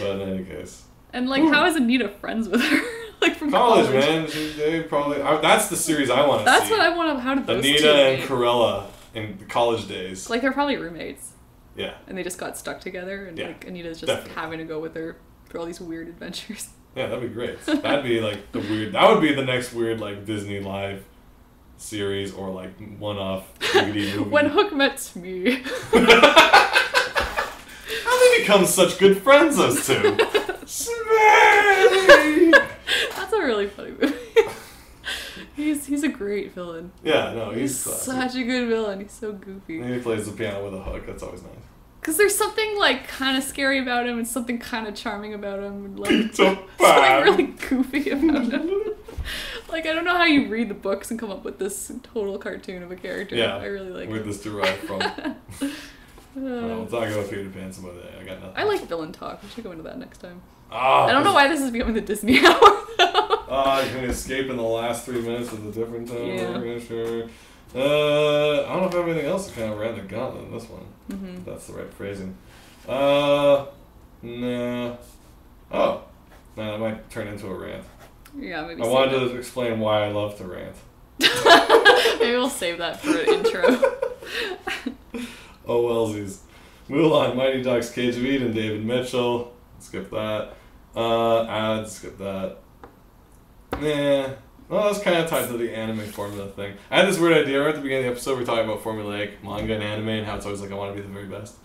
But in any case.
And like, how is Anita friends with her? Like from college,
man. They probably. That's the series I want to see.
That's what I want to. How did those
Anita and Cruella in the college days.
Like they're probably roommates.
Yeah.
And they just got stuck together, and like Anita's just having to go with her for all these weird adventures. Yeah,
that'd be great. That'd be like the weird. That would be the next weird like Disney live series or like one-off DVD movie.
When Hook Met Smee.
How they become such good friends, those two? Smee!
That's a really funny movie. He's a great villain.
Yeah, no, he's
such a good villain. He's so goofy.
And he plays the piano with a hook. That's always nice.
Because there's something like kind of scary about him and something kind of charming about him. And, like,
something
really goofy about him. Like, I don't know how you read the books and come up with this total cartoon of a character.
Yeah,
I really like
where this derived from. We'll talk about Peter Pan some other day. I got nothing.
I like villain talk. We should go into that next time.
Oh,
I don't know why this is becoming the Disney hour, though.
You can escape in the last 3 minutes with a different tone.
Yeah.
Sure. I don't know if I have anything else that kind of ran the gauntlet in this one.
Mm-hmm.
If that's the right phrasing. No. Oh. No, that might turn into a rant.
Yeah, maybe.
I wanted to explain why I love to rant.
Maybe we'll save that for an intro.
Oh, wellsies. Mulan, Mighty Ducks, Cage of Eden, David Mitchell. Skip that. Ads, skip that. Nah. Well, that's kind of tied to the anime formula thing. I had this weird idea right at the beginning of the episode. We were talking about formulaic manga and anime and how it's always like, I want to be the very best.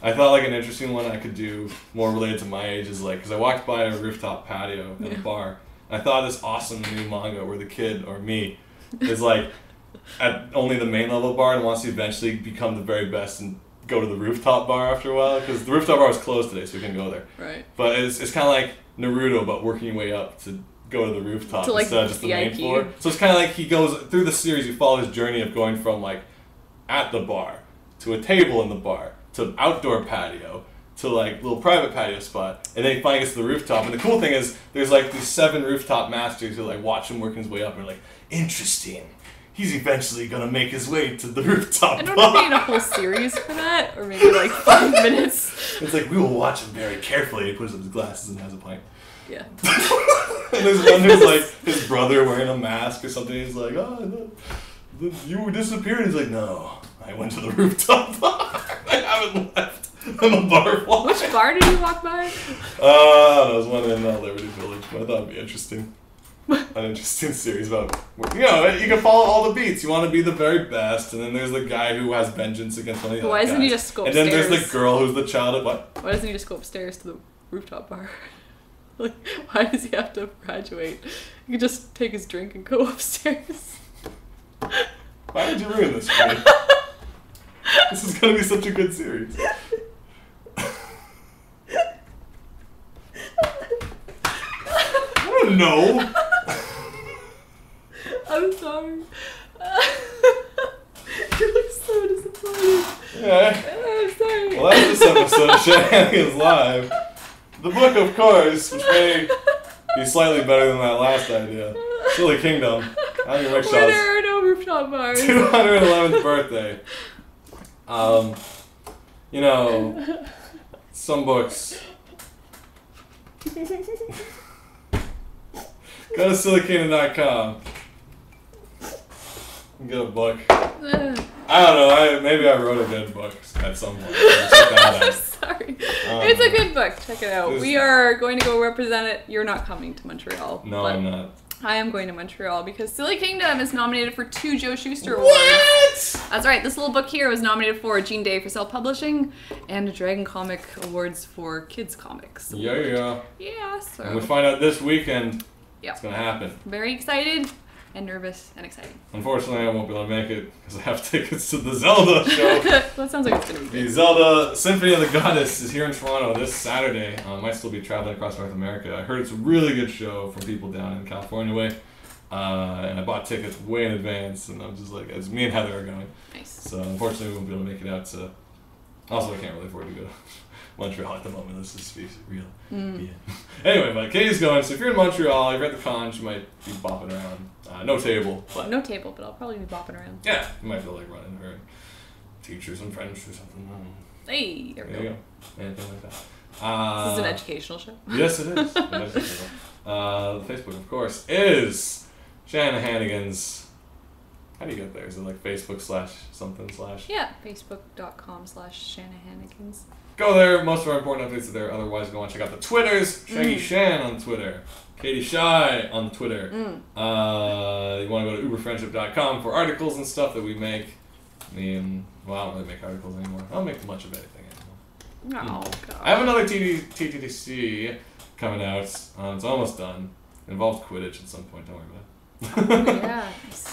I thought like an interesting one I could do more related to my age is like, because I walked by a rooftop patio at a bar. And I thought this awesome new manga where the kid, or me, is like at only the main level bar and wants to eventually become the very best and go to the rooftop bar after a while. Because the rooftop bar was closed today, so we couldn't go there.
Right.
But it's kind of like Naruto, but working your way up to go to the rooftop to, like, instead of just the main floor. So it's kind of like he goes through the series. You follow his journey of going from like at the bar to a table in the bar to outdoor patio to like little private patio spot, and then he finally gets to the rooftop. And the cool thing is there's like these 7 rooftop masters who like watch him working his way up and are like, interesting. He's eventually gonna make his way to the rooftop.
I don't know if we need a whole series for that, or maybe like 5 minutes.
It's like we will watch him very carefully. He puts up his glasses and has a pint.
Yeah.
And there's one who's like his brother wearing a mask or something. He's like, oh, no, you disappeared. He's like, no, I went to the rooftop bar. I haven't left. I'm a bar watcher.
Which bar did you walk by?
There was one in Liberty Village, but I thought it'd be interesting. An interesting series about, you know, you can follow all the beats. You want to be the very best, and then there's the guy who has vengeance against one of the other
Why doesn't he
guys.
just go
And
upstairs?
then there's the girl who's the child of what?
Why doesn't he just go upstairs to the rooftop bar? Like, why does he have to graduate? He could just take his drink and go upstairs.
Why would you ruin this for me? This is gonna be such a good series. I don't know.
I'm sorry. You look so disappointed.
Yeah.
I'm sorry.
Well, that's this episode of Shenanigans Live. The book, of course, which may be slightly better than that last idea. Silly Kingdom. Where
there are no rooftop bars.
211th birthday. You know, some books. Go to sillykingdom.com and get a book. I don't know. Maybe I wrote a good book at some point.
I'm sorry. It's a good book. Check it out. We are going to go represent it. You're not coming to Montreal.
No, I'm not.
I am going to Montreal because Silly Kingdom is nominated for 2 Joe Shuster Awards.
What?
That's right. This little book here was nominated for a Jean Day for self-publishing and a Dragon Comic Awards for kids comics.
Yeah.
Yeah, so.
And we find out this weekend.
Yeah.
It's going to happen.
Very excited. and nervous and exciting.
Unfortunately, I won't be able to make it because I have tickets to the Zelda show.
That sounds like it's going to be
The
good.
Zelda Symphony of the Goddess is here in Toronto this Saturday. I might still be traveling across North America. I heard it's a really good show from people down in California way. And I bought tickets way in advance, and I'm just like, it's me and Heather are going.
Nice.
So unfortunately, we won't be able to make it out to. Also, I can't really afford to go to Montreal at the moment. Let's just be real. Yeah. Anyway, but Katie's going. So if you're in Montreal, you're at the con, you might be bopping around. No table, but
No table, but I'll probably be bopping around.
yeah, you might feel like running or teach her some French or something.
Hey, there we
There
go.
you go. Anything like that.
This is an educational show.
Yes, it is. The Facebook, of course, is Shanna Hannigan's. How do you get there? Is it like Facebook /something/?
Yeah, facebook.com/ShannaHannigans.
Go there. Most of our important updates are there. Otherwise, go and check out the Twitters. Shaggy Shan on Twitter. Katie Shy on Twitter. You want to go to uberfriendship.com for articles and stuff that we make. I don't really make articles anymore. I don't make much of anything anymore.
Oh, God.
I have another TTDC coming out. It's almost done. It involves Quidditch at some point. Don't worry about it.
Yeah.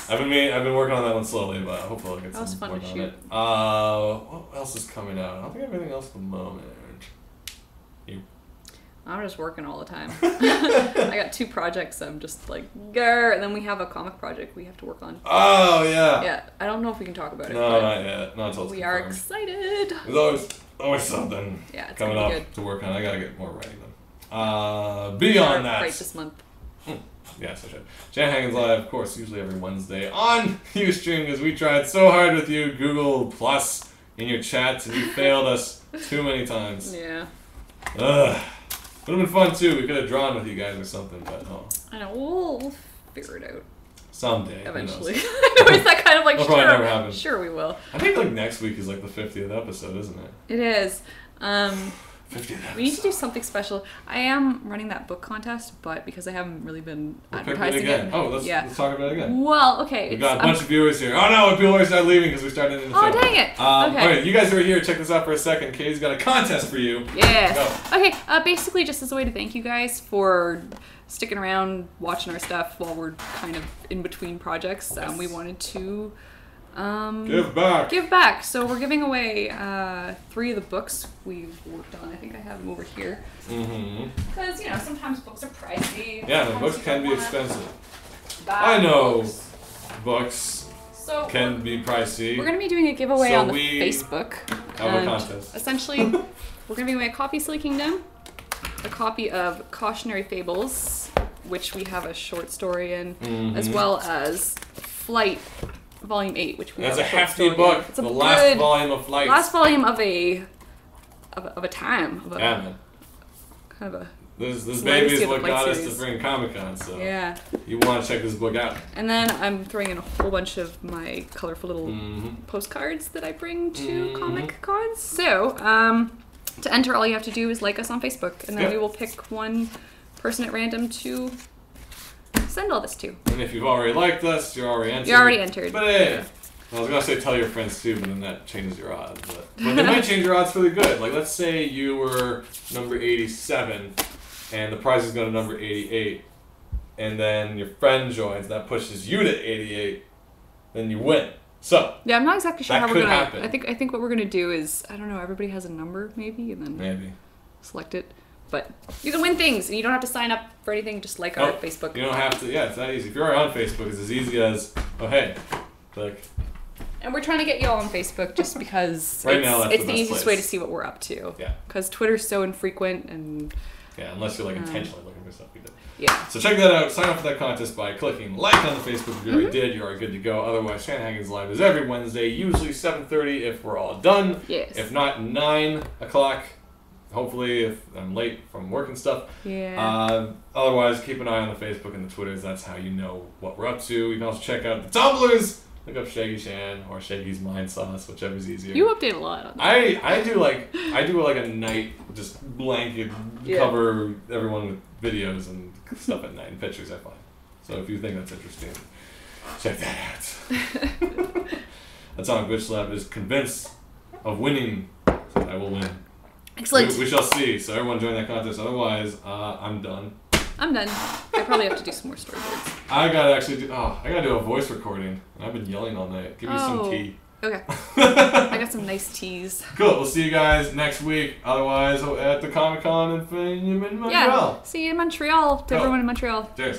I've been working on that one slowly, but hopefully I'll get
That was
some
fun
work
to
on
shoot.
it. What else is coming out? I don't think I have anything else at the moment.
I'm just working all the time. I got 2 projects. I'm just like, grr. And then we have a comic project we have to work on.
Oh yeah.
Yeah, I don't know if we can talk about it.
No,
but
not yet. Not until it's
we are
confirmed.
excited.
There's always something
Yeah, it's
coming
gonna
up
be good.
to work on. I gotta get more writing done.
We
Beyond
are
that.
Great this month.
Yes, I should. Jan Hagen's Live, of course, usually every Wednesday on Ustream because we tried so hard with you, Google Plus, in your chats, and you failed us too many times.
Yeah.
Ugh. Would have been fun too. We could have drawn with you guys or something, but oh.
I know. We'll figure it out
Someday. who
eventually.
knows?
I know, it's that kind of like,
That'll probably never happen.
sure we will.
I think like next week is like the 50th episode, isn't it?
It is.
50th episode.
We need to do something special. I am running that book contest, but because I haven't really been
We'll pick it
advertising
again.
it.
Oh, let's talk about it again.
Well, okay.
We've got a bunch of viewers here. Oh no, people are starting leaving because we started in the show.
Oh, dang it. Okay.
Okay, you guys who are here, check this out for a second. Katie's got a contest for you.
Yeah.
Go.
Okay, basically just as a way to thank you guys for sticking around, watching our stuff while we're kind of in between projects.
Yes.
We wanted to
Give back.
So we're giving away 3 of the books we've worked on. I think I have them over here.
Mm-hmm.
Because, sometimes books are pricey.
Yeah, the
Sometimes
books
you
can
don't
be
wanna
expensive.
buy
I know
books.
books
So
can be pricey.
we're going to be doing a giveaway
So
on the
we
Facebook.
have a
And
contest.
essentially, we're going to be giving away a copy of Silly Kingdom, a copy of Cautionary Fables, which we have a short story in, as well as Flight Volume 8, which we
That's
have
a
short
hefty
story in.
book.
It's a
The last
good
volume of Flight.
last volume of a time. Of a,
Yeah, man.
kind of a
This
It's
baby
legacy
is
of the
what
Flight
got us to
series.
bring Comic-Con, so
yeah.
you want to check this book out.
And then I'm throwing in a whole bunch of my colorful little postcards that I bring to Comic Cons. So, to enter, all you have to do is like us on Facebook, and then
Yep.
we will pick one person at random to send all this to.
And if you've already liked us, you're already entered.
You're already entered.
But hey, I was gonna say tell your friends too, but then that changes your odds. But they might change your odds really good. Like let's say you were number 87, and the prize is going to number 88, and then your friend joins, that pushes you to 88, then you win. So
Yeah, I'm not exactly sure
That
how we're
could
gonna.
happen.
I think what we're gonna do is everybody has a number maybe, and then
maybe
select it. But you can win things, and you don't have to sign up for anything. Just like our Facebook.
You don't have to. Yeah, it's that easy. If you're on Facebook, it's as easy as hey, click.
And we're trying to get you all on Facebook just because
Right now, that's
it's
the
the
best
easiest
place.
way to see what we're up to.
Yeah.
Because Twitter's so infrequent and
Yeah, unless you're like intentionally looking for stuff you did.
yeah.
So check that out. Sign up for that contest by clicking like on the Facebook. If you already did, you're already good to go. Otherwise, Shannon Hagen's Live is every Wednesday, usually 7:30 if we're all done.
Yes.
If not, 9 o'clock. Hopefully, if I'm late from work and stuff.
Yeah.
Otherwise, keep an eye on the Facebook and the Twitters. That's how you know what we're up to. You can also check out the Tumblrs. Look up Shaggy Shan or Shaggy's Mind Sauce, whichever's easier.
You update a lot on that.
I do like a night just blanket cover everyone with videos and stuff at night and pictures I find. So if you think that's interesting, check that out. That's on Glitch Lab is convinced of winning. So I will win.
Excellent.
We shall see. So everyone join that contest. Otherwise, I'm done.
I'm done. I probably have to do some more storyboards.
I gotta do a voice recording. I've been yelling all night. Give me some tea.
Okay. I got some nice teas.
Cool. We'll see you guys next week. Otherwise, at the Comic-Con in Montreal.
Yeah. See you in Montreal. To everyone in Montreal.
Cheers.